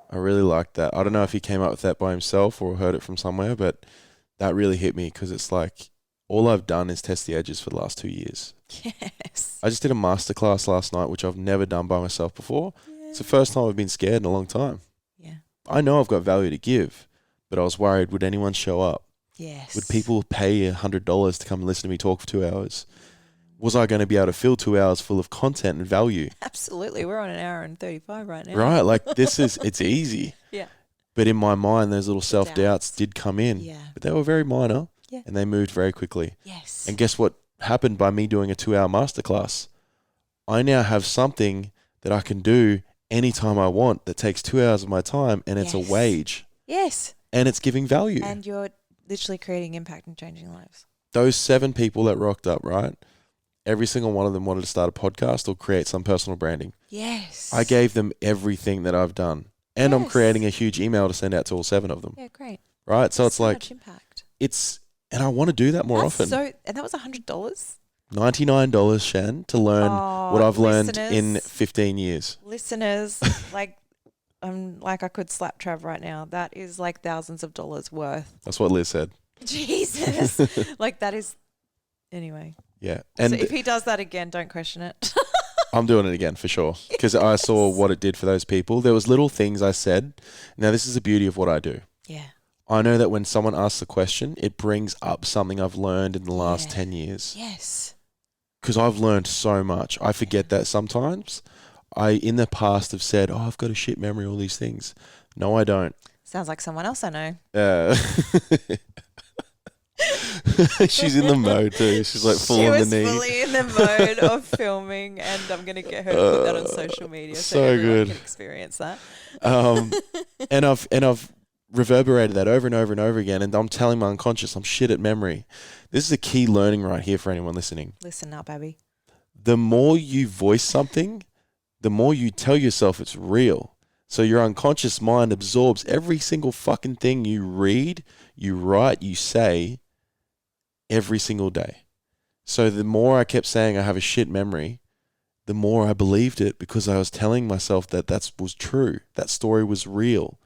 Speaker 1: I really liked that. I don't know if he came up with that by himself or heard it from somewhere, but that really hit me because it's like, all I've done is test the edges for the last 2 years.
Speaker 2: Yes.
Speaker 1: I just did a masterclass last night, which I've never done by myself before. Yeah. It's the first time I've been scared in a long time.
Speaker 2: Yeah.
Speaker 1: I know I've got value to give, but I was worried, would anyone show up?
Speaker 2: Yes.
Speaker 1: Would people pay $100 to come and listen to me talk for 2 hours? Was I going to be able to fill 2 hours full of content and value?
Speaker 2: Absolutely. We're on 1 hour and 35 right now.
Speaker 1: Right. Like it's easy.
Speaker 2: Yeah.
Speaker 1: But in my mind, those little self-doubts did come in.
Speaker 2: Yeah.
Speaker 1: But they were very minor.
Speaker 2: Yeah.
Speaker 1: And they moved very quickly.
Speaker 2: Yes.
Speaker 1: And guess what happened by me doing a 2-hour masterclass? I now have something that I can do anytime I want that takes 2 hours of my time, and it's a wage.
Speaker 2: Yes.
Speaker 1: And it's giving value.
Speaker 2: And you're literally creating impact and changing lives.
Speaker 1: Those 7 people that rocked up, right? Every single one of them wanted to start a podcast or create some personal branding.
Speaker 2: Yes.
Speaker 1: I gave them everything that I've done. And I'm creating a huge email to send out to all 7 of them.
Speaker 2: Yeah, great.
Speaker 1: Right? So it's
Speaker 2: so
Speaker 1: like,
Speaker 2: much impact.
Speaker 1: And I want to do that more often.
Speaker 2: And that was $100?
Speaker 1: $99, Shan, to learn what I've learned in 15 years.
Speaker 2: Listeners, I could slap Trav right now. That is like thousands of dollars worth.
Speaker 1: That's what Liz said.
Speaker 2: Jesus. That is, anyway.
Speaker 1: Yeah. And
Speaker 2: so if he does that again, don't question it.
Speaker 1: I'm doing it again for sure, because I saw what it did for those people. There was little things I said. Now, this is the beauty of what I do.
Speaker 2: Yeah.
Speaker 1: I know that when someone asks a question, it brings up something I've learned in the last 10 years.
Speaker 2: Yes.
Speaker 1: Because I've learned so much. I forget that sometimes. I, in the past, have said, I've got a shit memory, all these things. No, I don't.
Speaker 2: Sounds like someone else I know.
Speaker 1: She's in the mode too. She's like full on the knee.
Speaker 2: She was fully in the mode of filming, and I'm going to get her to put that on social media so everyone can experience that.
Speaker 1: And I've reverberated that over and over and over again, and I'm telling my unconscious I'm shit at memory. This is a key learning right here for anyone listening.
Speaker 2: Listen up, baby.
Speaker 1: The more you voice something, the more you tell yourself it's real. So your unconscious mind absorbs every single fucking thing you read, you write, you say every single day. So the more I kept saying I have a shit memory, the more I believed it, because I was telling myself that was true. That story was real.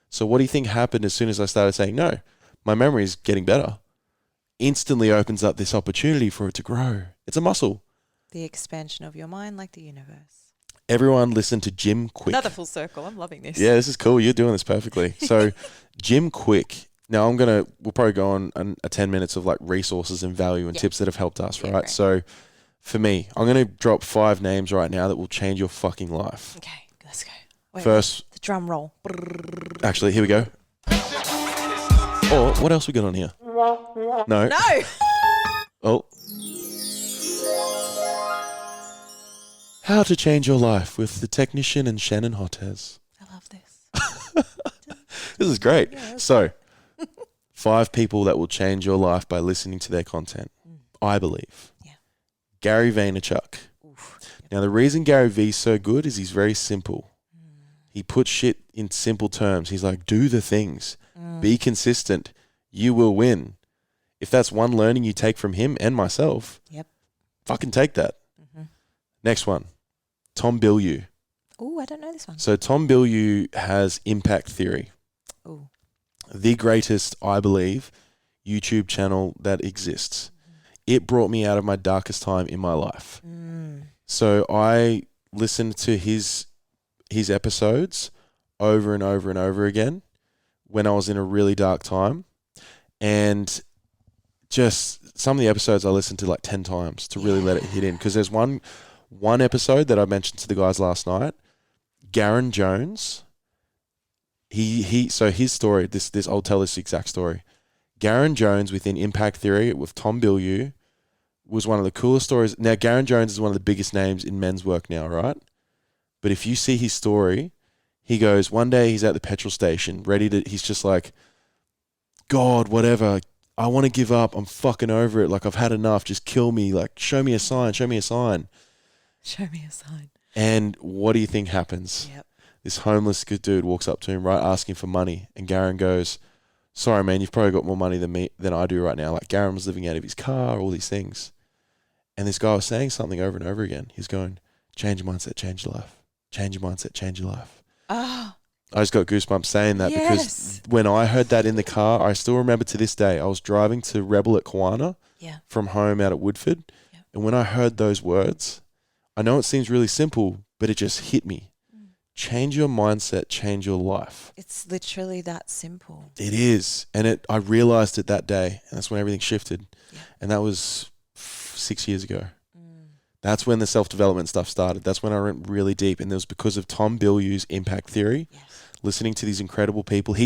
Speaker 1: So what do you think happened as soon as I started saying, no, my memory is getting better? Instantly opens up this opportunity for it to grow. It's a muscle.
Speaker 2: The expansion of your mind, like the universe.
Speaker 1: Everyone listen to Jim Quick.
Speaker 2: Another full circle. I'm loving this.
Speaker 1: Yeah, this is cool. You're doing this perfectly. So Jim Quick. Now we'll probably go on a 10 minutes of like resources and value and tips that have helped us, right? Great. So for me, I'm going to drop 5 names right now that will change your fucking life.
Speaker 2: Okay, let's go.
Speaker 1: First,
Speaker 2: the drum roll.
Speaker 1: Actually, here we go. Oh, what else we got on here? No. Oh. How to change your life with the technician and Shannon Hotez.
Speaker 2: I love this.
Speaker 1: This is great. Yeah, so, 5 people that will change your life by listening to their content, I believe. Yeah. Gary Vaynerchuk. Oof. Now, the reason Gary V's so good is he's very simple. He puts shit in simple terms. He's like, do the things. Be consistent. You will win. If that's one learning you take from him and myself, fucking take that. Mm-hmm. Next one, Tom Bilyeu.
Speaker 2: Oh, I don't know this one.
Speaker 1: So Tom Bilyeu has impact theory.
Speaker 2: Oh.
Speaker 1: The greatest, I believe, YouTube channel that exists. It brought me out of my darkest time in my life. So I listened to his episodes over and over and over again when I was in a really dark time, and just some of the episodes I listened to like 10 times to really let it hit in, because there's one episode that I mentioned to the guys last night. Garen Jones, so his story, I'll tell this exact story. Garen Jones within Impact Theory with Tom Bilyeu was one of the coolest stories. Now, Garen Jones is one of the biggest names in men's work now, right? But if you see his story, he goes, one day he's at the petrol station, he's just like, God, whatever, I want to give up. I'm fucking over it. Like, I've had enough. Just kill me. Like, show me a sign. Show me a sign.
Speaker 2: Show me a sign.
Speaker 1: And what do you think happens?
Speaker 2: Yep.
Speaker 1: This homeless good dude walks up to him, right, asking for money. And Garen goes, sorry, man, you've probably got more money than I do right now. Like, Garen was living out of his car, all these things. And this guy was saying something over and over again. He's going, change your mindset, change your life. Change your mindset, change your life.
Speaker 2: Oh.
Speaker 1: I just got goosebumps saying that because when I heard that in the car, I still remember to this day, I was driving to Rebel at Kiwana from home out at Woodford.
Speaker 2: Yeah.
Speaker 1: And when I heard those words, I know it seems really simple, but it just hit me. Change your mindset, change your life.
Speaker 2: It's literally that simple.
Speaker 1: It is. And I realized it that day. And that's when everything shifted.
Speaker 2: Yeah.
Speaker 1: And that was 6 years ago. That's when the self-development stuff started. That's when I went really deep. And it was because of Tom Bilyeu's impact theory, listening to these incredible people.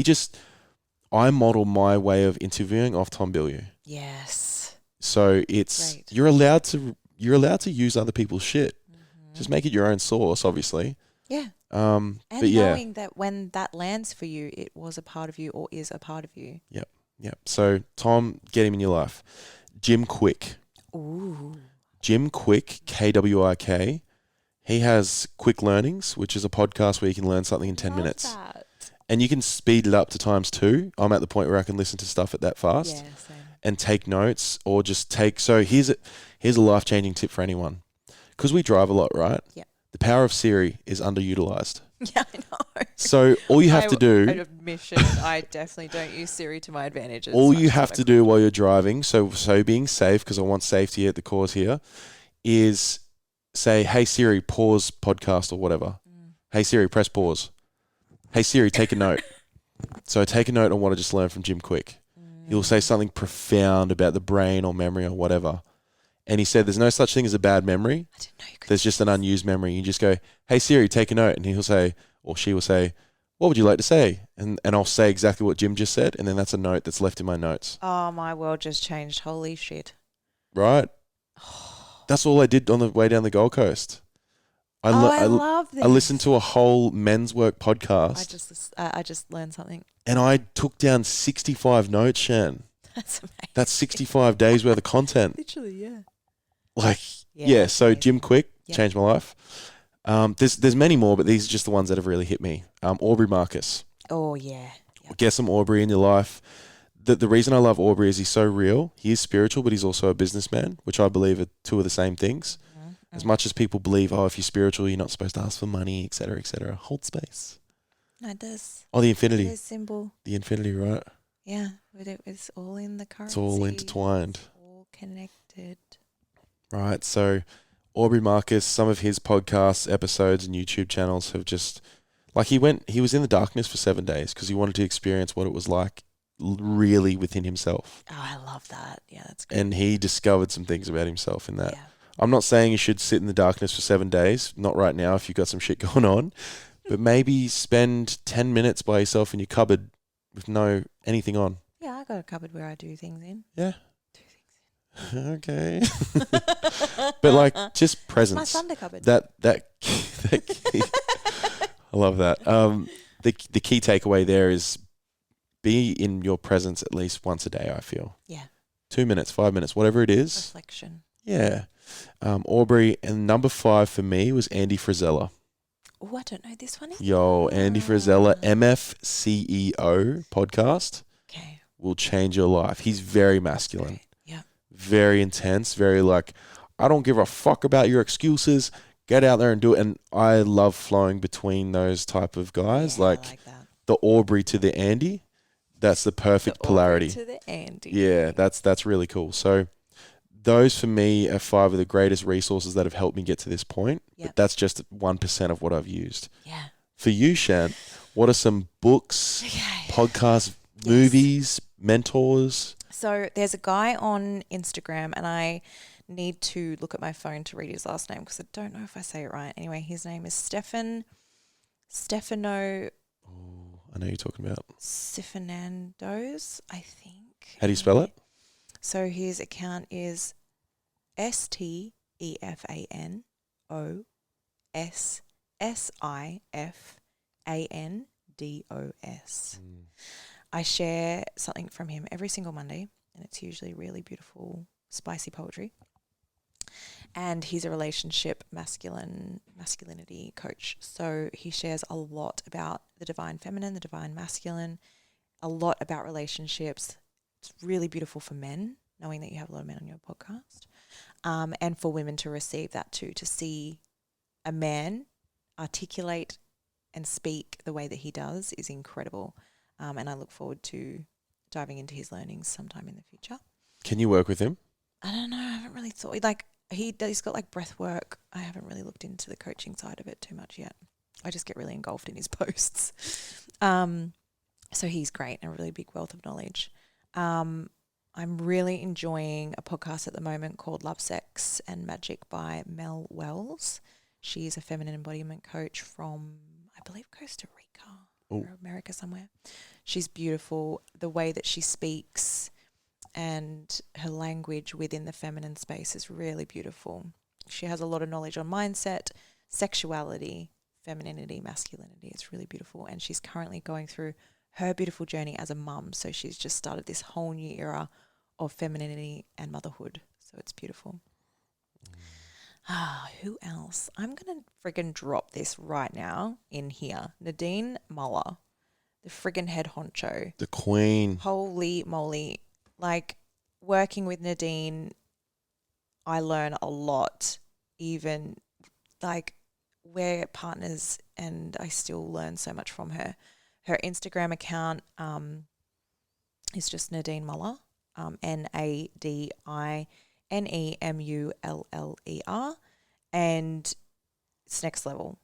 Speaker 1: I model my way of interviewing off Tom Bilyeu.
Speaker 2: Yes.
Speaker 1: So it's,
Speaker 2: Great.
Speaker 1: you're allowed to use other people's shit. Just make it your own source, obviously.
Speaker 2: Yeah.
Speaker 1: And
Speaker 2: but knowing that when that lands for you, it was a part of you or is a part of you.
Speaker 1: Yep. So Tom, get him in your life. Jim Quick.
Speaker 2: Ooh.
Speaker 1: Jim Quick, KWIK. He has Quick Learnings, which is a podcast where you can learn something in 10 minutes.
Speaker 2: That.
Speaker 1: And you can speed it up to ×2. I'm at the point where I can listen to stuff at that fast
Speaker 2: Same.
Speaker 1: and take notes or just so here's a life-changing tip for anyone. Because we drive a lot, right?
Speaker 2: Yeah.
Speaker 1: The power of Siri is underutilized.
Speaker 2: Yeah, I know.
Speaker 1: So all you have to do...
Speaker 2: Admission, I definitely don't use Siri to my advantage.
Speaker 1: All you have to do while you're driving, so being safe, because I want safety at the cause here, is say, hey Siri, pause podcast or whatever. Hey Siri, press pause. Hey Siri, take a note. So take a note on what I just learned from Jim Quick. He'll say something profound about the brain or memory or whatever. And he said there's no such thing as a bad memory.
Speaker 2: I didn't know you could.
Speaker 1: There's just an unused memory. You just go, hey Siri, take a note. And he'll say, or she will say, what would you like to say? And I'll say exactly what Jim just said. And then that's a note that's left in my notes.
Speaker 2: Oh, my world just changed. Holy shit.
Speaker 1: Right? That's all I did on the way down the Gold Coast.
Speaker 2: I love this.
Speaker 1: I listened to a whole men's work podcast.
Speaker 2: I just learned something.
Speaker 1: And I took down 65 notes, Shan.
Speaker 2: That's amazing.
Speaker 1: That's 65 days worth of content.
Speaker 2: Literally, yeah.
Speaker 1: So Jim Quick changed my life. There's many more, but these are just the ones that have really hit me. Aubrey Marcus.
Speaker 2: Oh, yeah. Yep.
Speaker 1: Get some Aubrey in your life. The reason I love Aubrey is he's so real. He is spiritual, but he's also a businessman, which I believe are two of the same things. As much as people believe, if you're spiritual, you're not supposed to ask for money, et cetera, hold space.
Speaker 2: No, it does.
Speaker 1: Oh, the infinity.
Speaker 2: It is symbol.
Speaker 1: The infinity, right?
Speaker 2: Yeah, it's all in the currency.
Speaker 1: It's all intertwined.
Speaker 2: It's all connected.
Speaker 1: Right, so Aubrey Marcus, some of his podcasts, episodes, and YouTube channels have just... he was in the darkness for 7 days because he wanted to experience what it was like really within himself.
Speaker 2: Oh, I love that. Yeah, that's good.
Speaker 1: And he discovered some things about himself in that.
Speaker 2: Yeah.
Speaker 1: I'm not saying you should sit in the darkness for 7 days. Not right now if you've got some shit going on. But maybe spend 10 minutes by yourself in your cupboard with no anything on.
Speaker 2: Yeah, I got a cupboard where I do things in.
Speaker 1: Yeah. Okay. But just presence.
Speaker 2: My Sunday cupboard.
Speaker 1: That key, I love that. The key takeaway there is be in your presence at least once a day, I feel.
Speaker 2: Yeah.
Speaker 1: 2 minutes, 5 minutes, whatever it is.
Speaker 2: Reflection.
Speaker 1: Yeah. Aubrey, and number 5 for me was Andy Frisella.
Speaker 2: Oh, I don't know this one.
Speaker 1: Yo, Andy Frisella, MFCEO podcast.
Speaker 2: Okay.
Speaker 1: Will change your life. He's very masculine.
Speaker 2: Okay. Yeah.
Speaker 1: Very intense, very I don't give a fuck about your excuses. Get out there and do it. And I love flowing between those type of guys.
Speaker 2: Yeah, I like that.
Speaker 1: The Aubrey to the Andy. That's the perfect polarity.
Speaker 2: Aubrey to the Andy.
Speaker 1: Yeah, that's really cool. So those for me are 5 of the greatest resources that have helped me get to this point.
Speaker 2: Yep.
Speaker 1: But that's just 1% of what I've used.
Speaker 2: Yeah.
Speaker 1: For you, Shan, what are some books, podcasts, movies, mentors?
Speaker 2: So there's a guy on Instagram, and I need to look at my phone to read his last name because I don't know if I say it right. Anyway, his name is Stefano.
Speaker 1: Oh, I know you're talking about.
Speaker 2: Sifanandos, I think.
Speaker 1: How do you spell it?
Speaker 2: So his account is StefanoSSIFANDOS. I share something from him every single Monday, and it's usually really beautiful, spicy poetry. And he's a relationship masculinity coach. So he shares a lot about the divine feminine, the divine masculine, a lot about relationships. It's really beautiful for men, knowing that you have a lot of men on your podcast, and for women to receive that too, to see a man articulate and speak the way that he does is incredible. And I look forward to diving into his learnings sometime in the future.
Speaker 1: Can you work with him?
Speaker 2: I don't know. I haven't really thought, like, he's got like breath work. I haven't really looked into the coaching side of it too much yet. I just get really engulfed in his posts. So he's great and a really big wealth of knowledge. I'm really enjoying a podcast at the moment called Love, Sex and Magic by Mel Wells. She's a feminine embodiment coach from, I believe, Costa Rica or America somewhere. She's beautiful. The way that she speaks and her language within the feminine space is really beautiful. She has a lot of knowledge on mindset, sexuality, femininity, masculinity. It's really beautiful. And she's currently going through her beautiful journey as a mum. So she's just started this whole new era of femininity and motherhood. So it's beautiful. Who else? I'm going to friggin' drop this right now in here. Nadine Muller, the friggin' head honcho.
Speaker 1: The queen.
Speaker 2: Holy moly. Like, working with Nadine, I learn a lot. Even, like, we're partners and I still learn so much from her. Her Instagram account is just Nadine Muller, NadineMuller, and it's next level.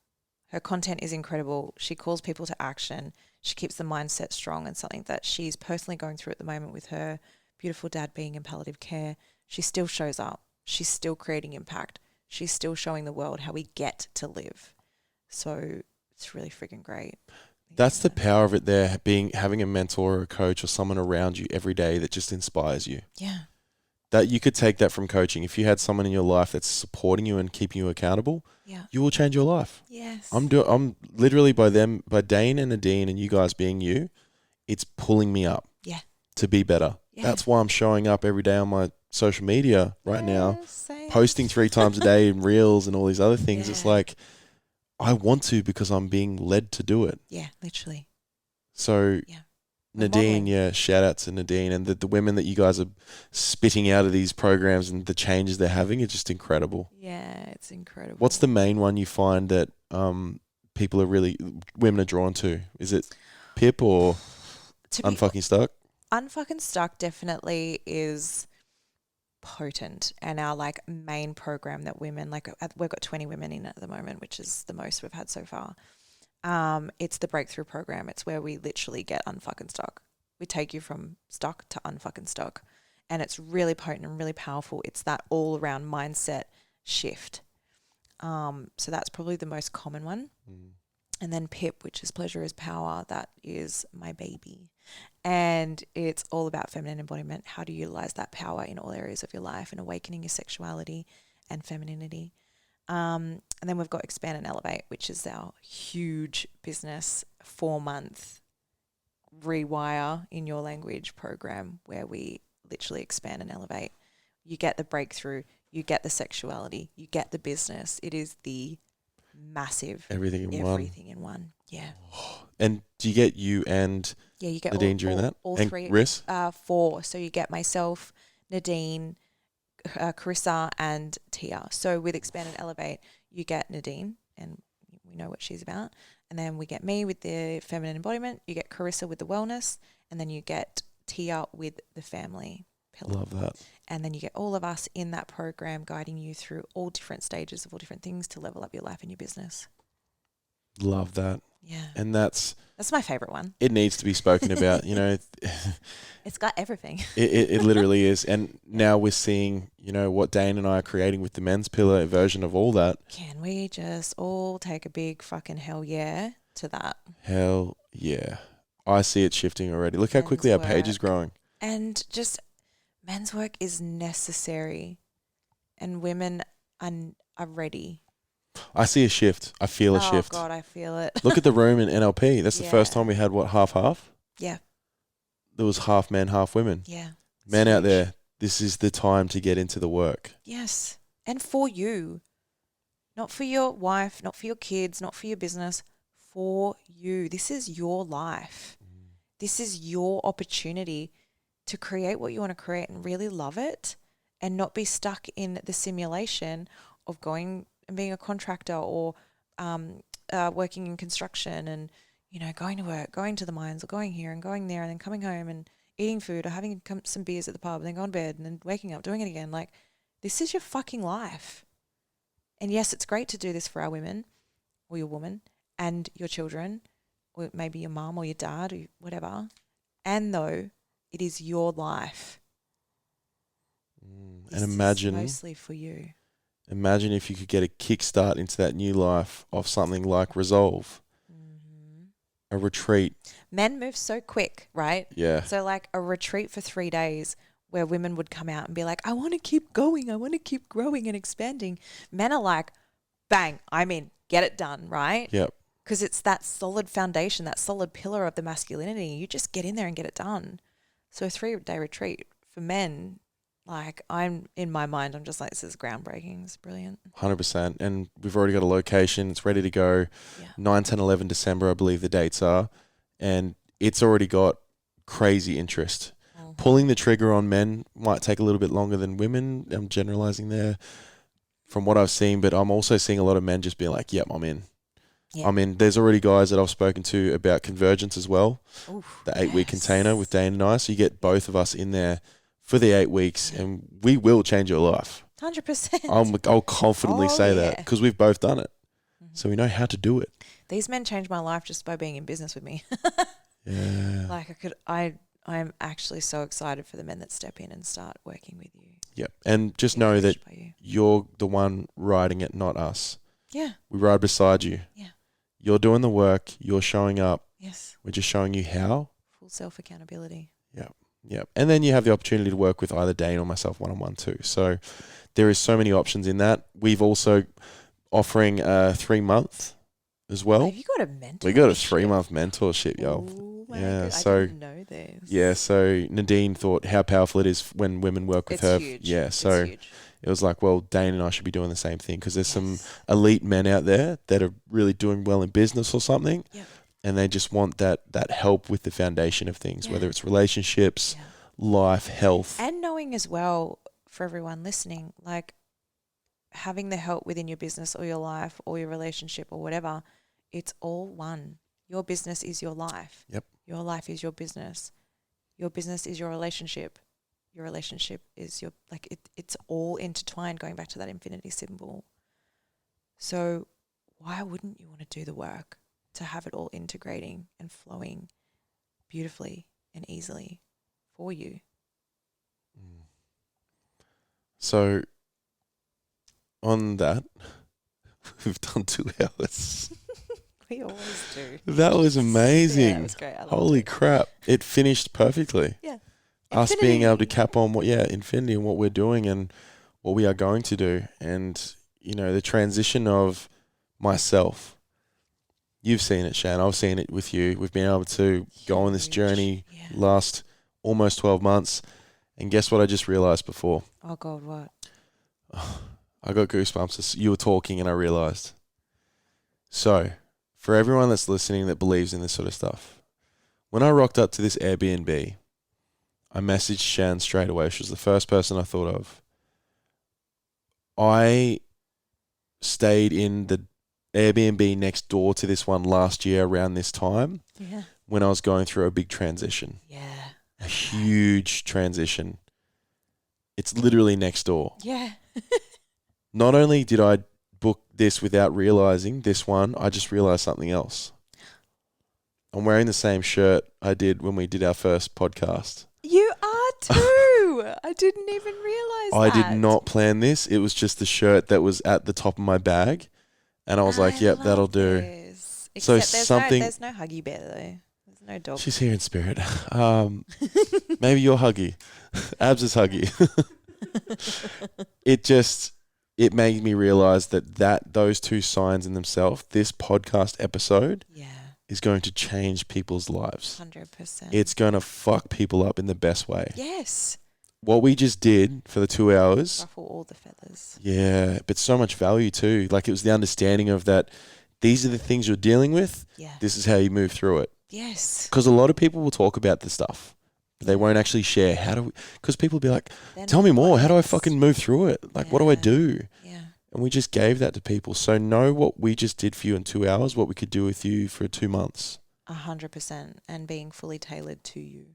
Speaker 2: Her content is incredible. She calls people to action. She keeps the mindset strong, and something that she's personally going through at the moment with her beautiful dad being in palliative care. She still shows up. She's still creating impact. She's still showing the world how we get to live. So it's really freaking great.
Speaker 1: That's the power of it there, having a mentor or a coach or someone around you every day that just inspires you.
Speaker 2: Yeah.
Speaker 1: That you could take that from coaching. If you had someone in your life that's supporting you and keeping you accountable, you will change your life.
Speaker 2: Yes.
Speaker 1: I'm literally by Dane and Nadine and you guys being you, it's pulling me up.
Speaker 2: Yeah.
Speaker 1: To be better. Yeah. That's why I'm showing up every day on my social media right now, posting 3 times a day in reels and all these other things. It's like, I want to because I'm being led to do it.
Speaker 2: Yeah, literally.
Speaker 1: So Nadine, shout out to Nadine and the women that you guys are spitting out of these programs and the changes they're having are just incredible.
Speaker 2: Yeah, it's incredible.
Speaker 1: What's the main one you find that women are drawn to? Is it Pip or Unfucking Stuck?
Speaker 2: Unfucking Stuck definitely is potent, and our like main program that women, like we've got 20 women in at the moment, which is the most we've had so far. It's the breakthrough program. It's where we literally get unfucking stuck. We take you from stuck to unfucking stuck, and it's really potent and really powerful. It's that all around mindset shift. So that's probably the most common one. And then PIP, which is Pleasure is Power, that is my baby. And it's all about feminine embodiment, how to utilize that power in all areas of your life and awakening your sexuality and femininity. And then we've got Expand and Elevate, which is our huge business 4-month rewire in your language program where we literally expand and elevate. You get the breakthrough, you get the sexuality, you get the business. It is the massive
Speaker 1: everything in one.
Speaker 2: Yeah.
Speaker 1: And do you get you and
Speaker 2: you get
Speaker 1: Nadine during that?
Speaker 2: All
Speaker 1: and
Speaker 2: three.
Speaker 1: Riss?
Speaker 2: 4. So you get myself, Nadine, Carissa, and Tia. So with Expand and Elevate, you get Nadine, and we know what she's about. And then we get me with the feminine embodiment. You get Carissa with the wellness, and then you get Tia with the family pillar.
Speaker 1: Love that.
Speaker 2: And then you get all of us in that program guiding you through all different stages of all different things to level up your life and your business.
Speaker 1: Love that.
Speaker 2: Yeah.
Speaker 1: And that's
Speaker 2: my favorite one.
Speaker 1: It needs to be spoken about,
Speaker 2: It's got everything.
Speaker 1: It literally is. And now we're seeing, what Dane and I are creating with the men's pillar, a version of all that.
Speaker 2: Can we just all take a big fucking hell yeah to that?
Speaker 1: Hell yeah. I see it shifting already. Look how quickly our page is growing.
Speaker 2: And just men's work is necessary and women are ready.
Speaker 1: I see a shift. I feel a shift.
Speaker 2: Oh, God, I feel it.
Speaker 1: Look at the room in NLP. That's the first time we had, half?
Speaker 2: Yeah.
Speaker 1: There was half men, half women.
Speaker 2: Yeah.
Speaker 1: Men out there, this is the time to get into the work.
Speaker 2: Yes. And for you. Not for your wife, not for your kids, not for your business. For you. This is your life. This is your opportunity to create what you want to create and really love it and not be stuck in the simulation of going and being a contractor or working in construction and, going to work, going to the mines or going here and going there and then coming home and eating food or having some beers at the pub and then going to bed and then waking up, doing it again. Like, this is your fucking life. And yes, it's great to do this for our women or your woman and your children or maybe your mum or your dad or whatever. And though it is your life.
Speaker 1: And imagine,
Speaker 2: mostly for you.
Speaker 1: Imagine if you could get a kickstart into that new life of something like Resolve, a retreat.
Speaker 2: Men move so quick, right?
Speaker 1: Yeah.
Speaker 2: So like a retreat for 3 days where women would come out and be like, I want to keep going. I want to keep growing and expanding. Men are like, bang, I'm in, get it done, right?
Speaker 1: Yep.
Speaker 2: Because it's that solid foundation, that solid pillar of the masculinity. You just get in there and get it done. So a 3-day retreat for men, like in my mind, I'm just like, this is groundbreaking. It's brilliant.
Speaker 1: 100%. And we've already got a location. It's ready to go.
Speaker 2: Yeah.
Speaker 1: 9, 10, 11 December, I believe the dates are. And it's already got crazy interest. Pulling the trigger on men might take a little bit longer than women. I'm generalizing there from what I've seen, but I'm also seeing a lot of men just being like, yep, I'm in.
Speaker 2: Yeah.
Speaker 1: I mean, there's already guys that I've spoken to about Convergence as well.
Speaker 2: Oof,
Speaker 3: the
Speaker 1: 8-week container with Dane and I. So you get both of us in there for the 8 weeks and we will change your life.
Speaker 2: 100%.
Speaker 1: I'll confidently say that because we've both done it. So we know how to do it.
Speaker 2: These men changed my life just by being in business with me.
Speaker 1: Yeah.
Speaker 2: Like I'm actually so excited for the men that step in and start working with you.
Speaker 1: Yep. And just know that you're the one riding it, not us.
Speaker 2: Yeah.
Speaker 1: We ride beside you.
Speaker 2: Yeah.
Speaker 1: You're doing the work. You're showing up.
Speaker 2: Yes.
Speaker 1: We're just showing you how.
Speaker 2: Full self-accountability.
Speaker 1: Yep. Yep. And then you have the opportunity to work with either Dane or myself one-on-one too. So there is so many options in that. We've also offering a 3-month as well.
Speaker 2: Have you got a mentorship?
Speaker 1: We got a 3-month mentorship, yo.
Speaker 2: Oh my
Speaker 1: Yeah.
Speaker 2: God.
Speaker 1: So
Speaker 2: I didn't know this.
Speaker 1: yeah. So Nadine thought how powerful it is when women work with her.
Speaker 2: Huge.
Speaker 1: Yeah. So
Speaker 2: it's huge.
Speaker 1: it was like, well, Dane and I should be doing the same thing because there's some elite men out there that are really doing well in business or something.
Speaker 2: Yep.
Speaker 1: And they just want that help with the foundation of things, whether it's relationships, life, health.
Speaker 2: And knowing as well, for everyone listening, like having the help within your business or your life or your relationship or whatever, it's all one. Your business is your life.
Speaker 1: Yep.
Speaker 2: Your life is your business. Your business is your relationship. Your relationship is your, like, it's all intertwined, going back to that infinity symbol. So why wouldn't you want to do the work to have it all integrating and flowing beautifully and easily for you?
Speaker 1: So on that, we've done 2 hours.
Speaker 2: We always do.
Speaker 1: That was amazing.
Speaker 2: Yeah, it was great.
Speaker 1: Holy crap. It finished perfectly.
Speaker 2: Yeah.
Speaker 1: Us being able to cap on infinity and what we're doing and what we are going to do. And, you know, the transition of myself. You've seen it, Shan. I've seen it with you. We've been able to go on this journey last almost 12 months. And guess what I just realized before?
Speaker 2: Oh, God, what?
Speaker 1: I got goosebumps. You were talking and I realized. So, for everyone that's listening that believes in this sort of stuff, when I rocked up to this Airbnb, I messaged Shan straight away. She was the first person I thought of. I stayed in the Airbnb next door to this one last year around this time when I was going through a big transition.
Speaker 2: Yeah.
Speaker 1: A huge transition. It's literally next door.
Speaker 2: Yeah.
Speaker 1: Not only did I book this without realizing this one, I just realized something else. I'm wearing the same shirt I did when we did our first podcast.
Speaker 2: You are too. I didn't even realize
Speaker 1: I did not plan this. It was just the shirt that was at the top of my bag. And I was like, yep, that'll do.
Speaker 2: Except
Speaker 1: So
Speaker 2: there's no Huggy Bear though. There's no dog.
Speaker 1: She's here in spirit. Maybe you're Huggy. Abs is Huggy. It made me realize that those 2 signs in themselves, this podcast episode is going to change people's lives.
Speaker 2: 100%.
Speaker 1: It's going to fuck people up in the best way.
Speaker 2: Yes.
Speaker 1: What we just did for the 2 hours.
Speaker 2: Ruffle all the feathers.
Speaker 1: Yeah, but so much value too. Like it was the understanding of that these are the things you're dealing with.
Speaker 2: Yeah.
Speaker 1: This is how you move through it.
Speaker 2: Yes.
Speaker 1: Because a lot of people will talk about the stuff. But they won't actually share. Because people will be like, tell me more. How do I fucking move through it? Like, what do I do?
Speaker 2: Yeah.
Speaker 1: And we just gave that to people. So know what we just did for you in 2 hours, what we could do with you for 2 months.
Speaker 2: 100%. And being fully tailored to you.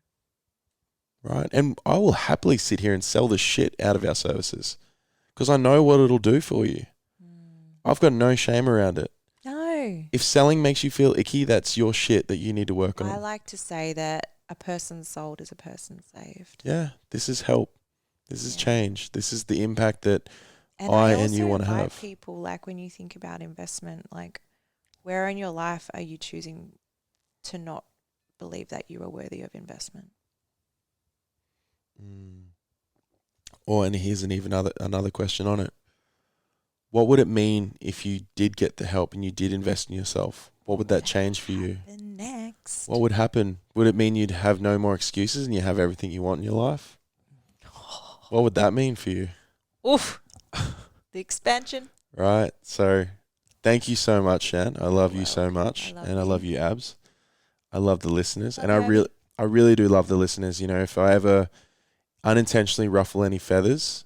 Speaker 1: right? And I will happily sit here and sell the shit out of our services because I know what it'll do for you. I've got no shame around it.
Speaker 2: No.
Speaker 1: If selling makes you feel icky, that's your shit that you need to work on.
Speaker 2: I like to say that a person sold is a person saved.
Speaker 1: Yeah, this is help. This is change. This is the impact that
Speaker 2: and
Speaker 1: I
Speaker 2: also
Speaker 1: and you want to have.
Speaker 2: people, like when you think about investment, like where in your life are you choosing to not believe that you are worthy of investment?
Speaker 1: Or, and here's another question on it. What would it mean if you did get the help and you did invest in yourself? What would that change for you?
Speaker 2: Next.
Speaker 1: What would happen? Would it mean you'd have no more excuses and you have everything you want in your life? What would that mean for you?
Speaker 2: Oof. The expansion.
Speaker 1: Right. So thank you so much, Shan. I love you so much. I love you, Abs. I love the listeners. And I really do love the listeners. You know, if I ever unintentionally ruffle any feathers,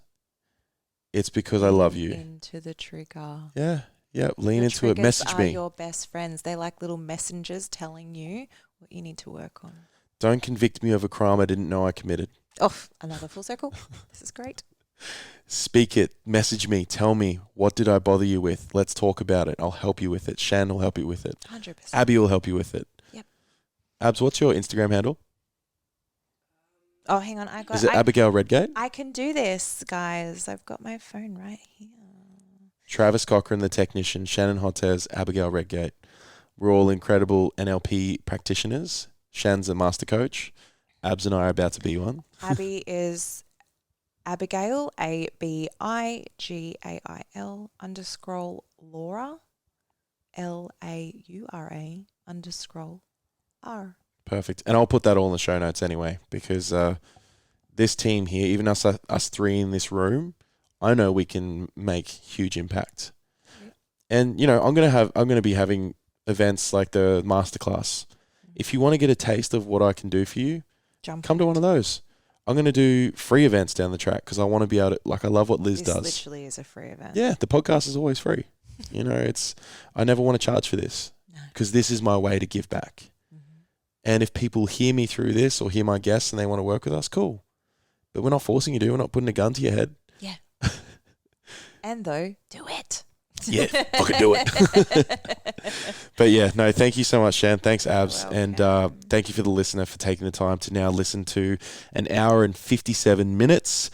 Speaker 1: it's because I love you.
Speaker 2: Into the trigger.
Speaker 1: Yeah. Yeah. Lean into it. Message me.
Speaker 2: Are your best friends. They're like little messengers telling you what you need to work on.
Speaker 1: Don't convict me of a crime I didn't know I committed.
Speaker 2: Oh, another full circle. This is great.
Speaker 1: Speak it. Message me. Tell me, what did I bother you with? Let's talk about it. I'll help you with it. Shan will help you with it.
Speaker 2: 100%.
Speaker 1: Abby will help you with it.
Speaker 2: Yep.
Speaker 1: Abs, what's your Instagram handle?
Speaker 2: Oh, hang on.
Speaker 1: Is it Abigail Redgate?
Speaker 2: I can do this, guys. I've got my phone right here.
Speaker 1: Travis Cochran, the technician. Shannon Hotez, Abigail Redgate. We're all incredible NLP practitioners. Shan's a master coach. Abs and I are about to be one.
Speaker 2: Abby is Abigail, ABIGAIL _ Laura, LAURA _
Speaker 1: Perfect. And I'll put that all in the show notes anyway, because this team here, even us three in this room, I know we can make huge impact. Yep. And you know, I'm gonna be having events like the masterclass. If you want to get a taste of what I can do for you, come to one of those. I'm going to do free events down the track because I want to be able to, like, I love what Liz does.
Speaker 2: This literally is a free event.
Speaker 1: Yeah, the podcast is always free. You know, I never want to charge for this because this is my way to give back. Mm-hmm. And if people hear me through this or hear my guests and they want to work with us, cool. But we're not forcing you to. We're not putting a gun to your head.
Speaker 2: Yeah. And though, do it.
Speaker 1: Yeah, fucking do it. But yeah, no, thank you so much, Shan. Thanks, Abs. And thank you for the listener for taking the time to now listen to an hour and 57 minutes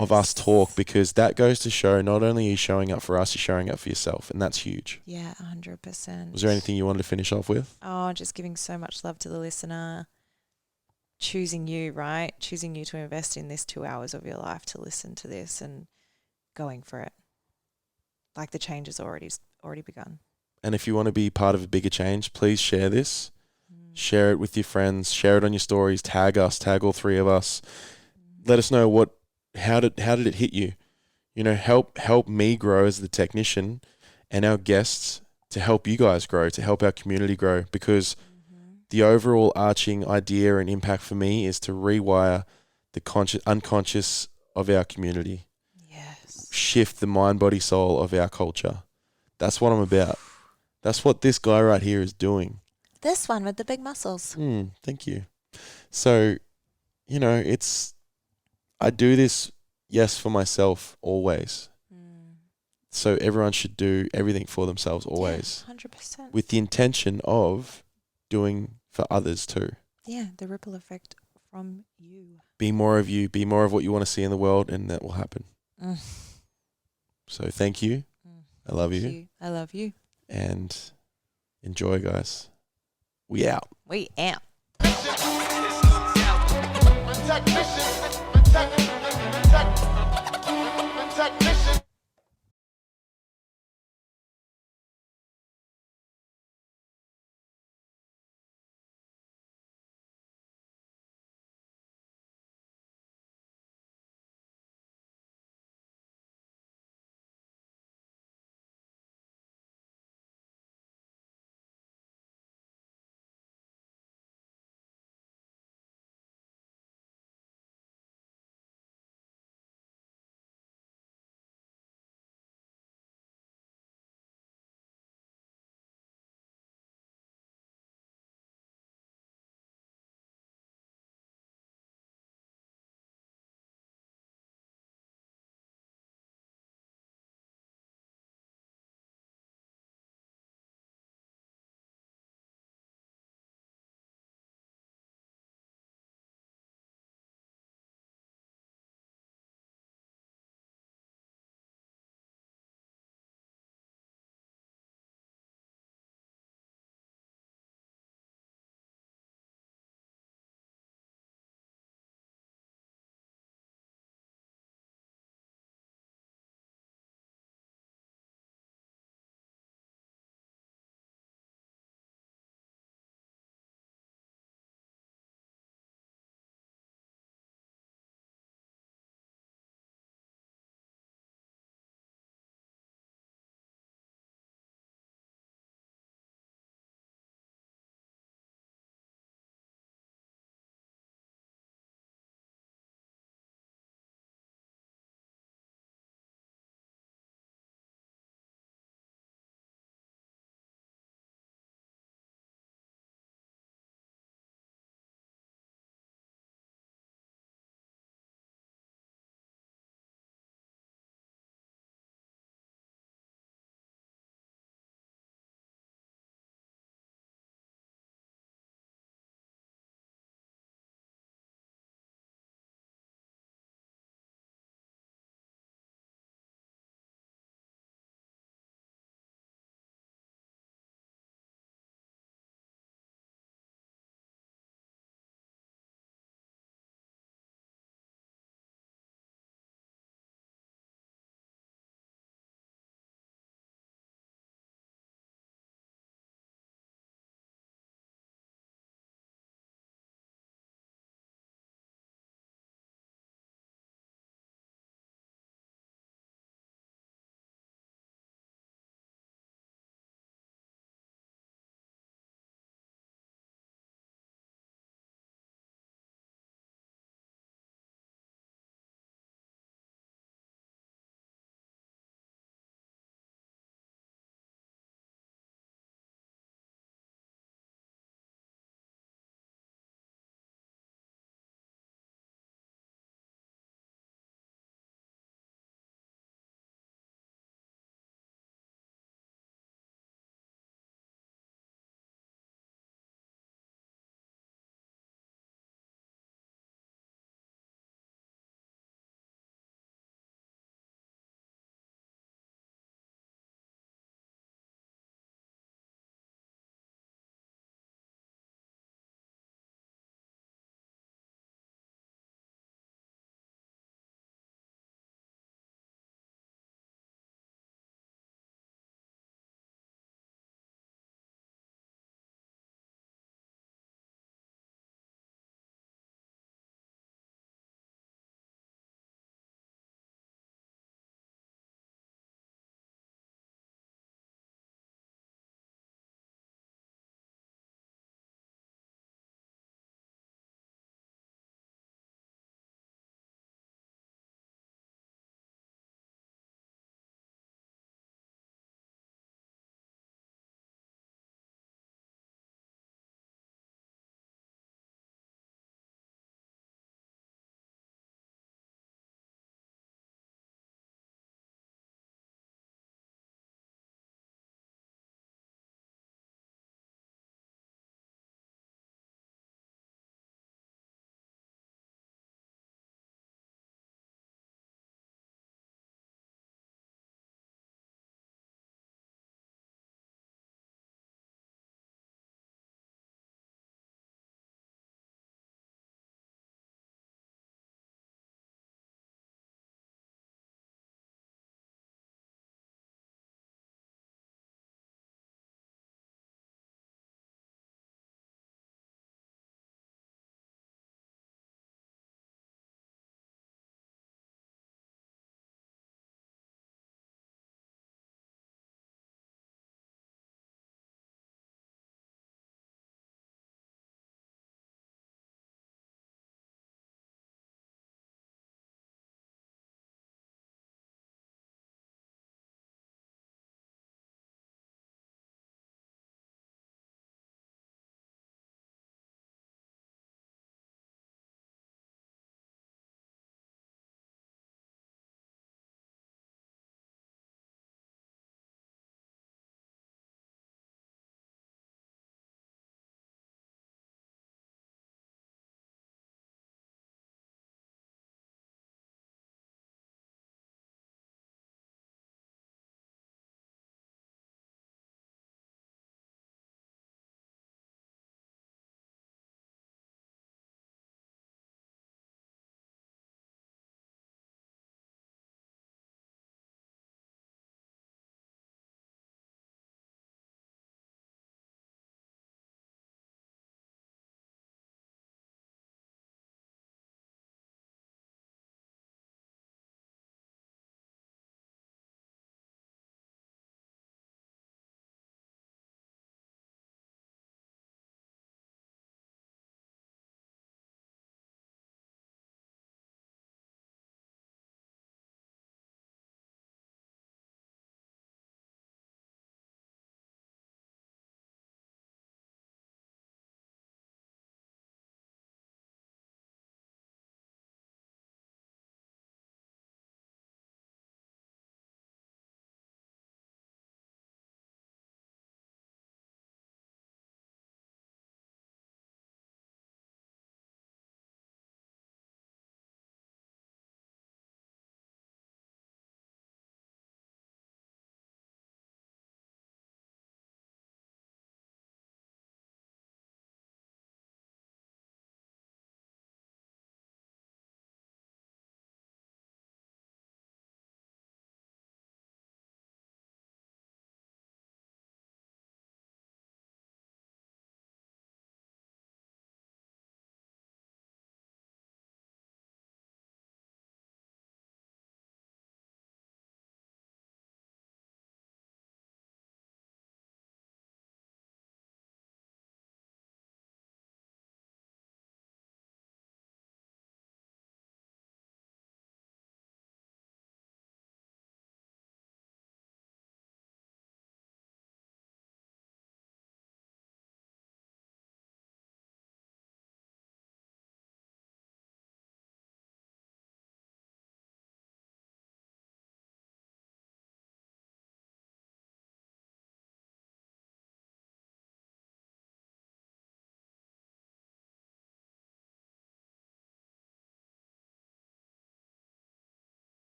Speaker 1: of us talk, because that goes to show not only are you showing up for us, you're showing up for yourself. And that's huge.
Speaker 2: Yeah, 100%.
Speaker 1: Was there anything you wanted to finish off with?
Speaker 2: Oh, just giving so much love to the listener. Choosing you, right? Choosing you to invest in this 2 hours of your life to listen to this and going for it. Like the change has already begun. And
Speaker 1: if you want to be part of a bigger change, please share this. Share it with your friends. Share it on your stories. Tag us. Tag all three of us. Let us know how did it hit you? You know, help me grow as the technician and our guests to help you guys grow, to help our community grow, because the overall arching idea and impact for me is to rewire the unconscious of our community. Shift the mind, body, soul of our culture. That's what I'm about. That's what this guy right here is doing.
Speaker 2: This one with the big muscles.
Speaker 1: Thank you. So, you know, I do this, yes, for myself always. So everyone should do everything for themselves always.
Speaker 2: Yeah, 100%. With
Speaker 1: the intention of doing for others too.
Speaker 2: Yeah, the ripple effect from you.
Speaker 1: Be more of you. Be more of what you want to see in the world, and that will happen. So thank you. I love you.
Speaker 2: I love you.
Speaker 1: And enjoy, guys. We out.
Speaker 2: We out.